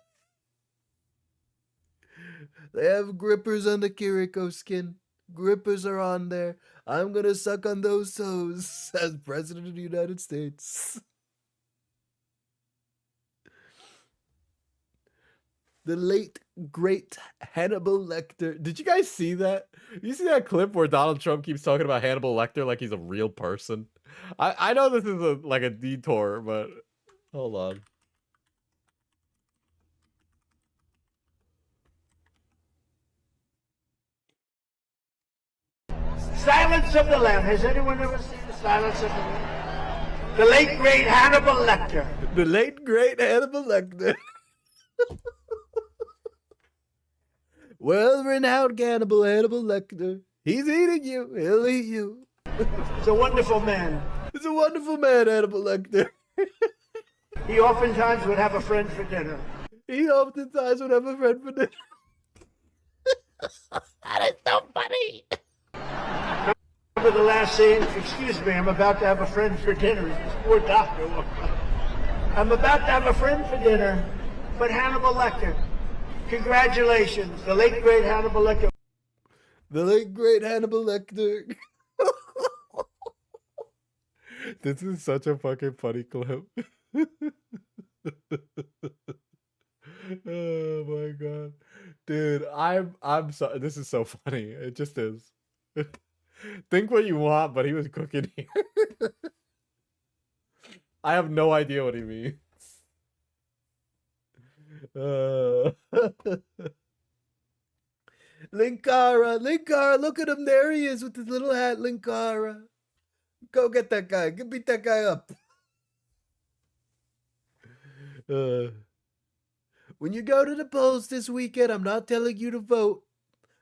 have grippers on the Kiriko skin. Grippers are on there. I'm gonna suck on those toes as President of the United States. The late, great Hannibal Lecter. Did you guys see that? You see that clip where Donald Trump keeps talking about Hannibal Lecter like he's a real person? I know this is like a detour, but hold on. Silence of the Lamb. Has anyone ever seen the Silence of the Lamb? The late, great Hannibal Lecter. The late, great Hannibal Lecter. Well-renowned cannibal Hannibal Lecter. He's eating you. He'll eat you. He's a wonderful man. He's a wonderful man, Hannibal Lecter. He oftentimes would have a friend for dinner. He oftentimes would have a friend for dinner. That is so funny. Remember the last scene? Excuse me, I'm about to have a friend for dinner. This poor doctor. I'm about to have a friend for dinner, but Hannibal Lecter. Congratulations, the late great Hannibal Lecter. The late great Hannibal Lecter. This is such a fucking funny clip. Oh my god. Dude, I'm sorry. This is so funny. It just is. Think what you want, but he was cooking here. I have no idea what he means. Linkara, look at him. There he is with his little hat, Linkara. Go get that guy. Go beat that guy up. When you go to the polls this weekend, I'm not telling you to vote,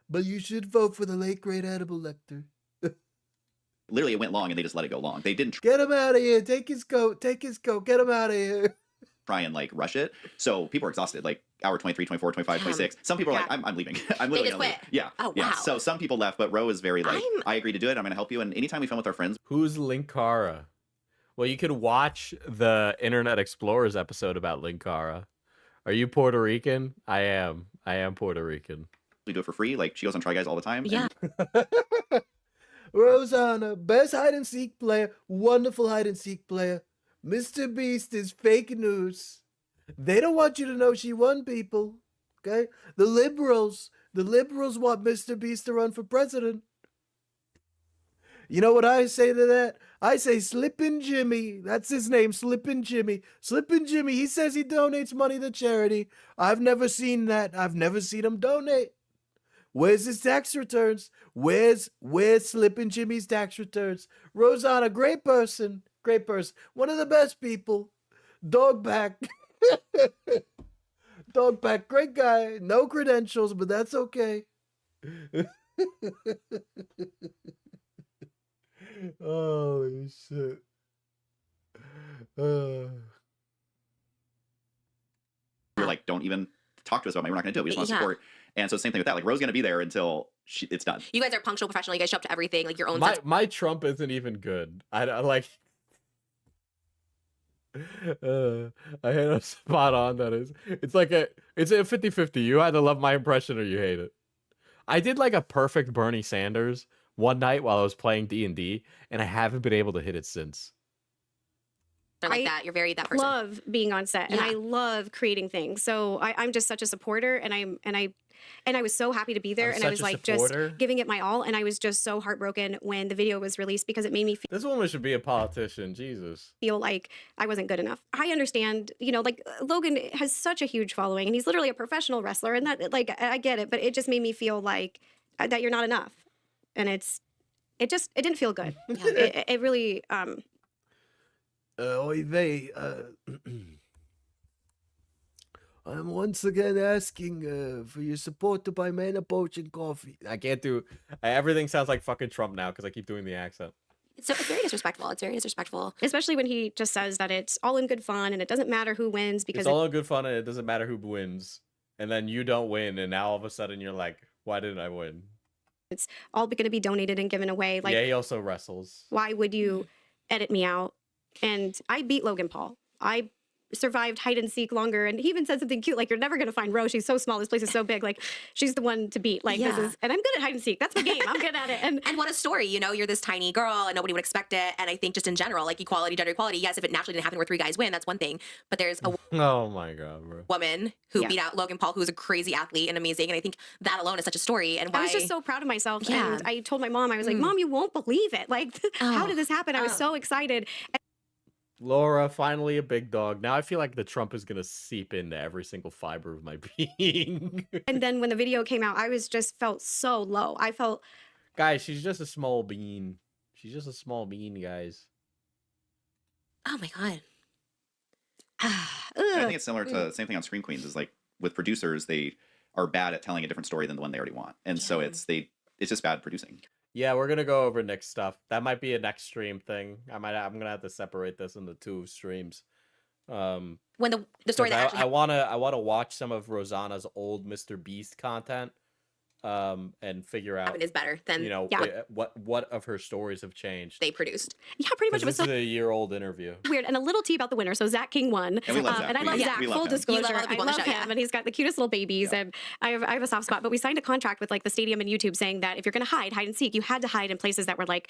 but you should vote for the late great Hannibal Lecter. Literally, it went long and they just let it go long. They didn't Get him out of here. Take his coat. Get him out of here. try and like rush it. So people are exhausted, like hour 23, 24, 25, 26. Some people are like, I'm leaving. I'm literally just gonna leave. quit. Yeah. Oh, Yeah. wow. So some people left, but Ro is very like, I agree to do it. I'm going to help you. And anytime we film with our friends. Who's Linkara? Well, you could watch the Internet Explorers episode about Linkara. Are you Puerto Rican? I am. I am Puerto Rican. We do it for free. Like she goes on Try Guys all the time. Yeah. Rosanna, best hide and seek player, wonderful hide and seek player. MrBeast is fake news. They don't want you to know she won, people. Okay? The liberals want MrBeast to run for president. You know what I say to that? I say Slippin' Jimmy. That's his name, Slippin' Jimmy. Slippin' Jimmy, he says he donates money to charity. I've never seen that. I've never seen him donate. Where's his tax returns? Where's Slippin' Jimmy's tax returns? Rosanna, great person. Great person. One of the best people. Dogback. Dogback, great guy. No credentials, but that's okay. Holy shit. We're like, don't even talk to us about money. We're not going to do it. We just want to support. And so same thing with that. Like Ro's going to be there until it's done. You guys are punctual, professional. You guys show up to everything. Like your own. My Trump isn't even good. I like. I hate a spot on that is. It's like it's a 50-50. You either love my impression or you hate it. I did like a perfect Bernie Sanders one night while I was playing D&D, and I haven't been able to hit it since. like that. You're very that person. I love being on set and I love creating things. So I'm just such a supporter, and I was so happy to be there, and I was like just giving it my all, and I was just so heartbroken when the video was released because it made me feel this woman should be a politician. Jesus. Feel like I wasn't good enough. I understand, you know, like Logan has such a huge following, and he's literally a professional wrestler, and that, like, I get it, but it just made me feel like that you're not enough, and it didn't feel good. It really Oy vey, I'm once again asking for your support to buy Mana Potion coffee. I can't do... Everything sounds like fucking Trump now because I keep doing the accent. It's very disrespectful. It's very disrespectful. Especially when he just says that it's all in good fun and it doesn't matter who wins because it's all in good fun and it doesn't matter who wins. And then you don't win, and now all of a sudden you're like, why didn't I win? It's all going to be donated and given away. Like, yeah, he also wrestles. Why would you edit me out? And I beat Logan Paul. I survived hide and seek longer, and he even said something cute like, you're never gonna find Rose, she's so small, this place is so big, like she's the one to beat. Like this is, and I'm good at hide and seek, that's my game, I'm good at it. And what a story, you know, you're this tiny girl and nobody would expect it. And I think just in general, like equality, gender equality, yes, if it naturally didn't happen where 3 guys win, that's one thing, but there's a oh my god, bro, woman who beat out Logan Paul, who's a crazy athlete and amazing, and I think that alone is such a story. And why I was just so proud of myself. And I told my mom, I was like, Mom, you won't believe it, like how did this happen? I was so excited. Laura, finally a big dog. Now I feel like the Trump is gonna seep into every single fiber of my being. And then when the video came out, I was just felt so low. I felt, guys, she's just a small bean. She's just a small bean, guys. Oh my god. I think it's similar to the same thing on Scream Queens. Is like with producers, they are bad at telling a different story than the one they already want, and so it's just bad producing. Yeah, we're gonna go over next stuff. That might be a next stream thing. I'm gonna have to separate this into 2 streams. When the story that I wanna watch some of Rosanna's old MrBeast content, and figure out is better than what of her stories have changed. They produced. Yeah, pretty much. It was this is a year-old interview. Weird, and a little tea about the winner. So Zach King won, and, we love Zach. And I love Zach. Full disclosure, I love him, and he's got the cutest little babies, and I have a soft spot. But we signed a contract with like the stadium and YouTube saying that if you're going to hide and seek, you had to hide in places that were like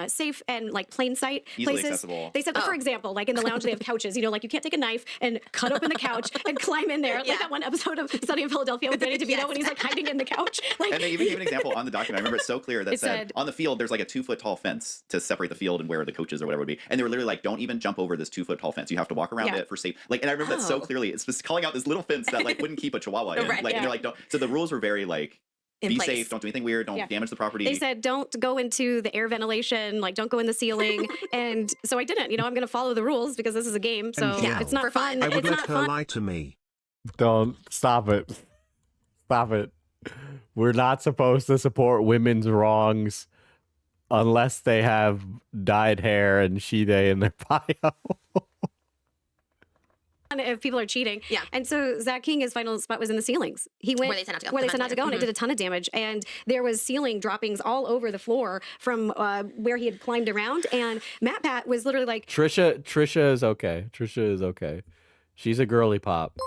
safe and like plain sight easily places. Accessible. They said, for example, like in the lounge they have couches. You know, like you can't take a knife and cut open the couch and climb in there. Like that one episode of Sunny in Philadelphia with Danny DeVito when he's like hiding in the couch. Like, and they even give an example on the document. I remember it's so clear that said on the field there's like a 2-foot tall fence to separate the field and where the coaches or whatever would be, and they were literally like, don't even jump over this 2-foot tall fence, you have to walk around it for safe. Like, and I remember that so clearly. It's just calling out this little fence that like wouldn't keep a chihuahua in. Like, and they're like, don't. So the rules were very like, be safe, don't do anything weird, don't damage the property. They said don't go into the air ventilation, like don't go in the ceiling. And so I didn't. You know, I'm going to follow the rules because this is a game, so it's not fun. I would it's let not her fun. lie to me. Don't stop it. Stop it. We're not supposed to support women's wrongs unless they have dyed hair and she/they in their bio. If people are cheating. Yeah. And so Zach King, his final spot was in the ceilings. He went where they said not to go. Where they said not to go, and it did a ton of damage. And there was ceiling droppings all over the floor from where he had climbed around. And Matt Pat was literally like, Trisha is okay. Trisha is okay. She's a girly pop.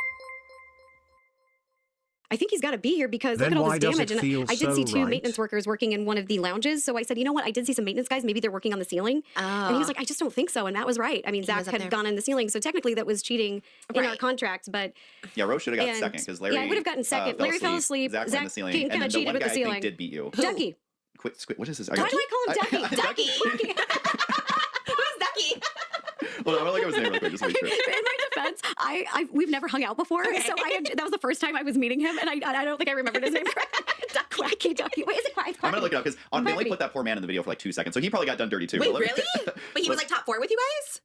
I think he's got to be here because Then look at all why this does damage. it And feel I did see so 2 right? maintenance workers working in one of the lounges. So I said, you know what? I did see some maintenance guys. Maybe they're working on the ceiling. And he was like, I just don't think so. And Matt was right. I mean, Zach had gone in the ceiling. So technically that was cheating in our contracts. But yeah, Rose should have got second because Larry. Yeah, I would have gotten second. Larry fell asleep. Zach went in the ceiling, kind of cheated with the ceiling. I think did beat you. Ducky. What is this? Why do I call him Ducky? Ducky. Who's Ducky? Well, I'm gonna look up his name real quick just to make sure. In my defense, we've never hung out before, so that was the first time I was meeting him, and I don't think I remembered his name. Quacky Ducky. Wait, is it Quacky? I'm gonna look it up because they only put that poor man in the video for like 2 seconds, so he probably got done dirty too. Wait, really? But he was like top 4 with you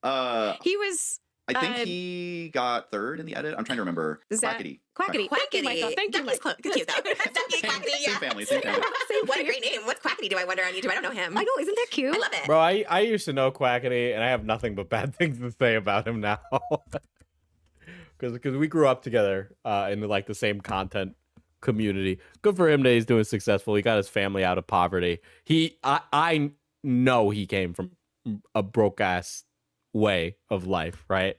guys? He was. I think he got 3rd in the edit. I'm trying to remember. Quackity. Thank you, Michael. Cute though. Ducky, Quackity, yeah. Same family, same family. What a great name. What's Quackity, do I wonder on YouTube? I don't know him. I know, isn't that cute? I love it. Bro, I used to know Quackity, and I have nothing but bad things to say about him now. Because we grew up together in like the same content community. Good for him that he's doing successful. He got his family out of poverty. I know he came from a broke ass way of life, right?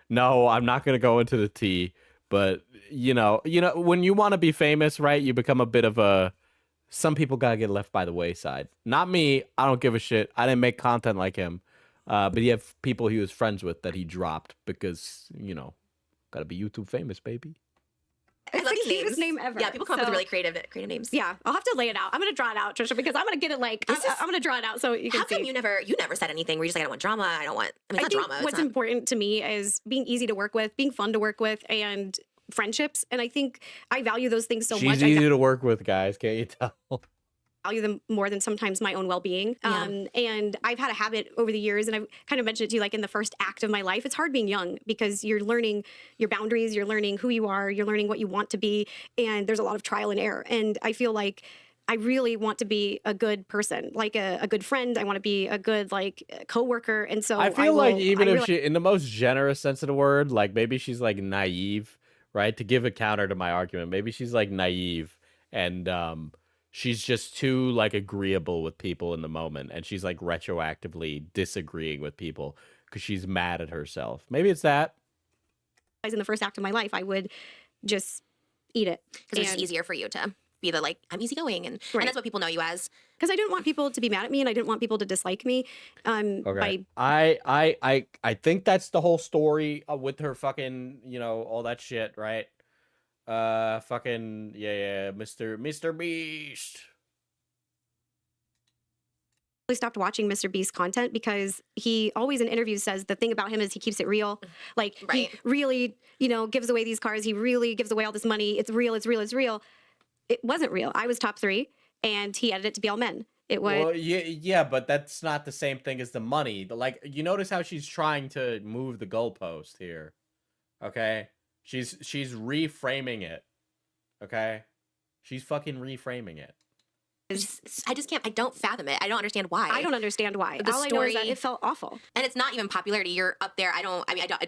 No, I'm not gonna go into the tea, but you know, when you want to be famous, right? You become a bit of a. Some people gotta get left by the wayside. Not me. I don't give a shit. I didn't make content like him. But you have people he was friends with that he dropped because, you know, gotta be YouTube famous, baby. It's the cutest name ever. Yeah, people come up with really creative names. Yeah, I'll have to lay it out. I'm gonna draw it out, Trisha, because I'm gonna get it like I'm gonna draw it out so you can How see. come you never said anything where you're just like, I don't want drama, I don't want it's not think drama. what's important to me is being easy to work with, being fun to work with, and friendships. And I think I value those things so much. She's easy to work with, guys. Can't you tell? Value them more than sometimes my own well-being. And I've had a habit over the years, and I've kind of mentioned it to you, like in the first act of my life, it's hard being young because you're learning your boundaries, you're learning who you are, you're learning what you want to be, and there's a lot of trial and error. And I feel like I really want to be a good person, like a good friend. I want to be a good coworker. And so I feel like even if she, in the most generous sense of the word, like maybe she's like naive, right? To give a counter to my argument, maybe she's like naive and she's just too like agreeable with people in the moment, and she's like retroactively disagreeing with people because she's mad at herself. Maybe it's that. In the first act of my life, I would just eat it because it's just easier for you to be the I'm easygoing, and that's what people know you as. Because I didn't want people to be mad at me, and I didn't want people to dislike me. Okay. I think that's the whole story with her fucking, you know, all that shit, right? Fucking yeah, MrBeast. I stopped watching MrBeast content because he always in interviews says the thing about him is he keeps it real. Like he really, you know, gives away these cars. He really gives away all this money. It's real. It's real. It's real. It wasn't real. I was top 3, and he edited it to be all men. It was. Well, yeah, but that's not the same thing as the money. Like, you notice how she's trying to move the goalpost here. Okay, she's reframing it. Okay, she's fucking reframing it. I just can't. I don't fathom it. I don't understand why. I don't understand why. The all story, I know is that it felt awful. And it's not even popularity. You're up there. I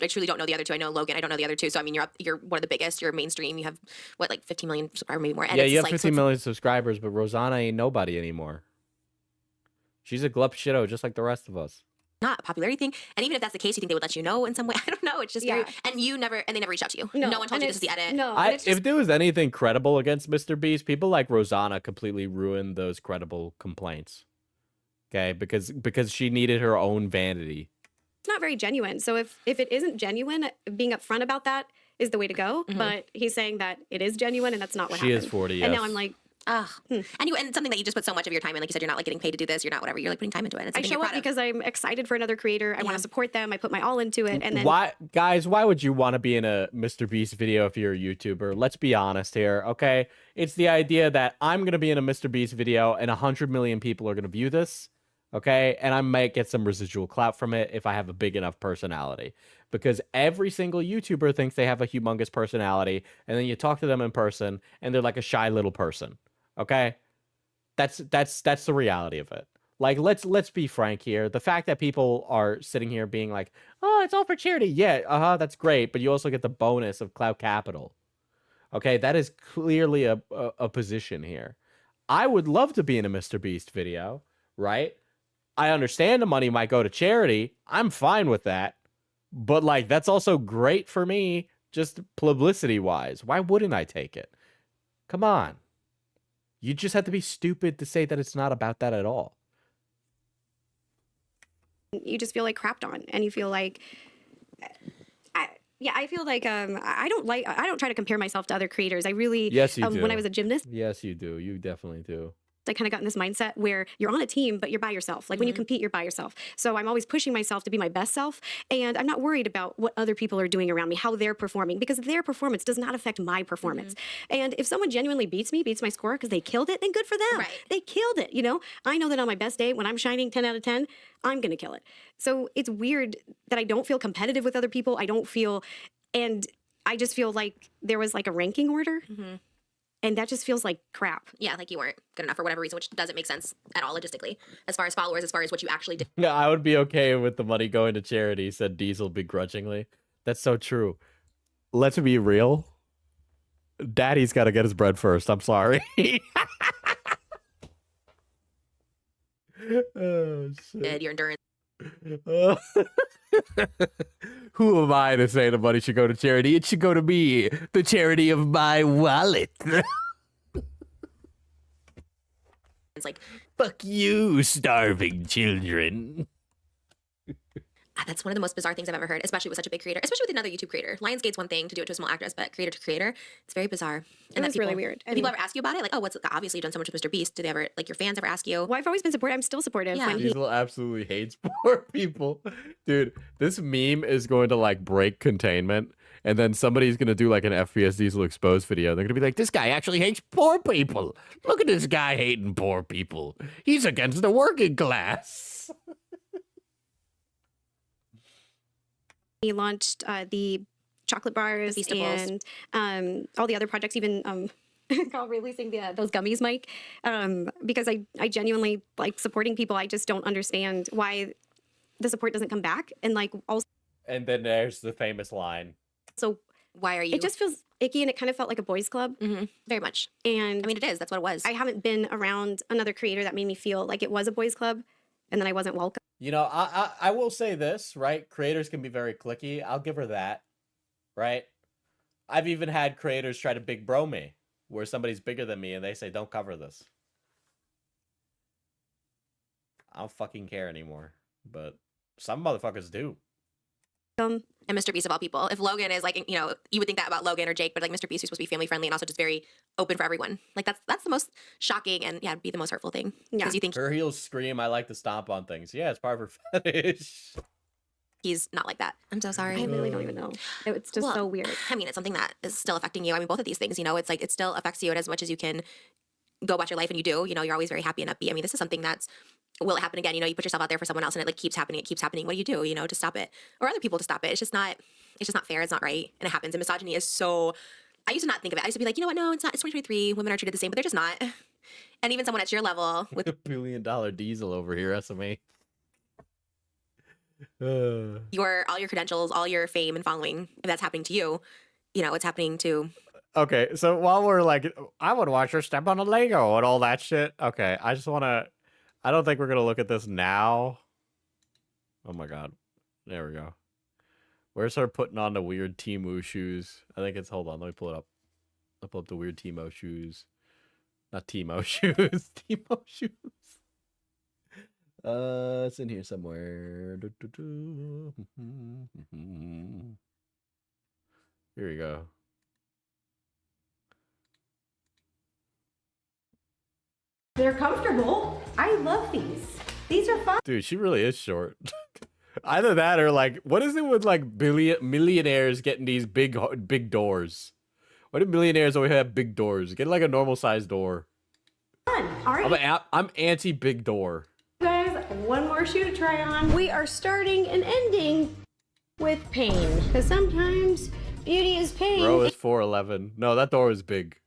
truly don't know the other two. I know Logan. I don't know the other two. So I mean, you're one of the biggest. You're mainstream. You have what, like 15 million subscribers, maybe more. And yeah, it's you have like, 15 million subscribers, but Rosanna ain't nobody anymore. She's a glup shitto, just like the rest of us. Not a popularity thing. And even if that's the case, you think they would let you know in some way? I don't know. It's just very, and they never reached out to you. No one told you this is the edit. No. If there was anything credible against MrBeast, people like Rosanna completely ruined those credible complaints. Okay, because she needed her own vanity. It's not very genuine. So if it isn't genuine, being upfront about that is the way to go. But he's saying that it is genuine, and that's not what happened. She is 40, yes. And now I'm like, and something that you just put so much of your time in, like you said, you're not like getting paid to do this, you're not whatever, you're like putting time into it. I show up because I'm excited for another creator. I want to support them. I put my all into it. And then why would you want to be in a MrBeast video if you're a YouTuber? Let's be honest here, okay? It's the idea that I'm gonna be in a MrBeast video and 100 million people are gonna view this, okay? And I might get some residual clout from it if I have a big enough personality. Because every single YouTuber thinks they have a humongous personality, and then you talk to them in person and they're like a shy little person. Okay, that's the reality of it. Like, let's be frank here. The fact that people are sitting here being like, "Oh, it's all for charity," yeah, that's great, but you also get the bonus of clout capital. Okay, that is clearly a position here. I would love to be in a MrBeast video, right? I understand the money might go to charity. I'm fine with that, but like that's also great for me, just publicity wise. Why wouldn't I take it? Come on. You just have to be stupid to say that it's not about that at all. You just feel like crapped on, and you feel like, I feel like I don't try to compare myself to other creators. I really, yes, you do. When I was a gymnast, yes, you do. You definitely do. I kind of got in this mindset where you're on a team, but you're by yourself. Like when you compete, you're by yourself. So I'm always pushing myself to be my best self. And I'm not worried about what other people are doing around me, how they're performing, because their performance does not affect my performance. And if someone genuinely beats my score because they killed it, then good for them. Right. They killed it. You know, I know that on my best day, when I'm shining 10 out of 10, I'm going to kill it. So it's weird that I don't feel competitive with other people. And I just feel like there was like a ranking order. And that just feels like crap. Yeah, like you weren't good enough for whatever reason, which doesn't make sense at all logistically, as far as followers, as far as what you actually did. Yeah, I would be okay with the money going to charity, said Diesel begrudgingly. That's so true. Let's be real. Daddy's got to get his bread first. I'm sorry. Oh, shit. Your endurance. Who am I to say the money should go to charity? It should go to me, the charity of my wallet. It's like, fuck you, starving children. That's one of the most bizarre things I've ever heard, especially with such a big creator, especially with another YouTube creator. Lionsgate's one thing to do it to a small actress, but creator to creator, it's very bizarre. And That's really weird. Do people ever ask you about it? Like, oh, what's obviously you've done so much with MrBeast. Do they ever, like, your fans ever ask you? Well, I've always been supportive. I'm still supportive. Yeah. When he Diesel absolutely hates poor people. Dude, this meme is going to like break containment. And then somebody's going to do like an FPS Diesel exposed video. They're going to be like, this guy actually hates poor people. Look at this guy hating poor people. He's against the working class. he launched the chocolate bars Feastables. and all the other projects, even called releasing those gummies, Mike, because I genuinely like supporting people. I just don't understand why the support doesn't come back. And like also, And then there's the famous line. so Why are you? it just feels icky, and it kind of felt like a boys' club. Very much. And I mean, it is. That's what it was. I haven't been around another creator that made me feel like it was a boys' club, and then I wasn't welcome. You know, I will say this, right? Creators can be very cliquey. I'll give her that, right? I've even had creators try to big bro me, where somebody's bigger than me and they say, don't cover this. I don't fucking care anymore. But some motherfuckers do. And MrBeast of all people. If Logan is like, you know, you would think that about Logan or Jake, but like MrBeast, who's supposed to be family friendly and also just very open for everyone. Like that's the most shocking and yeah, be the most hurtful thing. Because you think Her heels scream, I like to stomp on things. Yeah, it's part of her fetish. he's not like that. I'm so sorry. I really don't even know. It's just so weird. I mean, it's something that is still affecting you. I mean, both of these things, you know, it's like it still affects you, and as much as you can go about your life and you do, you know, you're always very happy and upbeat. I mean, this is something that's, will it happen again? You know, you put yourself out there for someone else and it like keeps happening. It keeps happening. What do you do, you know, to stop it, or other people to stop it? It's just not fair. It's not right. And it happens. And misogyny is so, I used to not think of it. I used to be like, you know what? No, it's not. It's 2023. Women are treated the same, but they're just not. And even someone at your level with $1 billion diesel over here, SMA. all your credentials, all your fame and following, if that's happening to you, you know, it's happening to. Okay, so while we're like, I would watch her step on a Lego and all that shit. Okay, I just want to, I don't think we're going to look at this now. Oh my God. There we go. Where's her putting on the weird Temu shoes? I think it's, hold on, let me pull it up. I'll pull up the weird Temu shoes. Not Temu shoes, Temu shoes. It's in here somewhere. Here we go. They're comfortable. I love these. These are fun. Dude, she really is short. Either that or like, what is it with like millionaires getting these big doors? Why do millionaires always have big doors? Get like a normal sized door. Fun. All right. I'm anti big door. Guys, one more shoe to try on. We are starting and ending with pain, because sometimes beauty is pain. Bro is 4'11". No, that door is big.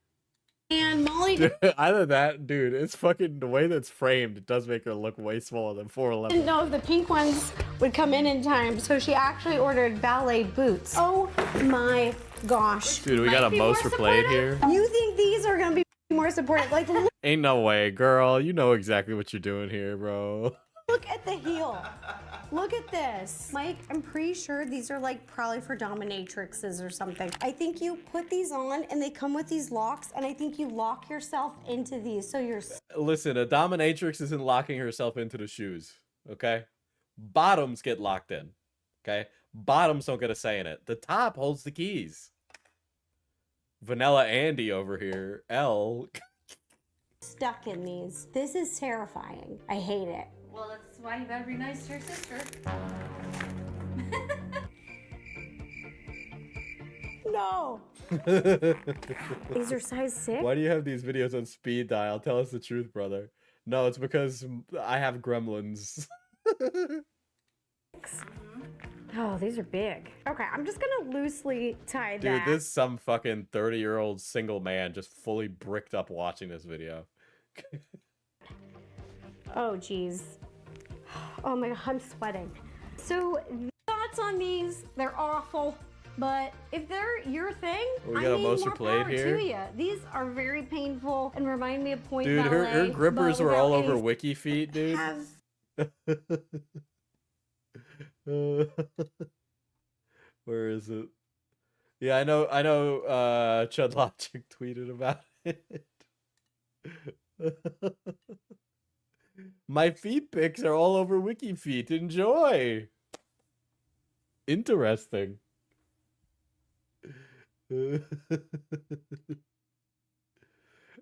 And Molly Dude, either that, dude, it's fucking the way that's framed. It does make her look way smaller than 4'11". didn't know if the pink ones would come in time, so she actually ordered ballet boots. Oh my gosh. Dude, we got a most played here. You think these are gonna be more supportive? Like, Ain't no way, girl. You know exactly what you're doing here, bro. look at the heel. Look at this. Mike, I'm pretty sure these are like probably for dominatrixes or something. I think you put these on and they come with these locks, and I think you lock yourself into these so you're... Listen, a dominatrix isn't locking herself into the shoes, okay? Bottoms get locked in, okay? Bottoms don't get a say in it. The top holds the keys. Vanilla Andy over here, L. stuck in these. This is terrifying. I hate it. Well, that's why you gotta be nice to your sister. No. These are size 6. Why do you have these videos on speed dial? Tell us the truth, brother. No, it's because I have gremlins. Oh, these are big. Okay, I'm just gonna loosely tie Dude, that. this is some fucking 30-year-old single man just fully bricked up watching this video. Oh, geez. Oh my God, I'm sweating. So, thoughts on these? They're awful. But if they're your thing, We I got a mean, most more played power here. to you. These are very painful and remind me of Point Dude, her Ballet, grippers but were all without over any- Wiki Feet, dude. Where is it? Yeah, I know Chud Logic tweeted about it. My feet pics are all over Wiki Feet. Enjoy. Interesting.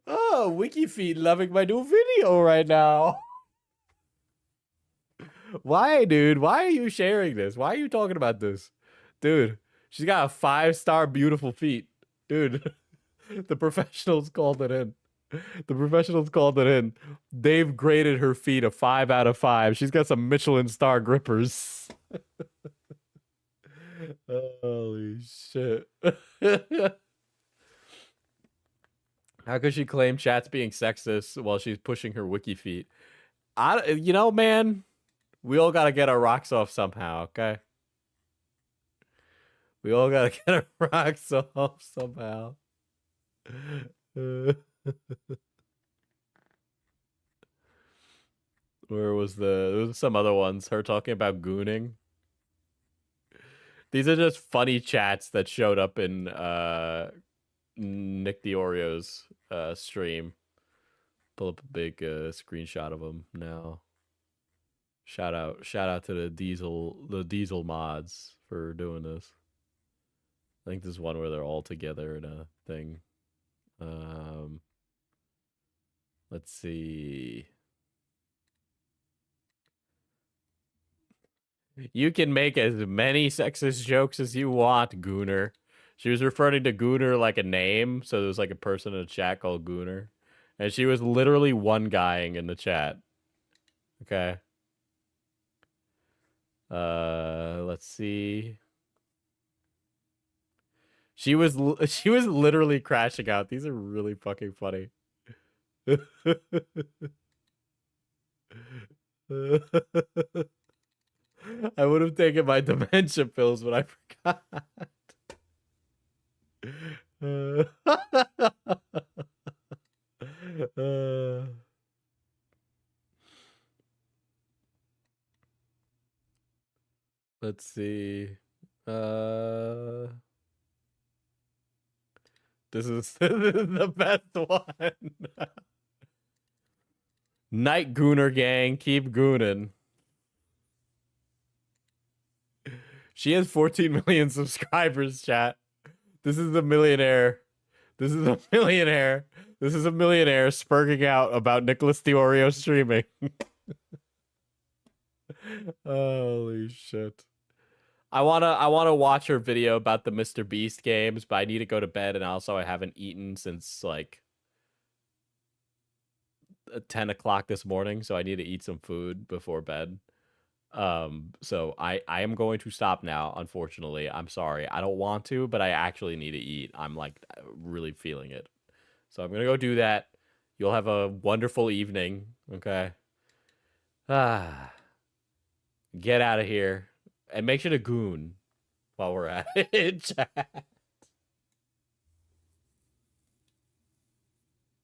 Oh, WikiFeed loving my new video right now. Why, dude? Why are you sharing this? Why are you talking about this? Dude, she's got a 5-star beautiful feet. Dude, the professionals called it in. The professionals called it in. They've graded her feet a 5 out of 5. She's got some Michelin star grippers. Holy shit. How could she claim chat's being sexist while she's pushing her wiki feet? You know, man, we all gotta get our rocks off somehow, okay? We all gotta get our rocks off somehow. Where was there was some other ones, her talking about gooning. These are just funny chats that showed up in Nick the Oreo's stream. Pull up a big screenshot of them now. Shout out to the diesel mods for doing this. I think this is one where they're all together in a thing. Let's see. You can make as many sexist jokes as you want, Gooner. She was referring to Gooner like a name, so there was like a person in the chat called Gooner. And she was literally one-guying in the chat. Okay. Let's see. She was literally crashing out. These are really fucking funny. I would have taken my dementia pills, but I forgot. Let's see. This is the best one. Night Gooner gang, keep gooning. She has 14 million subscribers, chat. This is a millionaire. This is a millionaire. This is a millionaire spurging out about Nicholas the Oreo streaming. Holy shit. I wanna watch her video about the MrBeast games, but I need to go to bed, and also I haven't eaten since like 10 o'clock this morning, so I need to eat some food before bed. So I am going to stop now, unfortunately. I'm sorry. I don't want to, but I actually need to eat. I'm like really feeling it. So I'm gonna go do that. You'll have a wonderful evening, okay? Get out of here. And make sure to goon while we're at it.